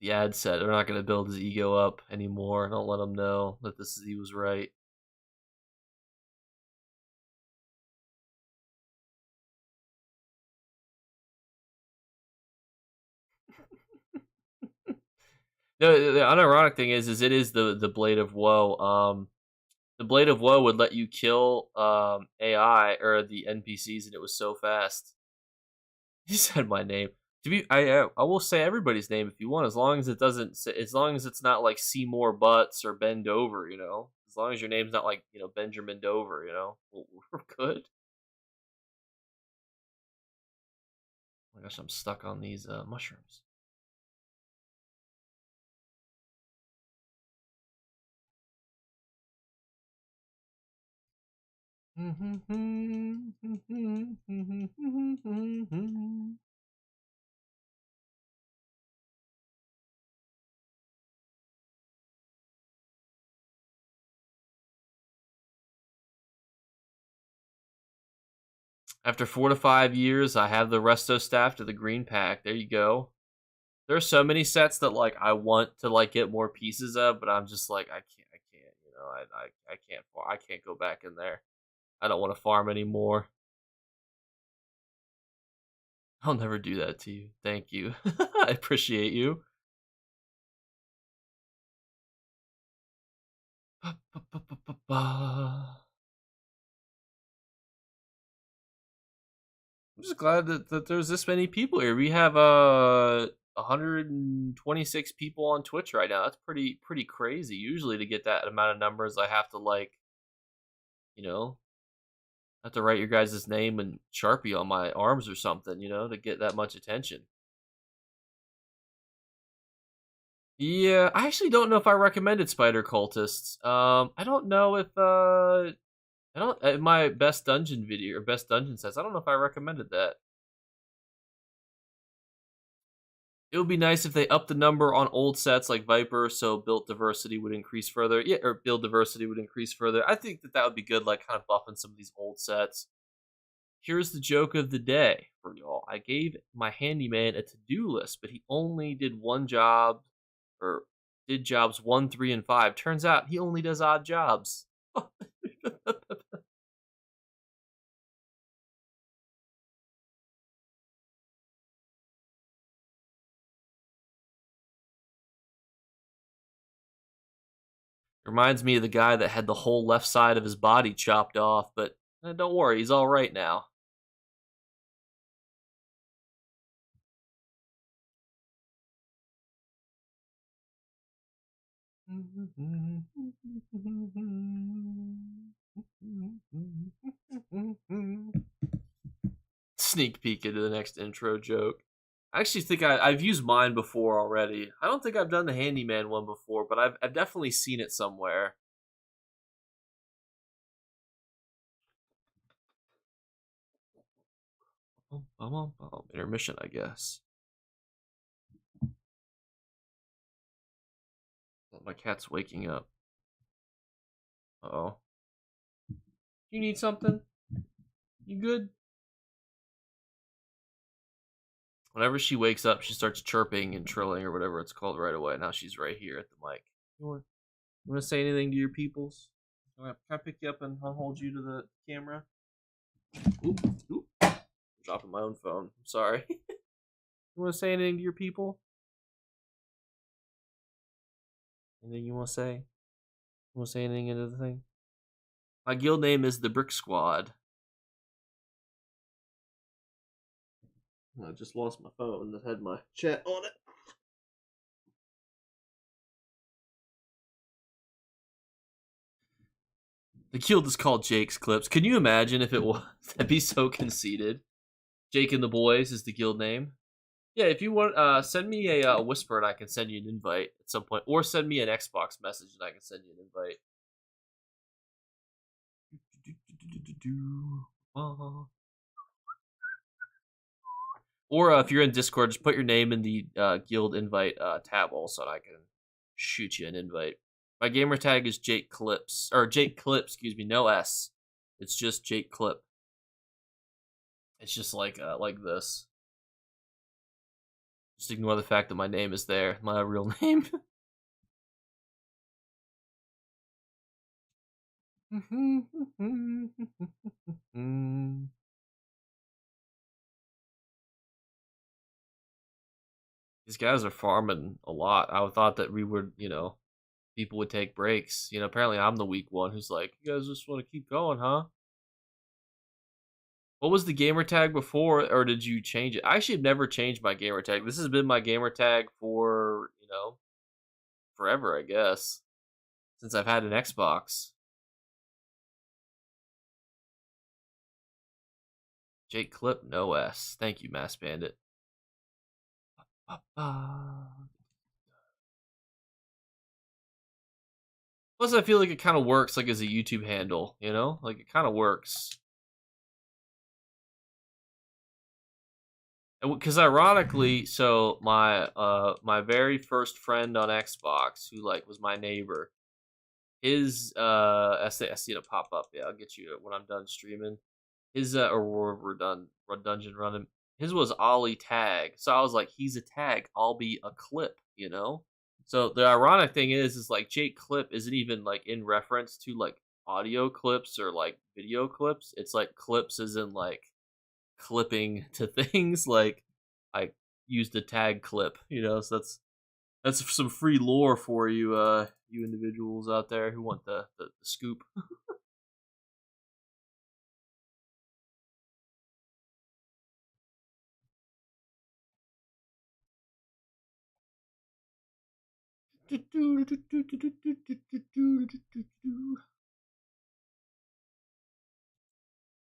The ad said they're not going to build his ego up anymore. Don't let him know that he was right. The unironic thing is it is the Blade of Woe. The Blade of Woe would let you kill AI or the NPCs, and it was so fast. He said my name. To be, I will say everybody's name if you want, as long as it doesn't, as long as it's not like Seymour Butts or Bend Over, you know. As long as your name's not like Benjamin Dover, you know, we're good. Oh my gosh, I'm stuck on these mushrooms. After 4 to 5 years, I have the resto staff to the green pack. There you go. There's so many sets that like I want to like get more pieces of, but I'm just like I can't. You know, I can't. I can't go back in there. I don't want to farm anymore. I'll never do that to you. Thank you. I appreciate you. I'm just glad that there's this many people here. We have 126 people on Twitch right now. That's pretty crazy. Usually to get that amount of numbers, I have to like, you know, have to write your guys' name and Sharpie on my arms or something, you know, to get that much attention. Yeah, I actually don't know if I recommended Spider Cultists. I don't know if I don't in my best dungeon video or best dungeon sets. I don't know if I recommended that. It would be nice if they upped the number on old sets like Viper, so build diversity would increase further. Yeah, or build diversity would increase further. I think that would be good, like kind of buffing some of these old sets. Here's the joke of the day for y'all. I gave my handyman a to-do list, but he only did one job, or did jobs 1, 3, and 5. Turns out he only does odd jobs. Reminds me of the guy that had the whole left side of his body chopped off, but don't worry, he's all right now. Sneak peek into the next intro joke. I actually think I've used mine before already. I don't think I've done the handyman one before, but I've definitely seen it somewhere. Intermission, I guess. My cat's waking up. Oh, you need something? You good? Whenever she wakes up, she starts chirping and trilling or whatever it's called right away. Now she's right here at the mic. You want to say anything to your peoples? Can I pick you up and I'll hold you to the camera? Oop, oop. I'm dropping my own phone. I'm sorry. You want to say anything to your people? Anything you want to say? You want to say anything into the thing? My guild name is the Brick Squad. I just lost my phone that had my chat on it. The guild is called Jake's Clips. Can you imagine if it was? That'd be so conceited. Jake and the Boys is the guild name. Yeah, if you want, send me a whisper and I can send you an invite at some point, or send me an Xbox message and I can send you an invite. Or if you're in Discord, just put your name in the guild invite tab also, and I can shoot you an invite. My gamer tag is Jake Clips, or Jake Clip, excuse me, no S. It's just Jake Clip. It's just like this. Just ignore the fact that my name is there, my real name. These guys are farming a lot. I thought that we would, people would take breaks. Apparently I'm the weak one who's like, you guys just want to keep going, huh? What was the gamer tag before, or did you change it? I actually have never changed my gamer tag. This has been my gamer tag for, forever, I guess, since I've had an Xbox. Jake Clip, no S. Thank you, Mass Bandit. Plus, I feel like it kind of works like as a YouTube handle, Like it kind of works. Because ironically, so my very first friend on Xbox, who like was my neighbor, his I see it pop up. Yeah, I'll get you when I'm done streaming. His or we're done dungeon running. His was Ollie Tag, so I was like, he's a tag, I'll be a clip. So the ironic thing is like Jake Clip isn't even like in reference to like audio clips or like video clips. It's like clips as in like clipping to things. Like I used a tag clip, so that's some free lore for you, you individuals out there who want the scoop.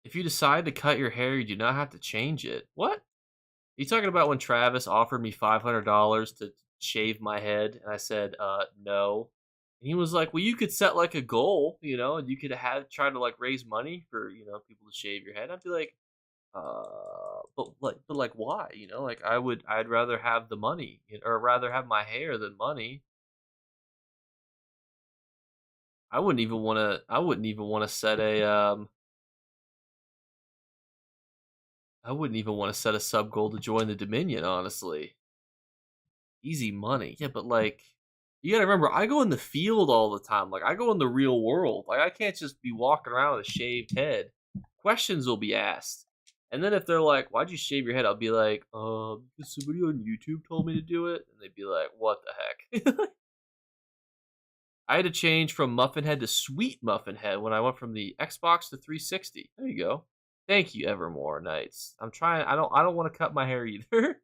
If you decide to cut your hair, you do not have to change it. What? Are you talking about when Travis offered me $500 to shave my head, and I said, no. And he was like, well, you could set like a goal, and you could have try to like raise money for, people to shave your head. I'd be like, but like why? Like I'd rather have the money, or rather have my hair than money. I wouldn't even want to set a I wouldn't even want to set a sub goal to join the Dominion, honestly. Easy money. Yeah, but like you gotta remember, I go in the field all the time. Like I go in the real world. Like I can't just be walking around with a shaved head. Questions will be asked. And then if they're like, why'd you shave your head? I'll be like, because somebody on YouTube told me to do it. And they'd be like, what the heck? I had to change from Muffin Head to Sweet Muffin Head when I went from the Xbox to 360. There you go. Thank you, Evermore Nights. I'm trying. I don't want to cut my hair either.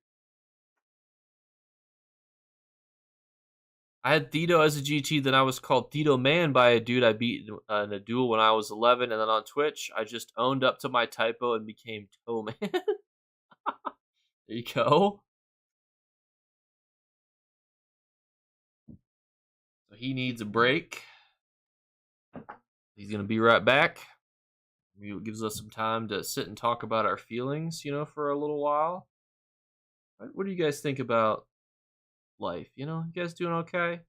I had Tito as a GT, then I was called Tito Man by a dude I beat in a duel when I was 11, and then on Twitch, I just owned up to my typo and became Toe Man. There you go. So he needs a break. He's gonna be right back. It gives us some time to sit and talk about our feelings, for a little while. What do you guys think about life? You guys doing okay?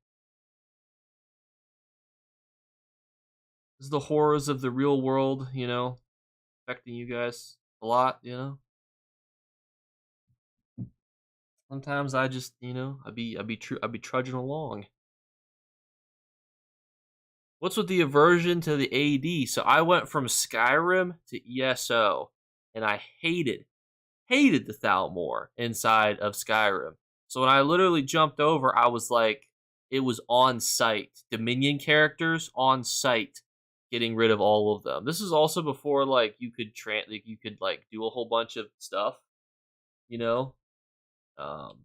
Is the horrors of the real world, affecting you guys a lot? Sometimes I just, I'd be trudging along. What's with the aversion to the AD? So I went from Skyrim to ESO, and I hated the Thalmor inside of Skyrim. So when I literally jumped over, I was like, it was on site. Dominion characters on site, getting rid of all of them. This is also before like you could like do a whole bunch of stuff, you know, um,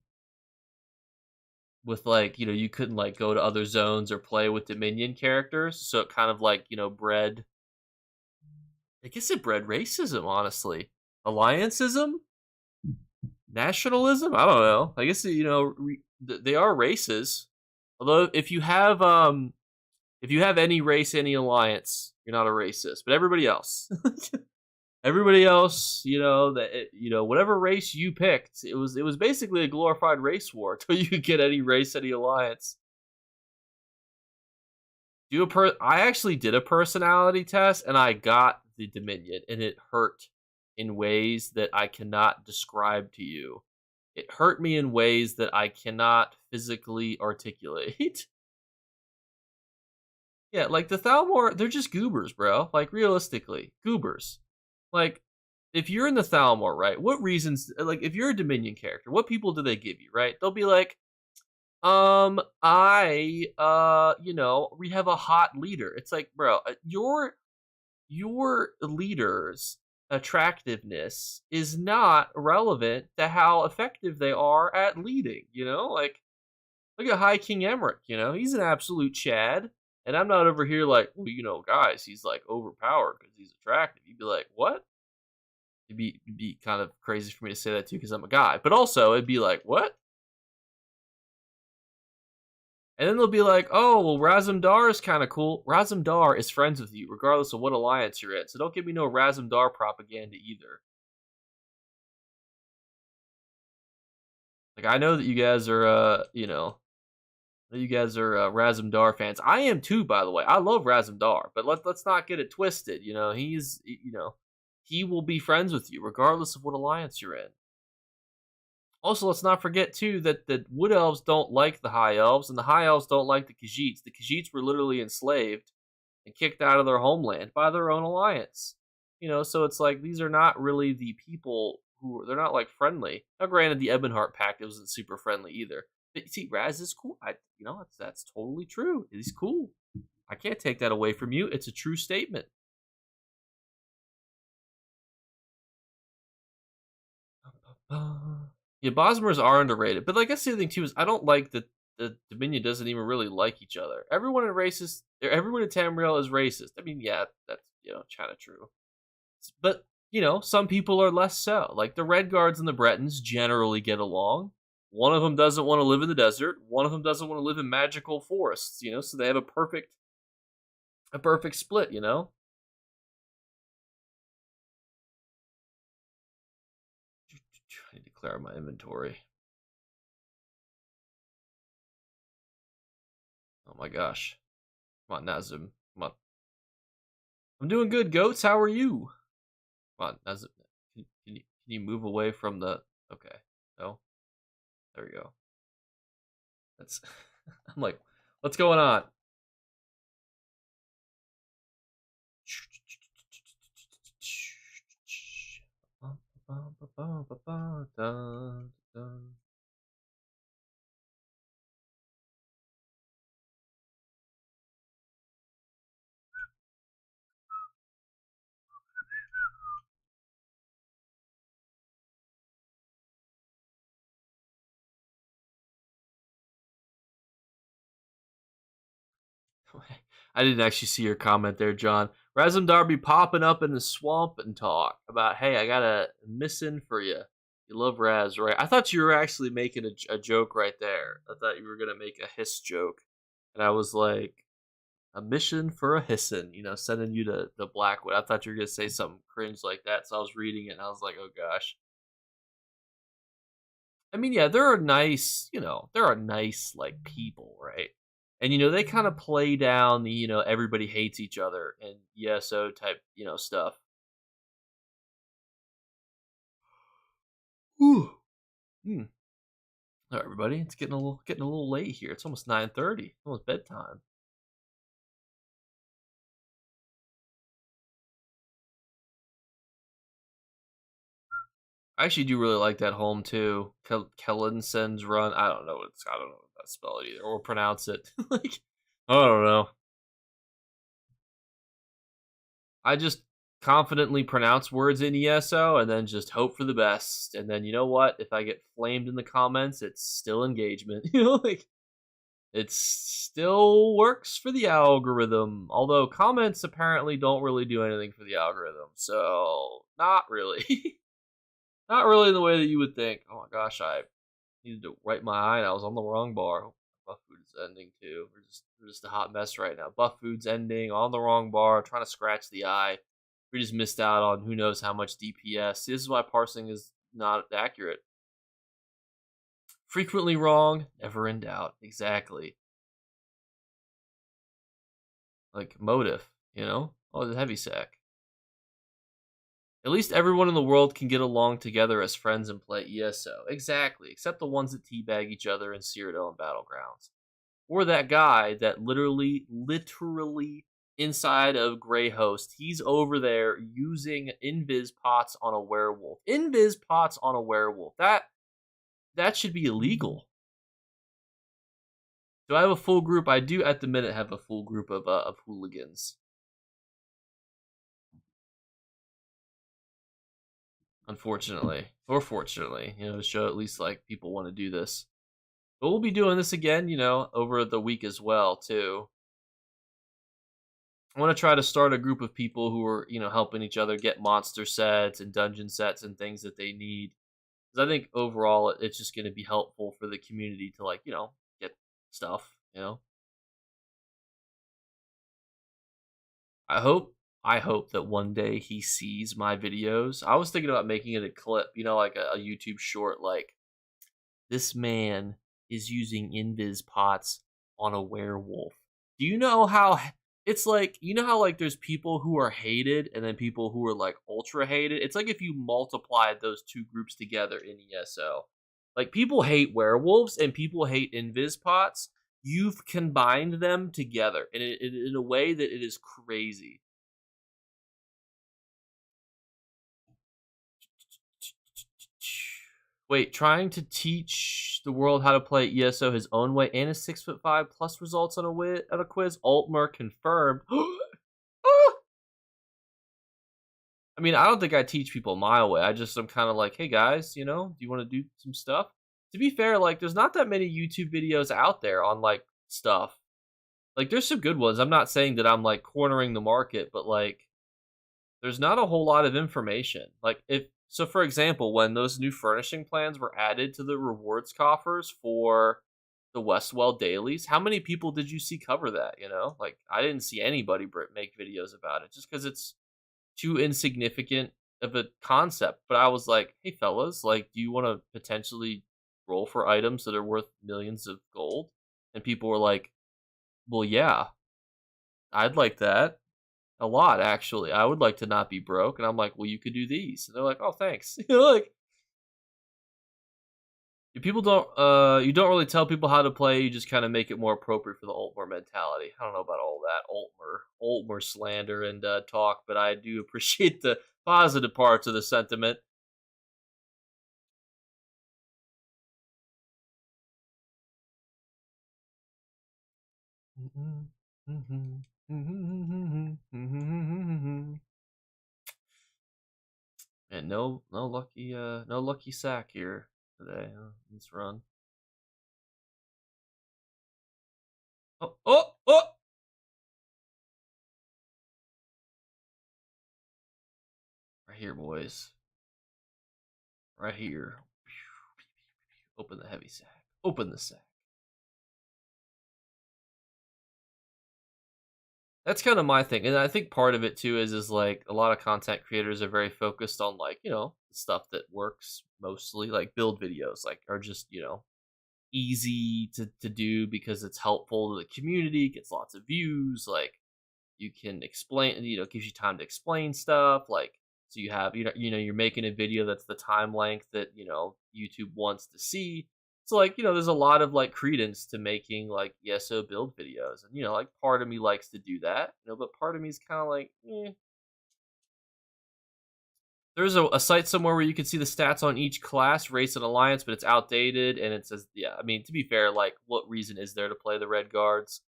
with like you couldn't like go to other zones or play with Dominion characters. So it kind of like bred. I guess it bred racism, honestly. Allianceism, nationalism. I don't know. I guess they are races. Although if you have any race, any alliance, you're not a racist. But everybody else, everybody else, whatever race you picked, it was basically a glorified race war until you could get any race, any alliance. I actually did a personality test and I got the Dominion, and it hurt in ways that I cannot describe to you. It hurt me in ways that I cannot physically articulate. Yeah, like the Thalmor, they're just goobers, bro. Like realistically, goobers. Like if you're in the Thalmor, right? What reasons? Like, if you're a Dominion character, what people do they give you? Right? They'll be like, we have a hot leader. It's like, bro, your leader's attractiveness is not relevant to how effective they are at leading. Like, look at High King Emmerich. He's an absolute Chad, and I'm not over here like, well, guys, he's like overpowered because he's attractive. You'd be like, what? It'd be kind of crazy for me to say that too because I'm a guy, but also it'd be like, what? And then they'll be like, oh, well, Razumdar is kind of cool. Razumdar is friends with you, regardless of what alliance you're in. So don't give me no Razumdar propaganda either. Like, I know that you guys are, Razumdar fans. I am too, by the way. I love Razumdar, but let's not get it twisted. He will be friends with you, regardless of what alliance you're in. Also, let's not forget, too, that the Wood Elves don't like the High Elves, and the High Elves don't like the Khajiits. The Khajiits were literally enslaved and kicked out of their homeland by their own alliance. So it's like, these are not really the people they're not, like, friendly. Now, granted, the Ebonheart Pact wasn't super friendly either. But, see, Raz is cool. That's totally true. He's cool. I can't take that away from you. It's a true statement. Yeah, Bosmers are underrated, but like that's the other thing too is I don't like that the Dominion doesn't even really like each other. Everyone in Tamriel is racist. I mean, yeah, that's kind of true. But some people are less so. Like the Red Guards and the Bretons generally get along. One of them doesn't want to live in the desert. One of them doesn't want to live in magical forests. So they have a perfect split. I need to clear my inventory. Oh my gosh. Come on, Nazim. Come on. I'm doing good, Goats. How are you? Come on, Nazim. Can you move away from the... Okay. No? There we go. That's... I'm like, what's going on? I didn't actually see your comment there, John. Razumdar be popping up in the swamp and talk about, hey, I got a mission for you. You love Raz, right? I thought you were actually making a joke right there. I thought you were going to make a hiss joke. And I was like, a mission for a hissin, sending you to the Blackwood. I thought you were going to say something cringe like that. So I was reading it and I was like, oh gosh. I mean, yeah, there are nice, like people, right? And they kind of play down the everybody hates each other and ESO type stuff. Whew. All right, everybody, it's getting a little late here. It's almost 9:30. Almost bedtime. I actually do really like that home too. Kellensen's run. I don't know how to spell it either or pronounce it. Like, I don't know. I just confidently pronounce words in ESO and then just hope for the best. And then you know what? If I get flamed in the comments, it's still engagement. Like it still works for the algorithm. Although comments apparently don't really do anything for the algorithm. So not really. Not really in the way that you would think. Oh my gosh, I needed to wipe my eye and I was on the wrong bar. Buff food is ending too. We're just a hot mess right now. Buff food's ending on the wrong bar, trying to scratch the eye. We just missed out on who knows how much DPS. This is why parsing is not accurate. Frequently wrong, never in doubt. Exactly. Like motive, Oh, the heavy sack. At least everyone in the world can get along together as friends and play ESO. Exactly, except the ones that teabag each other in Cyrodiil and Battlegrounds. Or that guy that literally inside of Grey Host. He's over there using invis pots on a werewolf. Invis pots on a werewolf. That should be illegal. Do I have a full group? I do at the minute have a full group of hooligans. Unfortunately, or fortunately, to show at least like people want to do this. But we'll be doing this again, over the week as well too. I want to try to start a group of people who are, helping each other get monster sets and dungeon sets and things that they need. Because I think overall, it's just going to be helpful for the community to like, get stuff. I hope that one day he sees my videos. I was thinking about making it a clip, like a YouTube short, like this man is using invis pots on a werewolf. Do you know how it's like, how like there's people who are hated and then people who are like ultra hated? It's like if you multiplied those two groups together in ESO. Like people hate werewolves and people hate invis pots. You've combined them together in a way that it is crazy. Wait, trying to teach the world how to play ESO his own way and is 6'5" plus results on a quiz. Altmer confirmed. I mean, I don't think I teach people my way. I'm kind of like, hey guys, do you want to do some stuff? To be fair, like, there's not that many YouTube videos out there on like stuff. Like, there's some good ones. I'm not saying that I'm like cornering the market, but like, there's not a whole lot of information. Like, so for example, when those new furnishing plans were added to the rewards coffers for the Westwell dailies, how many people did you see cover that? Like I didn't see anybody make videos about it just because it's too insignificant of a concept. But I was like, hey fellas, like, do you want to potentially roll for items that are worth millions of gold? And people were like, well, yeah, I'd like that. A lot, actually. I would like to not be broke. And I'm like, well, you could do these. And they're like, oh, thanks. Like, people you don't really tell people how to play. You just kind of make it more appropriate for the Altmer mentality. I don't know about all that Altmer slander and talk, but I do appreciate the positive parts of the sentiment. And no lucky sack here today. This run. Oh, oh, oh! Right here, boys. Right here. Open the heavy sack. Open the sack. That's kind of my thing, and I think part of it too is like a lot of content creators are very focused on like stuff that works mostly, like build videos, like are just easy to do because it's helpful to the community, gets lots of views, like you can explain, gives you time to explain stuff, like so you have you're making a video that's the time length that YouTube wants to see. So like there's a lot of like credence to making like ESO build videos, and like part of me likes to do that, but part of me is kind of like, There's a site somewhere where you can see the stats on each class, race, and alliance, but it's outdated, and it says, yeah, I mean, to be fair, like, what reason is there to play the Red Guards?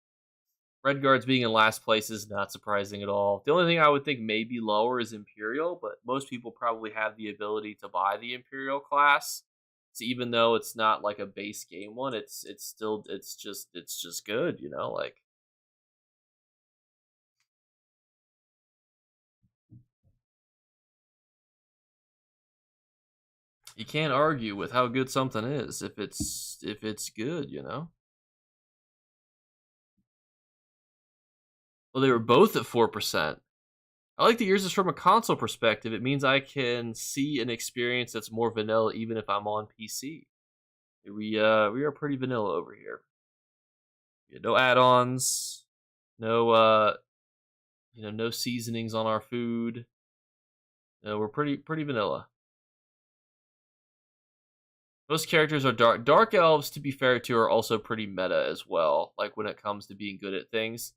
Red Guards being in last place is not surprising at all. The only thing I would think may be lower is Imperial, but most people probably have the ability to buy the Imperial class. So even though it's not like a base game one, it's just good, like you can't argue with how good something is if it's good. Well, they were both at 4%. I like that yours is from a console perspective. It means I can see an experience that's more vanilla even if I'm on PC. We are pretty vanilla over here. No add-ons, no no seasonings on our food. No, we're pretty vanilla. Most characters are dark. Dark elves, to be fair to, are also pretty meta as well. Like when it comes to being good at things.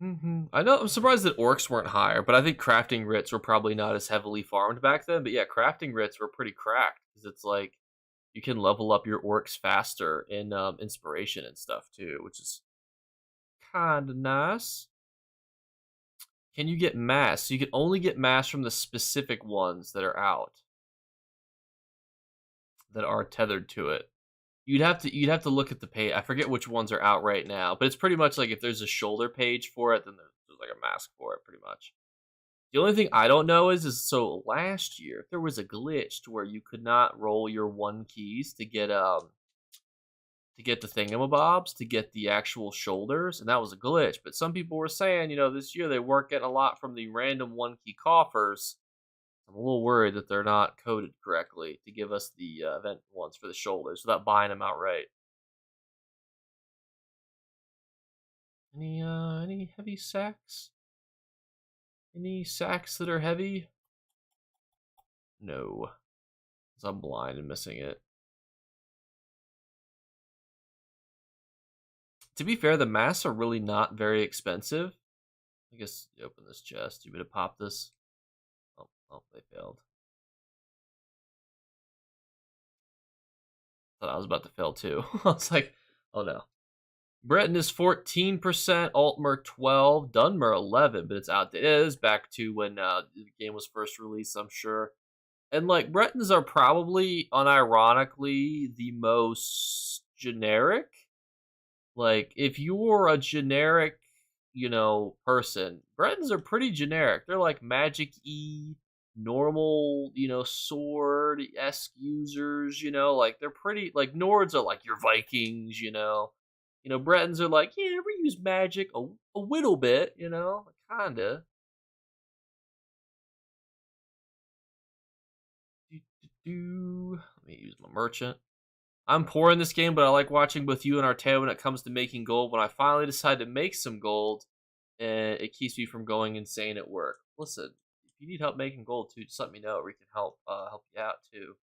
I know. I'm surprised that orcs weren't higher, but I think crafting writs were probably not as heavily farmed back then. But yeah, crafting writs were pretty cracked because it's like you can level up your orcs faster in inspiration and stuff too, which is kind of nice. Can you get mass? So you can only get mass from the specific ones that are out that are tethered to it. You'd have to look at the page. I forget which ones are out right now, but it's pretty much like if there's a shoulder page for it, then there's like a mask for it, pretty much. The only thing I don't know is so last year there was a glitch to where you could not roll your one keys to get the thingamabobs to get the actual shoulders, and that was a glitch. But some people were saying, this year they weren't getting a lot from the random one key coffers. I'm a little worried that they're not coded correctly to give us the event ones for the shoulders without buying them outright. Any heavy sacks? Any sacks that are heavy? No, because I'm blind and missing it. To be fair, the masks are really not very expensive. I guess you open this chest. You would have popped this. Oh, they failed. Thought I was about to fail too. I was like, oh no. Breton is 14%, Altmer 12, Dunmer 11, but it's outdated. It is back to when the game was first released, I'm sure. And like Bretons are probably unironically the most generic. Like if you're a generic, person, Bretons are pretty generic. They're like magic y, normal, sword esque users, like they're pretty like Nords are like your Vikings. Bretons are like, yeah, we use magic a little bit, kinda. Let me use my merchant. I'm poor in this game, but I like watching both you and Arteo when it comes to making gold. When I finally decide to make some gold, it keeps me from going insane at work. Listen, if you need help making gold too, just let me know. We can help you out too.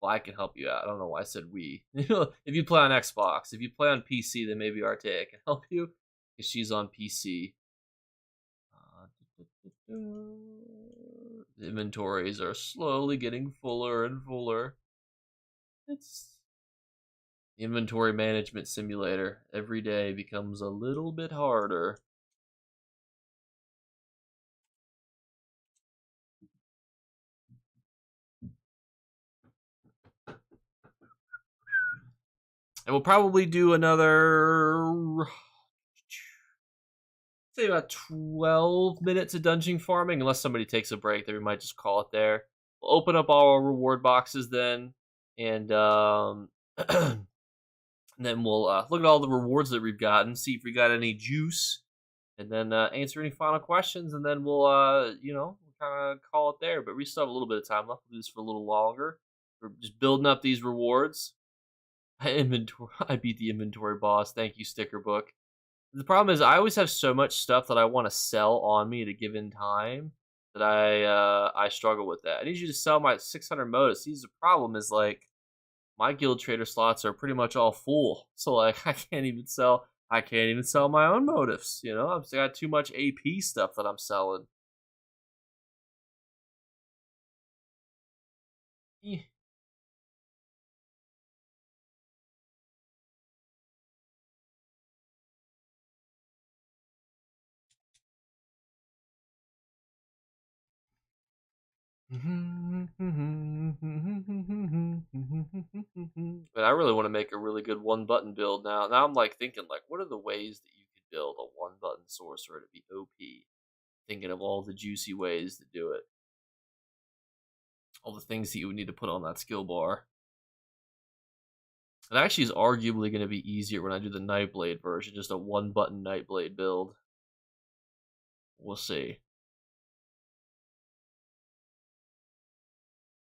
Well, I can help you out. I don't know why I said we. If you play on Xbox, if you play on PC, then maybe Artea can help you because she's on PC. The inventories are slowly getting fuller and fuller. It's inventory management simulator. Every day becomes a little bit harder. And we'll probably do another, say, about 12 minutes of dungeon farming, unless somebody takes a break. Then we might just call it there. We'll open up all our reward boxes then, and and then we'll look at all the rewards that we've gotten, see if we got any juice, and then answer any final questions, and then we'll kind of call it there. But we still have a little bit of time left. We'll do this for a little longer. We're just building up these rewards. I beat the inventory boss. Thank you, sticker book. The problem is I always have so much stuff that I want to sell on me at a given time that I struggle with that. I need you to sell my 600 motives. See, the problem is like my guild trader slots are pretty much all full, so like I can't even sell my own motives. I've got too much AP stuff that I'm selling. Eh. But I really want to make a really good one button build now. Now I'm like thinking like, what are the ways that you could build a one button sorcerer to be OP? Thinking of all the juicy ways to do it. All the things that you would need to put on that skill bar. It actually is arguably going to be easier when I do the Nightblade version, just a one button Nightblade build. We'll see.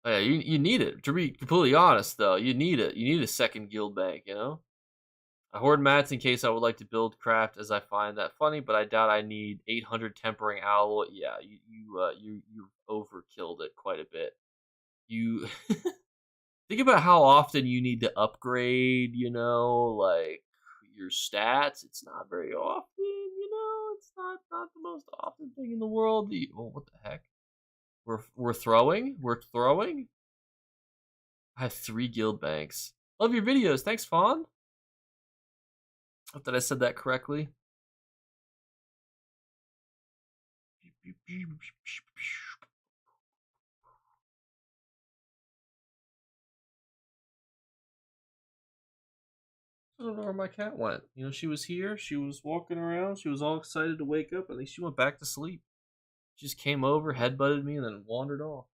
Oh, yeah, you need it. To be completely honest, though, you need it. You need a second guild bank, I hoard mats in case I would like to build craft, as I find that funny, but I doubt I need 800 tempering alloy. Yeah, you overkilled it quite a bit. You think about how often you need to upgrade, like your stats. It's not very often, not the most often thing in the world. Well, what the heck? We're throwing. We're throwing. I have 3 guild banks. Love your videos. Thanks, Fawn. Hope that I said that correctly. I don't know where my cat went. You know, she was here. She was walking around. She was all excited to wake up. I think she went back to sleep. She just came over, headbutted me, and then wandered off.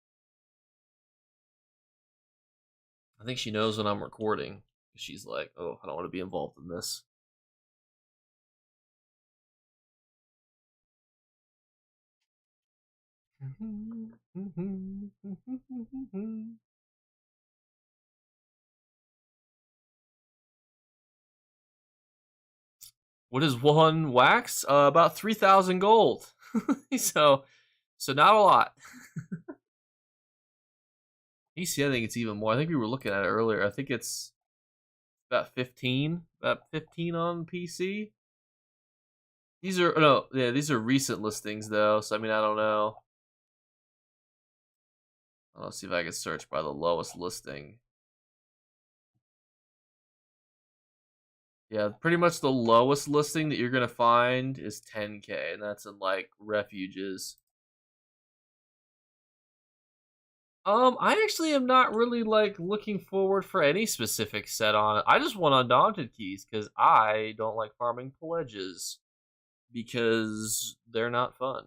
I think she knows when I'm recording. She's like, oh, I don't want to be involved in this. What is 1 wax? About 3,000 gold. so not a lot. EC, I think it's even more. I think we were looking at it earlier. I think it's about 15. About 15 on PC. These are recent listings though. So I mean, I don't know. Let's see if I can search by the lowest listing. Yeah, pretty much the lowest listing that you're gonna find is 10K, and that's in like refuges. I actually am not really like looking forward for any specific set on it. I just want undaunted keys because I don't like farming pledges because they're not fun.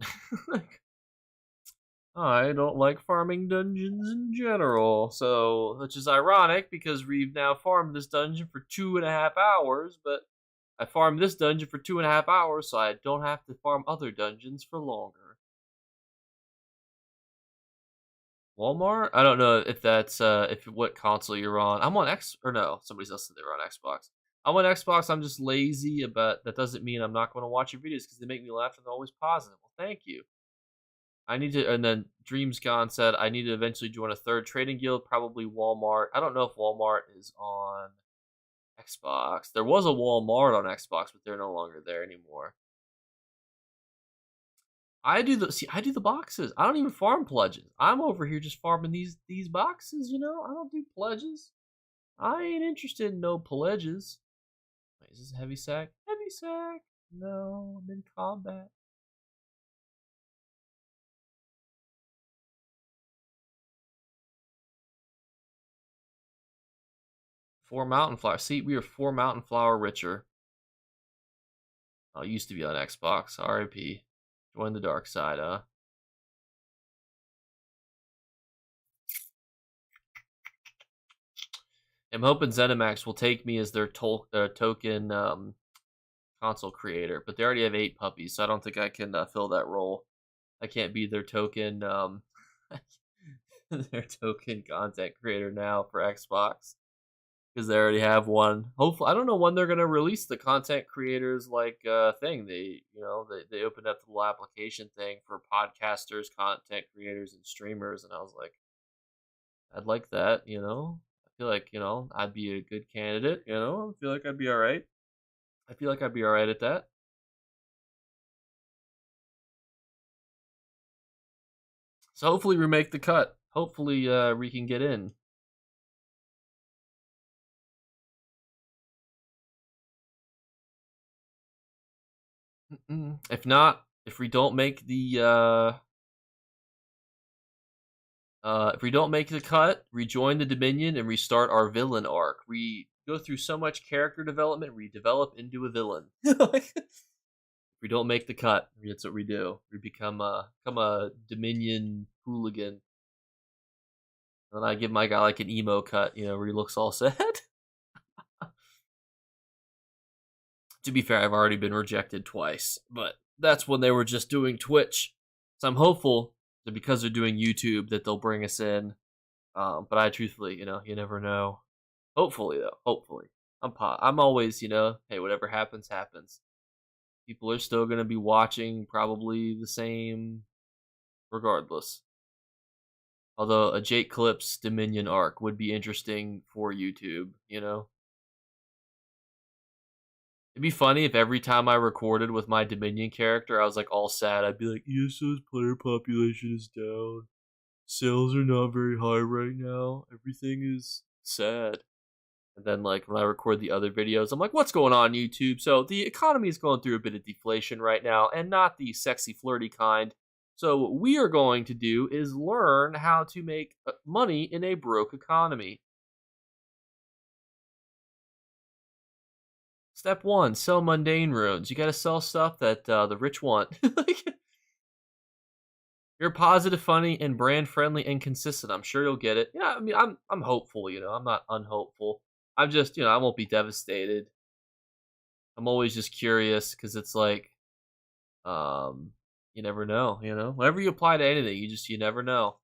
I don't like farming dungeons in general, so which is ironic because we've now farmed this dungeon for 2.5 hours, but I farmed this dungeon for 2.5 hours, so I don't have to farm other dungeons for longer. Walmart? I don't know if that's if what console you're on. I'm on X or no, somebody else said they were on Xbox. I'm on Xbox. I'm just lazy, but that doesn't mean I'm not going to watch your videos because they make me laugh and they're always positive. Well, thank you. I need to, and then Dreams Gone said I need to eventually join a 3rd trading guild, probably Walmart. I don't know if Walmart is on Xbox. There was a Walmart on Xbox, but they're no longer there anymore. I do the boxes. I don't even farm pledges. I'm over here just farming these boxes, you know? I don't do pledges. I ain't interested in no pledges. Wait, is this a heavy sack? Heavy sack. No, I'm in combat. Four mountain flower. See, we are 4 mountain flower richer. Oh, it used to be on Xbox. RIP. Join the dark side, huh? I'm hoping ZeniMax will take me as their token console creator, but they already have 8 puppies, so I don't think I can fill that role. I can't be their token their token content creator now for Xbox because they already have one. Hopefully, I don't know when they're gonna release the content creators like thing. They opened up the little application thing for podcasters, content creators, and streamers, and I was like, I'd like that. I feel like I'd be a good candidate. I feel like I'd be all right. I feel like I'd be all right at that. So hopefully we make the cut. Hopefully we can get in. If not, if we don't make the if we don't make the cut, rejoin the Dominion and restart our villain arc. We go through so much character development, we develop into a villain. If we don't make the cut, that's what we do. We become a Dominion hooligan. And I give my guy like an emo cut, where he looks all sad. To be fair, I've already been rejected twice, but that's when they were just doing Twitch. So I'm hopeful that because they're doing YouTube that they'll bring us in. But I truthfully, you never know. Hopefully, though, hopefully. I'm always, hey, whatever happens, happens. People are still going to be watching probably the same regardless. Although a Jake Clips Dominion arc would be interesting for YouTube, It'd be funny if every time I recorded with my Dominion character, I was like all sad. I'd be like, ESO's player population is down. Sales are not very high right now. Everything is sad. And then, like, when I record the other videos, I'm like, what's going on, YouTube? So, the economy is going through a bit of deflation right now, and not the sexy, flirty kind. So, what we are going to do is learn how to make money in a broke economy. Step one, sell mundane runes. You got to sell stuff that the rich want. Like, you're positive, funny, and brand friendly and consistent. I'm sure you'll get it. Yeah, I mean, I'm hopeful. I'm not unhopeful. I'm just, I won't be devastated. I'm always just curious because it's like, um, you never know. Whenever you apply to anything, you never know.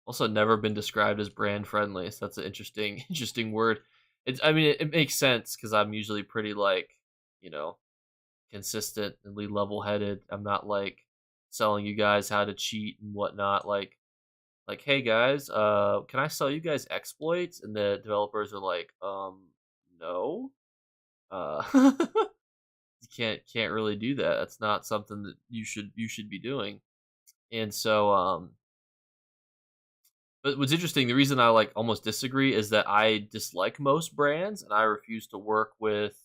Also, never been described as brand friendly. So that's an interesting, interesting word. I mean, it makes sense because I'm usually pretty like, you know, consistently level headed. I'm not like selling you guys how to cheat and whatnot. Like, hey guys, can I sell you guys exploits? And the developers are like, no. You can't really do that. That's not something that you should be doing. And so, but what's interesting, the reason I like almost disagree is that I dislike most brands and I refuse to work with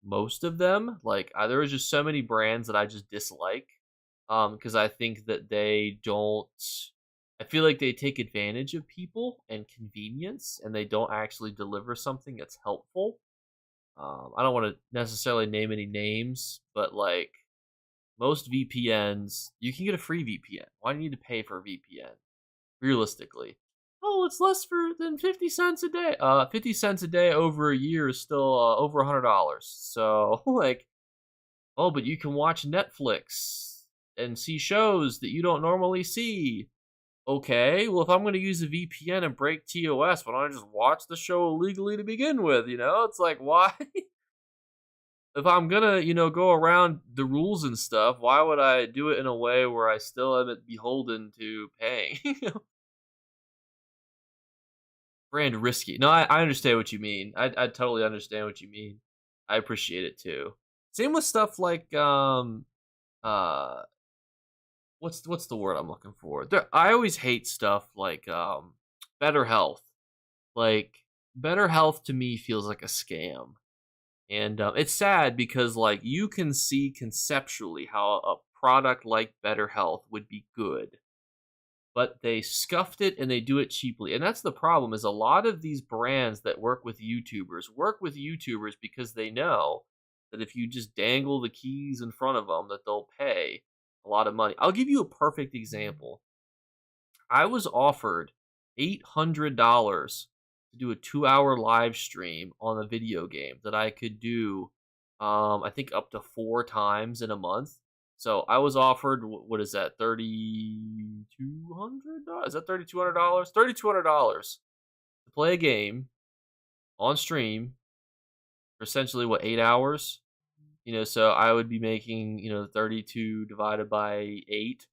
most of them. Like, there is just so many brands that I just dislike, because I think that they don't. I feel like they take advantage of people and convenience, and they don't actually deliver something that's helpful. I don't want to necessarily name any names, but like most VPNs, you can get a free VPN. Why do you need to pay for a VPN? Realistically, oh, it's less than 50 cents a day. 50 cents a day over a year is still over $100. So like, oh, but you can watch Netflix and see shows that you don't normally see. Okay, well, if I'm going to use a VPN and break TOS, why don't I just watch the show illegally to begin with? It's like, why? If I'm gonna, go around the rules and stuff, why would I do it in a way where I still am beholden to paying? Brand risky. No, I understand what you mean. I totally understand what you mean. I appreciate it too. Same with stuff like uh what's the word I'm looking for? I always hate stuff like better health. Like better health to me feels like a scam. And it's sad because like you can see conceptually how a product like Better Health would be good, but they scuffed it and they do it cheaply. And that's the problem is a lot of these brands that work with YouTubers because they know that if you just dangle the keys in front of them that they'll pay a lot of money. I'll give you a perfect example. I was offered $800 to do a 2-hour live stream on a video game that I could do, I think up to 4 times in a month. So I was offered, what is that, $3,200? Is that $3,200? $3,200 to play a game on stream for essentially, what, 8 hours? So I would be making, 32 divided by 8.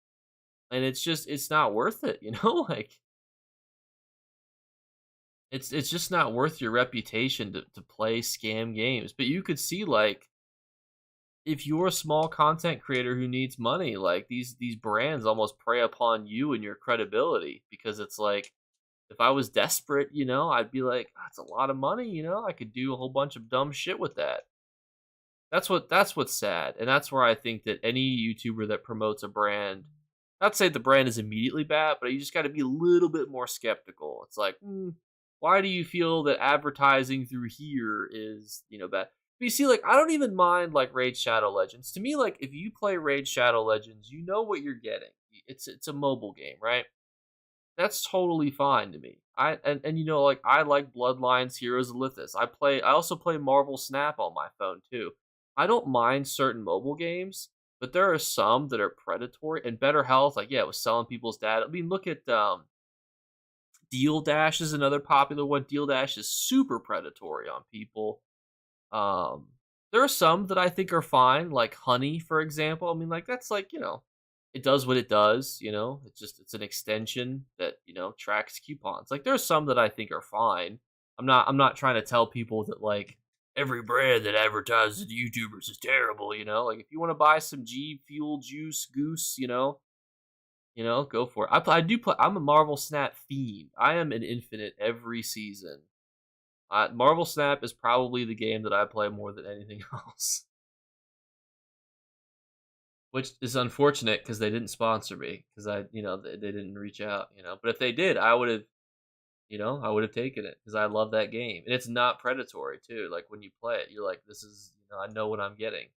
And it's not worth it, like it's just not worth your reputation to play scam games. But you could see like if you're a small content creator who needs money, like these brands almost prey upon you and your credibility because it's like if I was desperate, I'd be like, that's a lot of money, I could do a whole bunch of dumb shit with that. That's what's sad. And that's where I think that any YouTuber that promotes a brand, not to say the brand is immediately bad, but you just got to be a little bit more skeptical. It's like, why do you feel that advertising through here is, bad? But you see, like, I don't even mind like Raid Shadow Legends. To me, like, if you play Raid Shadow Legends, you know what you're getting. It's a mobile game, right? That's totally fine to me. And like I like Bloodlines, Heroes of Lithus. I also play Marvel Snap on my phone too. I don't mind certain mobile games, but there are some that are predatory and Better Health. Like, yeah, it was selling people's data. I mean, look at Deal Dash is another popular one. Deal Dash is super predatory on people. Um, there are some that I think are fine, like Honey, for example. I mean, like that's like it does what it does. It's an extension that tracks coupons. Like there are some that I think are fine. I'm not trying to tell people that like every brand that advertises to YouTubers is terrible, you know? Like if you want to buy some G Fuel juice goose, go for it. I do play. I'm a Marvel Snap fiend. I am an infinite every season. Marvel Snap is probably the game that I play more than anything else, which is unfortunate because they didn't sponsor me because they didn't reach out, But if they did, I would have taken it because I love that game and it's not predatory too. Like when you play it, you're like, this is, I know what I'm getting.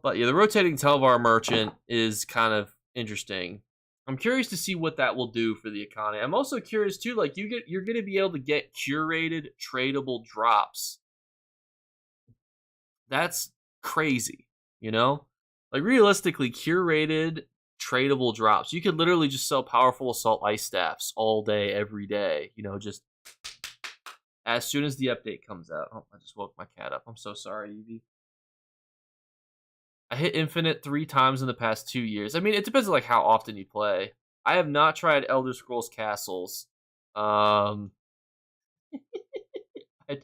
But yeah, the rotating Telvar merchant is kind of interesting. I'm curious to see what that will do for the economy. I'm also curious too, like you're gonna be able to get curated tradable drops. That's crazy, you know? Like realistically, curated tradable drops. You could literally just sell powerful assault ice staffs all day, every day, just as soon as the update comes out. Oh, I just woke my cat up. I'm so sorry, Evie. I hit infinite 3 times in the past 2 years. I mean, it depends on like how often you play. I have not tried Elder Scrolls Castles. Um, I,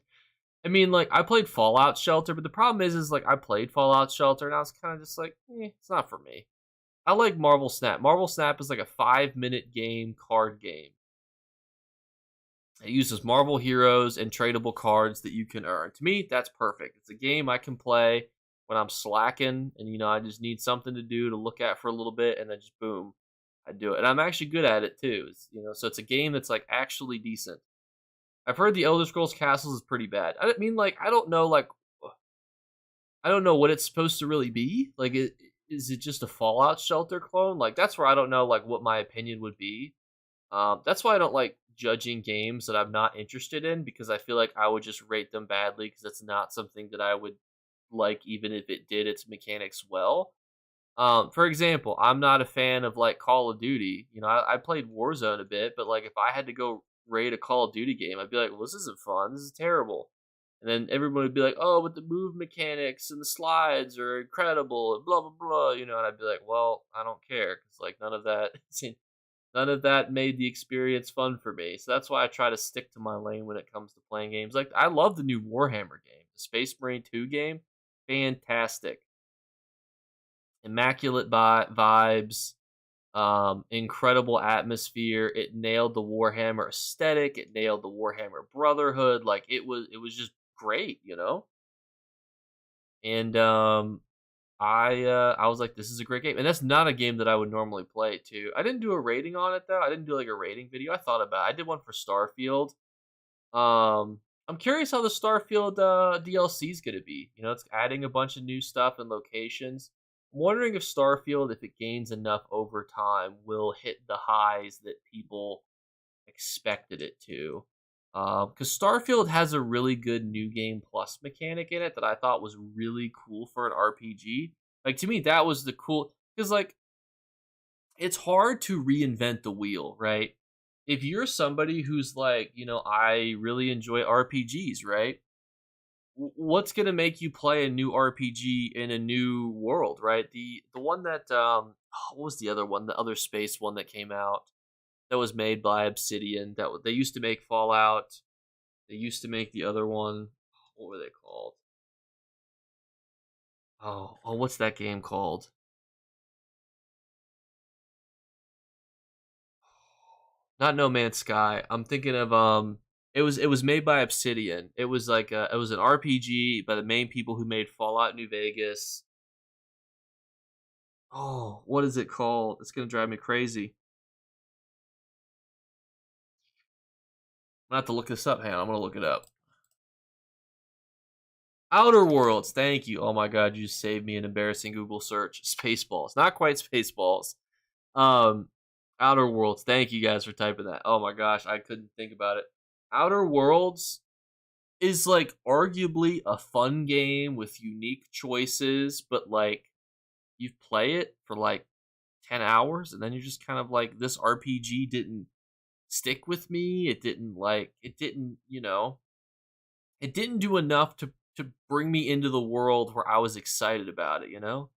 I mean, like I played Fallout Shelter, but the problem is like I played Fallout Shelter and I was kind of just like, it's not for me. I like Marvel Snap. Marvel Snap is like a 5-minute game card game. It uses Marvel heroes and tradable cards that you can earn. To me, that's perfect. It's a game I can play when I'm slacking and I just need something to do to look at for a little bit and then just boom, I do it. And I'm actually good at it too. So it's a game that's like actually decent. I've heard the Elder Scrolls Castles is pretty bad. I mean like I don't know what it's supposed to really be. Like is it just a Fallout Shelter clone? Like that's where I don't know like what my opinion would be. That's why I don't like judging games that I'm not interested in because I feel like I would just rate them badly because it's not something that I would like even if it did its mechanics well. For example, I'm not a fan of like Call of Duty. I played Warzone a bit, but like if I had to go rate a Call of Duty game, I'd be like, well, this isn't fun. This is terrible. And then everyone would be like, oh, but the move mechanics and the slides are incredible and blah blah blah. And I'd be like, well, I don't care because like none of that made the experience fun for me. So that's why I try to stick to my lane when it comes to playing games. Like I love the new Warhammer game, the Space Marine 2 game. Fantastic. Immaculate vibes, incredible atmosphere. It nailed the Warhammer aesthetic. It nailed the Warhammer Brotherhood. Like it was just great. And I was like, this is a great game, and that's not a game that I would normally play too. I didn't do a rating on it though. I didn't do like a rating video. I thought about it. I did one for Starfield. I'm curious how the Starfield DLC is gonna be. It's adding a bunch of new stuff and locations. I'm wondering if Starfield, if it gains enough over time, will hit the highs that people expected it to. Because Starfield has a really good new game plus mechanic in it that I thought was really cool for an RPG. Like to me, that was the cool because like it's hard to reinvent the wheel, right? If you're somebody who's like, I really enjoy RPGs, right? What's gonna make you play a new RPG in a new world, right? The one that what was the other one? The other space one that came out that was made by Obsidian. They used to make Fallout. They used to make the other one. What were they called? Oh, what's that game called? Not No Man's Sky. I'm thinking of It was made by Obsidian. It was like it was an RPG by the main people who made Fallout New Vegas. Oh, what is it called? It's gonna drive me crazy. I'm gonna have to look this up. Hang on, I'm gonna look it up. Outer Worlds. Thank you. Oh my god, you just saved me an embarrassing Google search. Spaceballs. Not quite Spaceballs. Um, Outer Worlds. Thank you guys for typing that. Oh my gosh, I couldn't think about it. Outer Worlds is like arguably a fun game with unique choices, but like you play it for like 10 hours and then you're just kind of like this RPG didn't stick with me. It didn't, it didn't do enough to bring me into the world where I was excited about it, you know?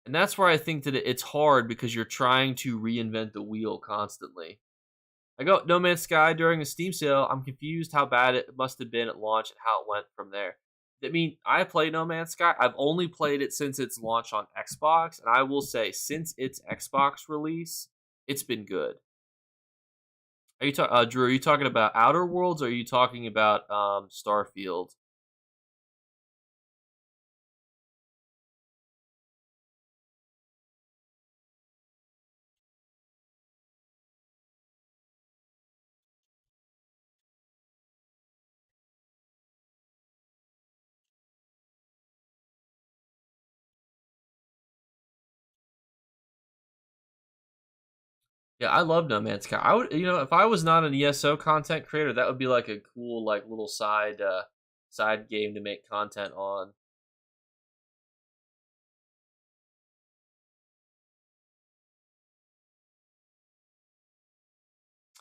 And that's where I think that it's hard because you're trying to reinvent the wheel constantly. I got No Man's Sky during a Steam sale. I'm confused how bad it must have been at launch and how it went from there. I mean, I played No Man's Sky. I've only played it since its launch on Xbox, and I will say, since its Xbox release, it's been good. Drew? Are you talking about Outer Worlds, or are you talking about Starfield? Yeah, I love No Man's Sky. I would, if I was not an ESO content creator, that would be like a cool, like little side game to make content on.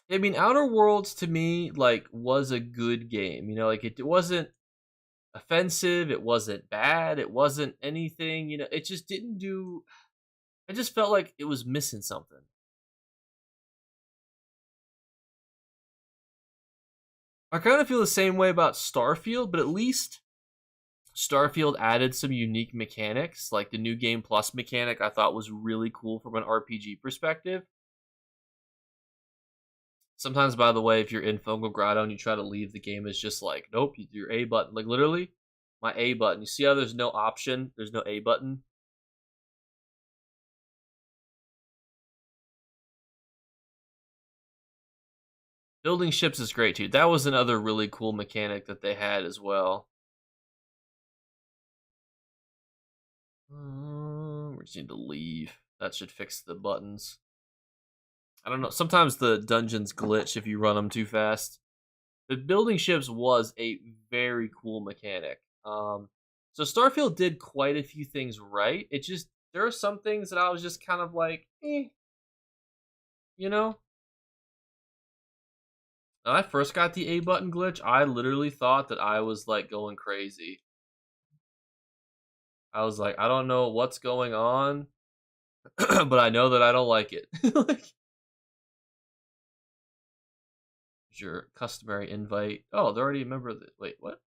I mean, Outer Worlds to me like was a good game. Like it wasn't offensive, it wasn't bad, it wasn't anything. It just didn't do. I just felt like it was missing something. I kind of feel the same way about Starfield, but at least Starfield added some unique mechanics, like the new Game Plus mechanic. I thought was really cool from an RPG perspective. Sometimes, by the way, if you're in Fungal Grotto and you try to leave, the game is just like, nope, your A button. Like, literally, my A button. You see how there's no option? There's no A button? Building ships is great, too. That was another really cool mechanic that they had as well. We just need to leave. That should fix the buttons. I don't know. Sometimes the dungeons glitch if you run them too fast. But building ships was a very cool mechanic. So Starfield did quite a few things right. It just there are some things that I was just kind of like, you know. When I first got the A button glitch, I literally thought that I was like going crazy. I was like, I don't know what's going on, but I know that I don't like it. Like, your customary invite. Oh, they're already a member of the. Wait, what?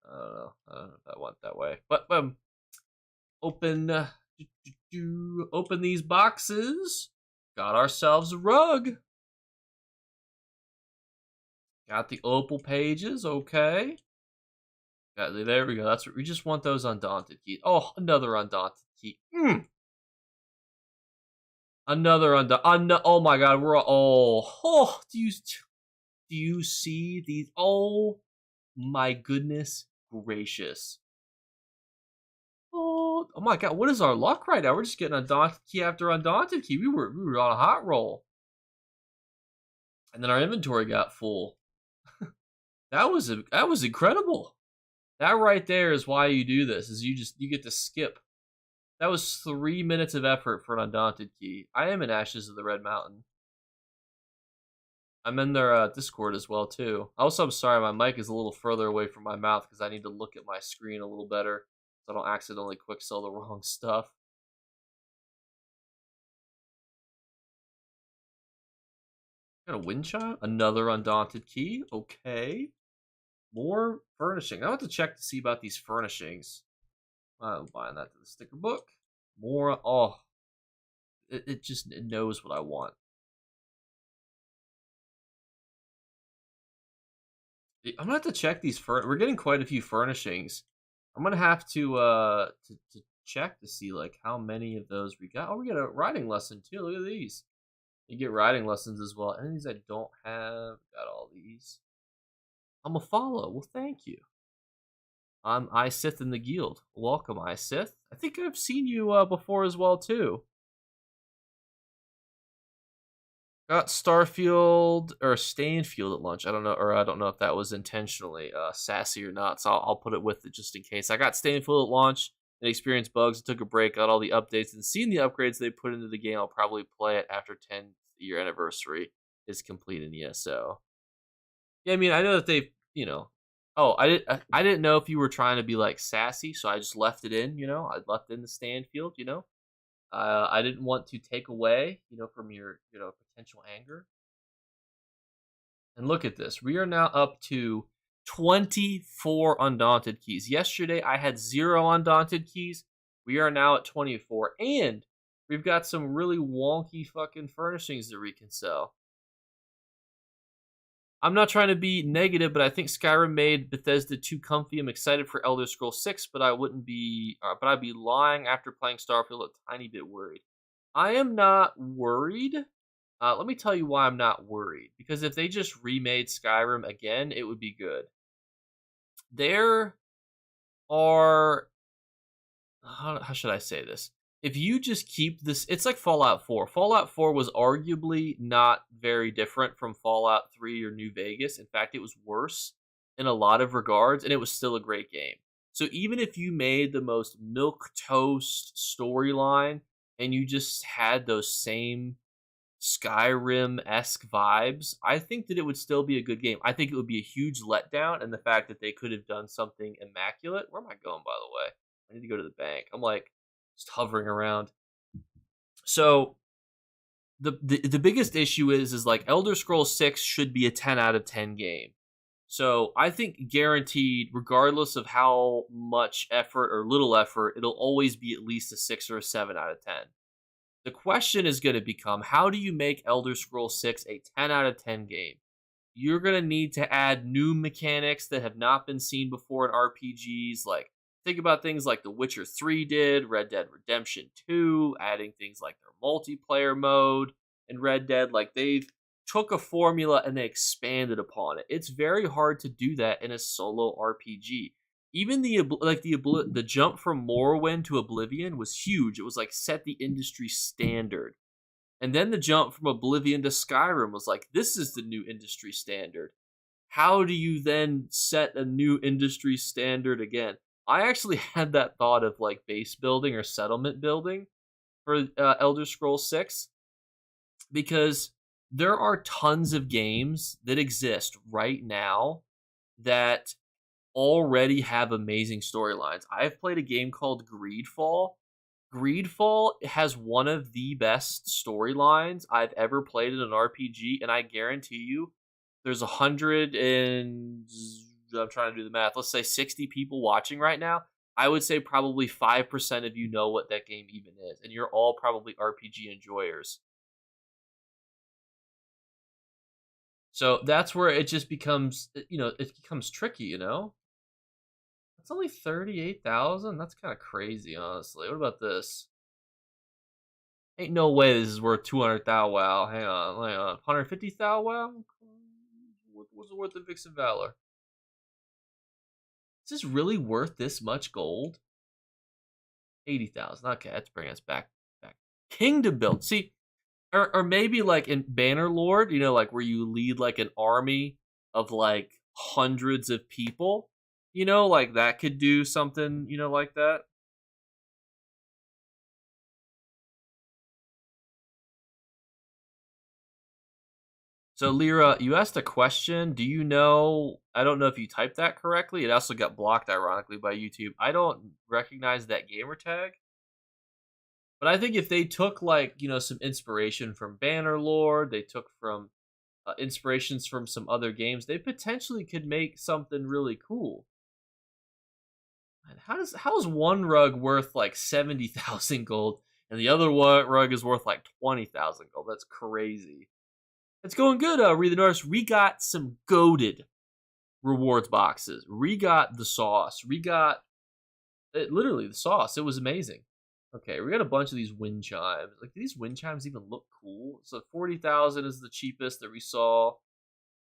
I don't know. I don't know if that went that way. But open, open these boxes. Got ourselves a rug. Got the opal pages. Okay. There we go. That's what we just want. Those undaunted keys. Oh, another undaunted key. Another undaunted. Oh my God. We're all. Oh, do you see these? Oh my goodness gracious. Oh my God, what is our luck right now? We're just getting undaunted key after undaunted key. We were on a hot roll. And then our inventory got full. That was incredible. That right there is why you do this, is you get to skip. That was 3 minutes of effort for an undaunted key. I am in Ashes of the Red Mountain. I'm in their Discord as well too. Also, I'm sorry, my mic is a little further away from my mouth because I need to look at my screen a little better so I don't accidentally quick sell the wrong stuff. Got a wind chime? Another undaunted key? Okay. More furnishing. I have to check to see about these furnishings. I'm buying that to the sticker book. More. Oh, it knows what I want. I'm gonna have to check these. We're getting quite a few furnishings. I'm gonna have to check to see like how many of those we got. Oh, we got a riding lesson too. Look at these. You get riding lessons as well. Any of these I don't have. Got all these. I'm a follow. Well, thank you. I'm Sith in the Guild. Welcome, Sith. I think I've seen you before as well too. Got Starfield or Stainfield at lunch. I don't know, or I don't know if that was intentionally sassy or not. So I'll put it with it just in case. I got Stainfield at launch and experienced bugs. Took a break, got all the updates, and seeing the upgrades they put into the game. I'll probably play it after 10th-year anniversary is complete in ESO. Yeah, I mean, I know that they've Oh, I didn't know if you were trying to be like sassy, so I just left it in. I left it in the stand field. I didn't want to take away, from your, potential anger. And look at this. We are now up to 24 undaunted keys. Yesterday I had 0 undaunted keys. We are now at 24. And we've got some really wonky fucking furnishings that we can sell. I'm not trying to be negative, but I think Skyrim made Bethesda too comfy. I'm excited for Elder Scrolls 6, but but I'd be lying after playing Starfield, a tiny bit worried. I am not worried. Let me tell you why I'm not worried. Because if they just remade Skyrim again, it would be good. There are, how should I say this? If you just keep this, it's like Fallout 4. Fallout 4 was arguably not very different from Fallout 3 or New Vegas. In fact, it was worse in a lot of regards, and it was still a great game. So even if you made the most milquetoast storyline and you just had those same Skyrim-esque vibes, I think that it would still be a good game. I think it would be a huge letdown, and the fact that they could have done something immaculate. Where am I going, by the way? I need to go to the bank. I'm like just hovering around. So the biggest issue is like Elder Scrolls 6 should be a 10 out of 10 game. So I think guaranteed, regardless of how much effort or little effort, it'll always be at least a 6 or a 7 out of 10. The question is going to become, how do you make Elder Scrolls 6 a 10 out of 10 game? You're going to need to add new mechanics that have not been seen before in RPGs. Like, think about things like The Witcher 3 did, Red Dead Redemption 2, adding things like their multiplayer mode in Red Dead. Like, they've took a formula and they expanded upon it. It's very hard to do that in a solo RPG. Even the jump from Morrowind to Oblivion was huge. It was like set the industry standard. And then the jump from Oblivion to Skyrim was like, this is the new industry standard. How do you then set a new industry standard again? I actually had that thought of like base building or settlement building for Elder Scrolls 6, because there are tons of games that exist right now that already have amazing storylines. I've played a game called Greedfall. Greedfall has one of the best storylines I've ever played in an RPG, and I guarantee you there's 100 and I'm trying to do the math. Let's say 60 people watching right now. I would say probably 5% of you know what that game even is, and you're all probably RPG enjoyers. So that's where it just becomes, it becomes tricky, It's only 38,000? That's kind of crazy, honestly. What about this? Ain't no way this is worth 200 thou wow. Hang on. 150 thou wow? What's it worth in Vixen Valor? Is this really worth this much gold? 80,000. Okay, that's bringing us back. Kingdom build. See, or maybe like in Bannerlord, like where you lead like an army of like hundreds of people. Like that could do something, like that. So, Lyra, you asked a question. Do you know? I don't know if you typed that correctly. It also got blocked, ironically, by YouTube. I don't recognize that gamer tag. But I think if they took, like, some inspiration from Bannerlord, they took from inspirations from some other games, they potentially could make something really cool. And how is one rug worth like 70,000 gold and the other rug is worth like 20,000 gold? That's crazy. It's going good, Read the Norse. We got some goated rewards boxes. We got the sauce. We got literally the sauce. It was amazing. Okay, we got a bunch of these wind chimes. Like, do these wind chimes even look cool? So 40,000 is the cheapest that we saw.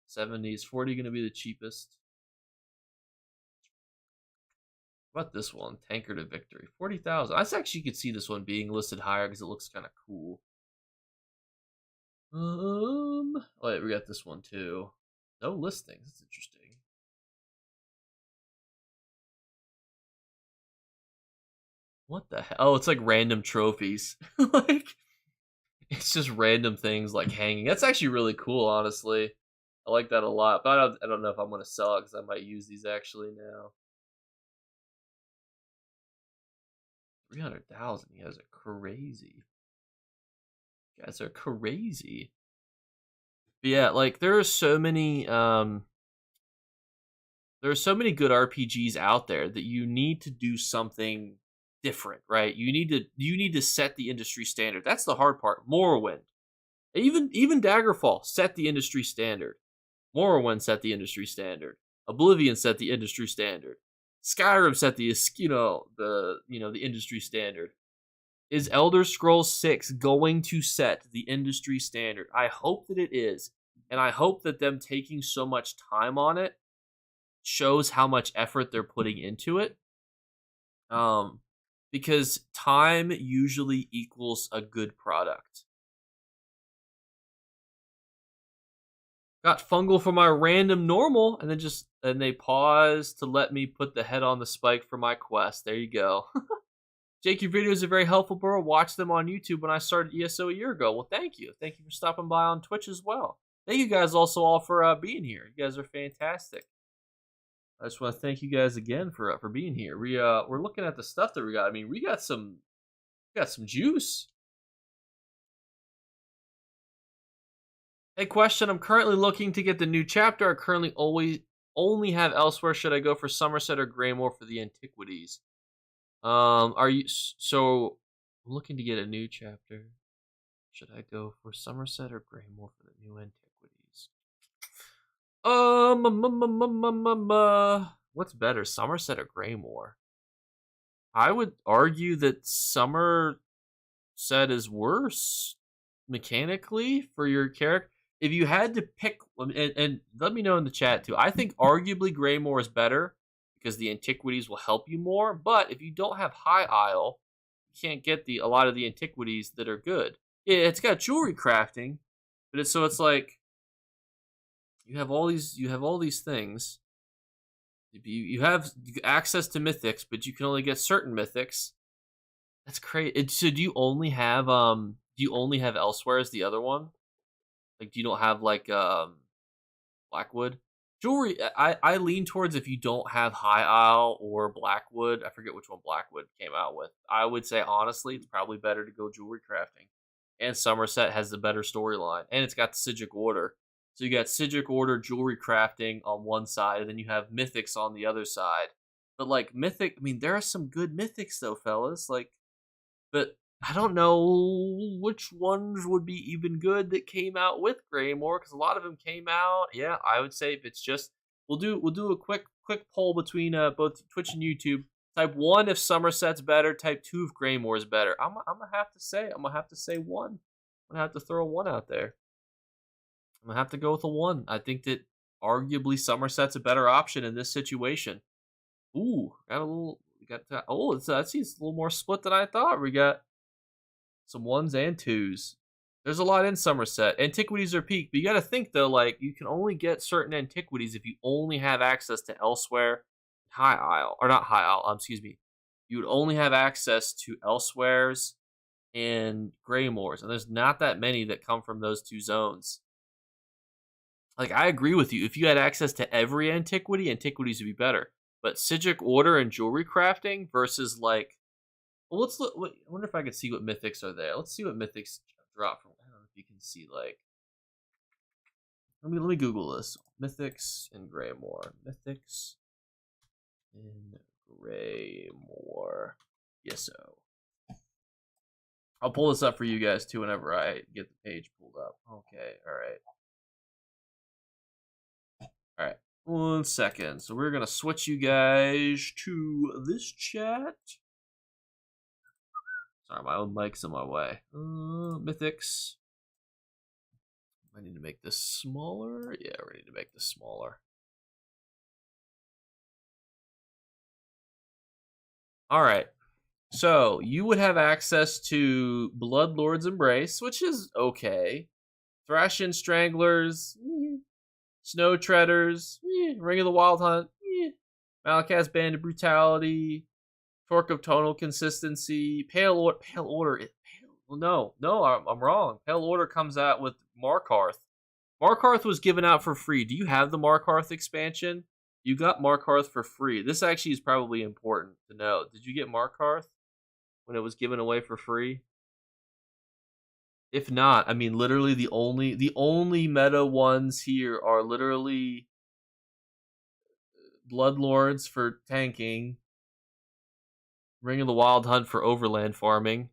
70 is 40 going to be the cheapest? What about this one? Tankard of Victory. 40,000. I actually could see this one being listed higher because it looks kind of cool. Oh, wait, we got this one too. No listings. That's interesting. What the hell? Oh, it's like random trophies. Like, it's just random things like hanging. That's actually really cool, honestly. I like that a lot, but I don't know if I'm gonna sell it because I might use these actually now. 300,000. You guys are crazy. You guys are crazy. But yeah, like there are so many good RPGs out there that you need to do something different, right? You need to set the industry standard. That's the hard part. Morrowind, even Daggerfall set the industry standard. Morrowind set the industry standard. Oblivion set the industry standard. Skyrim set the industry standard. Is Elder Scrolls 6 going to set the industry standard? I hope that it is. And I hope that them taking so much time on it shows how much effort they're putting into it. Because time usually equals a good product. Got fungal for my random normal, and then they pause to let me put the head on the spike for my quest. There you go. Jake, your videos are very helpful, bro. Watch them on YouTube when I started ESO a year ago. Well, thank you. Thank you for stopping by on Twitch as well. Thank you guys also all for being here. You guys are fantastic. I just want to thank you guys again for being here. We're looking at the stuff that we got. I mean, we got some juice. Hey, question. I'm currently looking to get the new chapter. I currently only have Elsewhere. Should I go for Somerset or Greymore for the antiquities? Are you so I'm looking to get a new chapter? Should I go for Somerset or Greymore for the new antiquities? What's better, Somerset or Greymore? I would argue that Somerset is worse mechanically for your character. If you had to pick, and let me know in the chat too, I think arguably Greymore is better because the antiquities will help you more. But if you don't have High Isle, you can't get a lot of the antiquities that are good. Yeah, it's got jewelry crafting, but it's like you have all these things. You have access to mythics, but you can only get certain mythics. That's crazy. So do you only have Elsewhere as the other one? Like, do you don't have like Blackwood jewelry? I lean towards if you don't have High Isle or Blackwood. I forget which one Blackwood came out with. I would say honestly, it's probably better to go jewelry crafting. And Somerset has the better storyline, and it's got the Sigil Order. So you got Sigil Order jewelry crafting on one side, and then you have mythics on the other side. But like mythic, I mean, there are some good mythics though, fellas. Like, but I don't know which ones would be even good that came out with Greymore, because a lot of them came out. Yeah, I would say if it's just we'll do a quick poll between both Twitch and YouTube. Type 1 if Somerset's better. Type 2 if Greymore is better. I'm gonna have to say 1. I'm gonna have to throw a 1 out there. I'm gonna have to go with a 1. I think that arguably Somerset's a better option in this situation. Ooh, that seems a little more split than I thought. We got some 1s and 2s. There's a lot in Somerset. Antiquities are peak, but you gotta think though, like you can only get certain antiquities if you only have access to Elsewhere, High Isle, or not High Isle, excuse me. You would only have access to Elsewhere's and Greymore's, and there's not that many that come from those two zones. Like, I agree with you. If you had access to every antiquity, antiquities would be better. But Sigil Order and jewelry crafting versus like, well, let's look. I wonder if I could see what mythics are there. Let's see what mythics drop from. I don't know if you can see like. Let me Google this. Mythics in Greymore. Mythics in Greymore. Yes, so. I'll pull this up for you guys too whenever I get the page pulled up. Okay, all right. 1 second. So we're gonna switch you guys to this chat. Sorry, my own mic's in my way. Mythics. I need to make this smaller. Yeah, we need to make this smaller. All right. So you would have access to Bloodlord's Embrace, which is okay. Thrashin Stranglers, Snow Treaders, Ring of the Wild Hunt, Malakaz's Band of Brutality, Torque of Tonal Consistency, Pale Order. No, I'm wrong. Pale Order comes out with Markarth. Markarth was given out for free. Do you have the Markarth expansion? You got Markarth for free. This actually is probably important to know. Did you get Markarth when it was given away for free? If not, I mean, literally the only meta ones here are literally Bloodlords for tanking, Ring of the Wild Hunt for overland farming.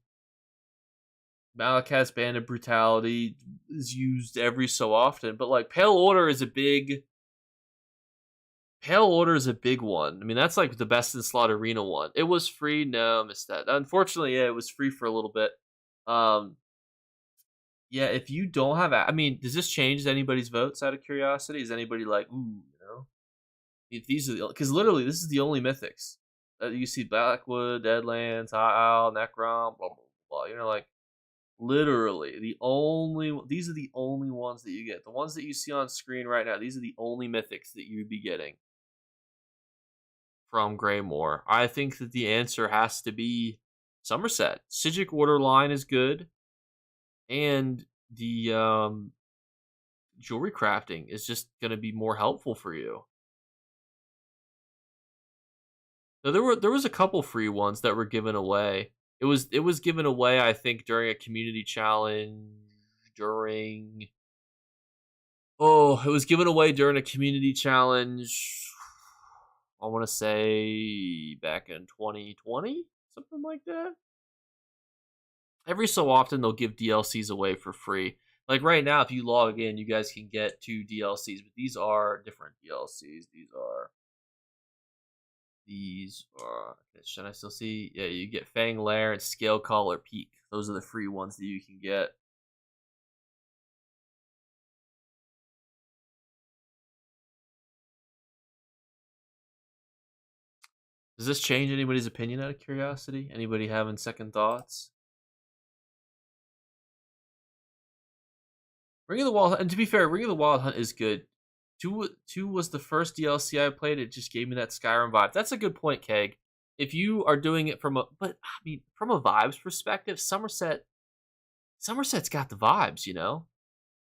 Malakat's Band of Brutality is used every so often, but like Pale Order is a big one. I mean, that's like the best in slot arena one. It was free. No, I missed that. Unfortunately, yeah, it was free for a little bit. Yeah, if you don't have, I mean, does this change anybody's votes out of curiosity? Is anybody like, ooh, if these are because literally this is the only mythics that you see: Blackwood, Deadlands, High Owl, Necrom, blah blah blah. Like literally these are the only ones that you get. The ones that you see on screen right now, these are the only mythics that you'd be getting from Greymoor. I think that the answer has to be Somerset. Sigic Order line is good, and the jewelry crafting is just going to be more helpful for you. So there was a couple free ones that were given away. It was given away, I think, during a community challenge. It was given away during a community challenge. I want to say back in 2020, something like that. Every so often they'll give DLCs away for free. Like right now, if you log in, you guys can get 2 DLCs, but these are different DLCs. These are. Should I still see? Yeah, you get Fang Lair and Scale Collar Peak. Those are the free ones that you can get. Does this change anybody's opinion out of curiosity? Anybody having second thoughts? Ring of the Wild Hunt, and to be fair, Ring of the Wild Hunt is good. Two was the first DLC I played. It just gave me that Skyrim vibe. That's a good point, Keg. If you are doing it from a vibes perspective, Somerset's got the vibes,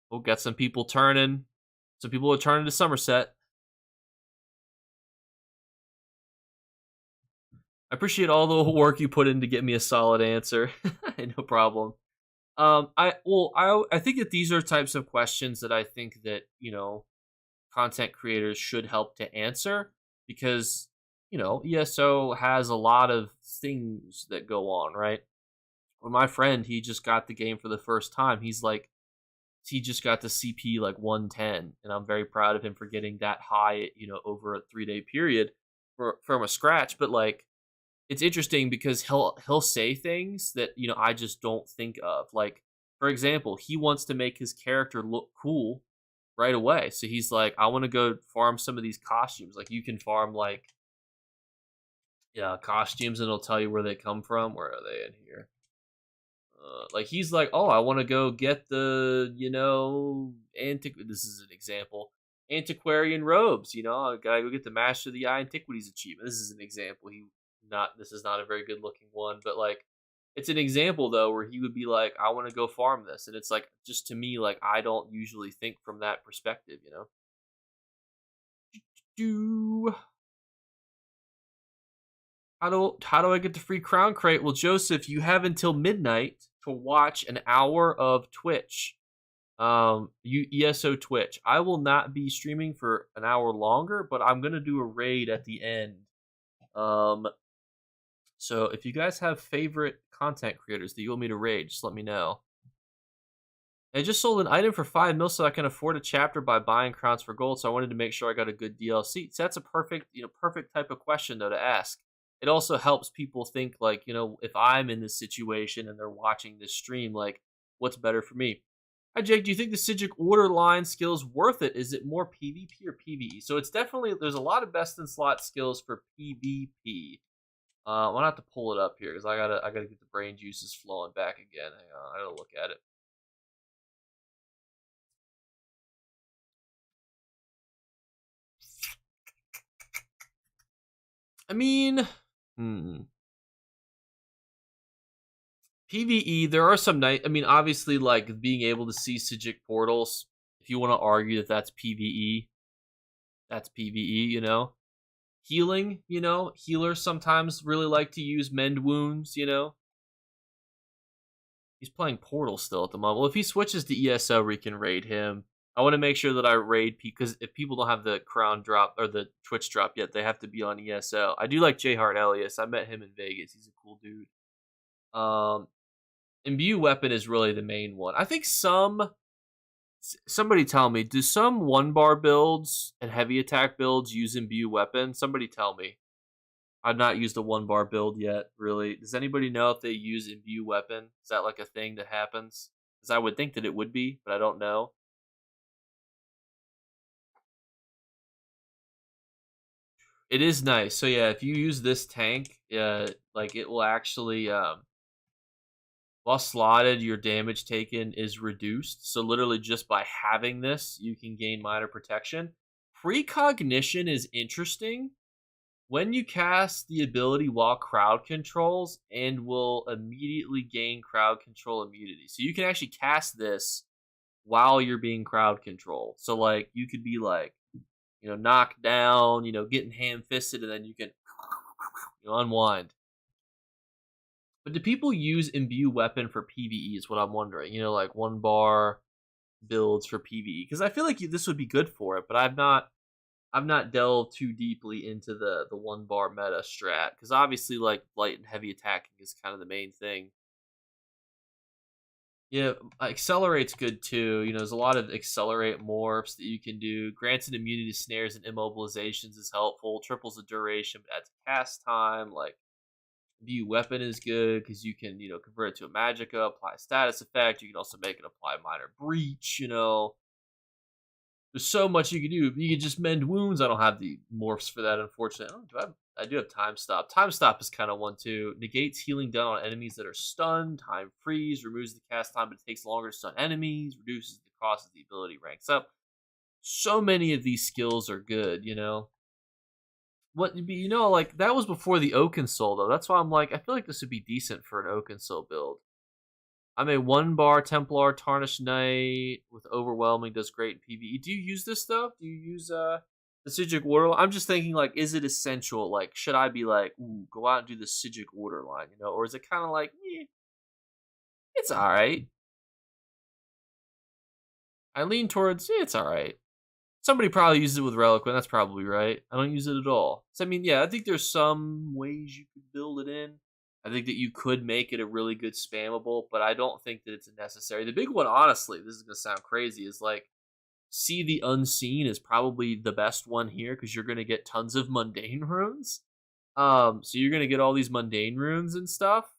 We'll get some people turning. Some people are turning to Somerset. I appreciate all the work you put in to get me a solid answer. No problem. I think that these are types of questions that I think that content creators should help to answer, because ESO has a lot of things that go on, right? Well, my friend, he just got the game for the first time. He just got the CP like 110, and I'm very proud of him for getting that high, over a 3-day period from a scratch. But like, it's interesting because he'll say things that I just don't think of. Like, for example, he wants to make his character look cool right away. So he's like, I want to go farm some of these costumes. Like, you can farm like costumes, and it'll tell you where they come from. Where are they in here? Like, he's like, oh, I want to go get the this is an example, antiquarian robes. I gotta go get the Master of the Antiquities achievement. This is an example. This is not a very good looking one, but like, it's an example though where he would be like, I want to go farm this, and it's like, just to me, like, I don't usually think from that perspective. How do I get the free crown crate? Well, Joseph, you have until midnight to watch an hour of Twitch. ESO Twitch. I will not be streaming for an hour longer, but I'm gonna do a raid at the end. So if you guys have favorite content creators that you want me to raid, just let me know. I just sold an item for 5 mil so I can afford a chapter by buying crowns for gold, so I wanted to make sure I got a good DLC. So that's a perfect type of question though to ask. It also helps people think like, if I'm in this situation and they're watching this stream, like, what's better for me? Hi Jake, do you think the Sigic Order line skill is worth it? Is it more PvP or PvE? So it's definitely, there's a lot of best in slot skills for PvP. I'm gonna have to pull it up here because I gotta get the brain juices flowing back again. Hang on, I gotta look at it. I mean, PvE, there are some nice. I mean, obviously, like being able to see Sigic portals. if you want to argue that that's PvE, that's PvE. Healing. Healers sometimes really like to use mend wounds. He's playing Portal still at the moment. Well, if he switches to ESO, we can raid him. I want to make sure that I raid because if people don't have the crown drop or the Twitch drop yet, they have to be on ESO. I do like J Hart Elias. I met him in Vegas. He's a cool dude. Imbue weapon is really the main one. I think somebody tell me, do some 1-bar builds and heavy attack builds use imbue weapon? Somebody tell me. I've not used a 1-bar build yet, really. Does anybody know if they use imbue weapon? Is that like a thing that happens? Because I would think that it would be, but I don't know. It is nice. So yeah, if you use this tank, like it will actually while slotted, your damage taken is reduced. So literally just by having this, you can gain minor protection. Precognition is interesting. When you cast the ability while crowd controls and will immediately gain crowd control immunity. So you can actually cast this while you're being crowd controlled. So like you could be like, knocked down, getting ham fisted, and then you can unwind. But do people use imbue weapon for PvE is what I'm wondering. Like 1-bar builds for PvE. Because I feel like this would be good for it, but I've not delved too deeply into the 1-bar meta strat. Because obviously like light and heavy attacking is kind of the main thing. Yeah, accelerate's good too. There's a lot of accelerate morphs that you can do. Granted immunity to snares and immobilizations is helpful. Triples the duration, but adds cast time. Like View weapon is good because you can, convert it to a magicka, apply a status effect. You can also make it apply minor breach. There's so much you can do. You can just mend wounds. I don't have the morphs for that, unfortunately. I do have time stop. Time stop is kind of one too. Negates healing done on enemies that are stunned. Time freeze removes the cast time, but it takes longer to stun enemies. Reduces the cost as the ability ranks up. So many of these skills are good. Like that was before the Oakensoul though. That's why I'm like, I feel like this would be decent for an Oakensoul build. I'm a 1-bar Templar Tarnished Knight with Overwhelming, does great in PvE. Do you use this stuff? Do you use the Sigic Order? I'm just thinking like, is it essential? Like, should I be like, ooh, go out and do the Sigic Order line, or is it kind of like, it's all right. I lean towards, it's all right. Somebody probably uses it with Reliquant. That's probably right. I don't use it at all. So, I think there's some ways you could build it in. I think that you could make it a really good spammable, but I don't think that it's necessary. The big one, honestly, this is going to sound crazy, is like, See the Unseen is probably the best one here because you're going to get tons of mundane runes. So you're going to get all these mundane runes and stuff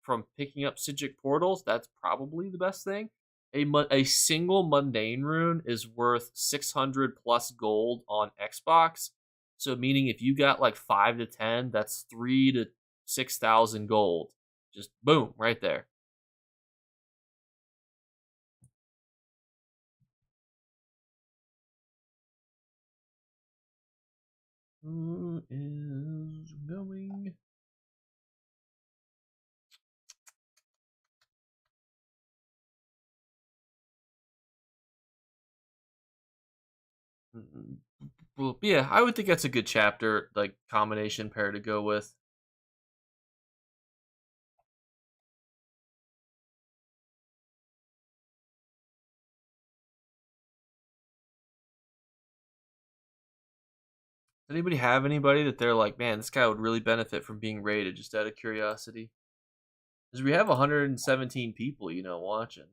from picking up Sigic portals. That's probably the best thing. A single mundane rune is worth 600 plus gold on Xbox. So meaning if you got like 5 to 10, that's 3 to 6,000 gold. Just boom, right there. Who is going? Well, yeah, I would think that's a good chapter, like combination pair to go with. Does anybody have anybody that they're like, man, this guy would really benefit from being rated, just out of curiosity? Because we have 117 people, watching.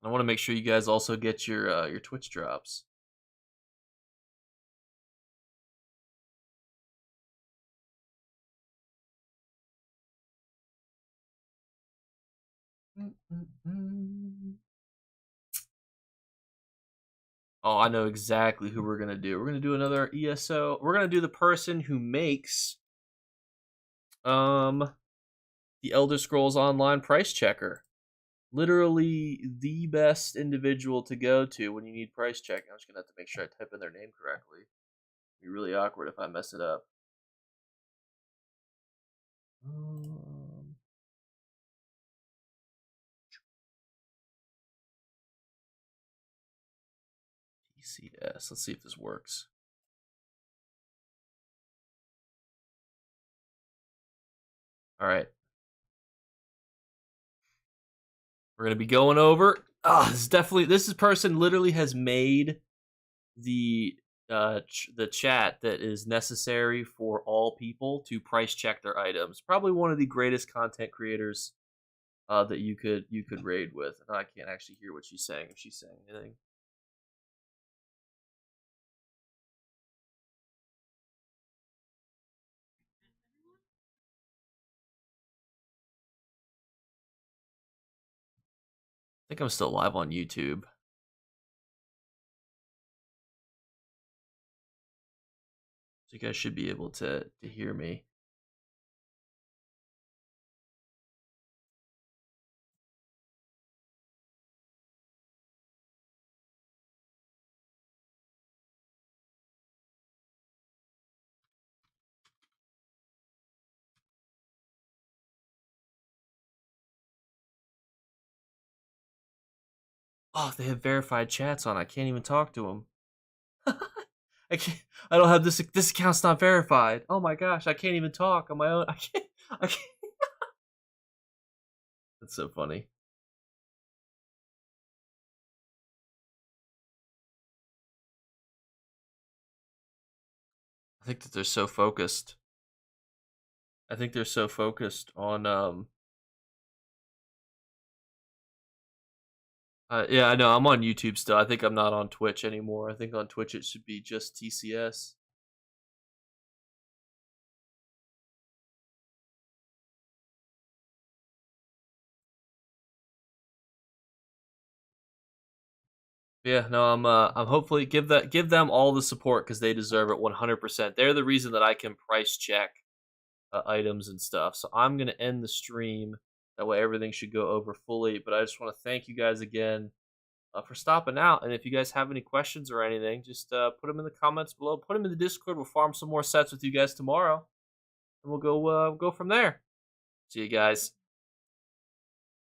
I want to make sure you guys also get your Twitch drops. Oh, I know exactly who we're gonna do. We're gonna do another ESO. We're gonna do the person who makes the Elder Scrolls Online price checker. Literally the best individual to go to when you need price checking. I'm just gonna have to make sure I type in their name correctly. It'd be really awkward if I mess it up. TCS. Let's see if this works. All right. We're gonna be going over. This person literally has made the the chat that is necessary for all people to price check their items. Probably one of the greatest content creators that you could raid with. I can't actually hear what she's saying if she's saying anything. I think I'm still live on YouTube. So you guys should be able to hear me. Oh, they have verified chats on. I can't even talk to them. I can't. I don't have this. This account's not verified. Oh my gosh, I can't even talk on my own. I can't. I can't. That's so funny. I think that they're so focused. I think they're so focused on yeah, I know. I'm on YouTube still. I think I'm not on Twitch anymore. I think on Twitch it should be just TCS. Yeah, no, I'm hopefully give them all the support because they deserve it 100%. They're the reason that I can price check items and stuff. So I'm gonna end the stream. That way everything should go over fully. But I just want to thank you guys again for stopping out. And if you guys have any questions or anything, just put them in the comments below. Put them in the Discord. We'll farm some more sets with you guys tomorrow, and we'll go from there. See you guys.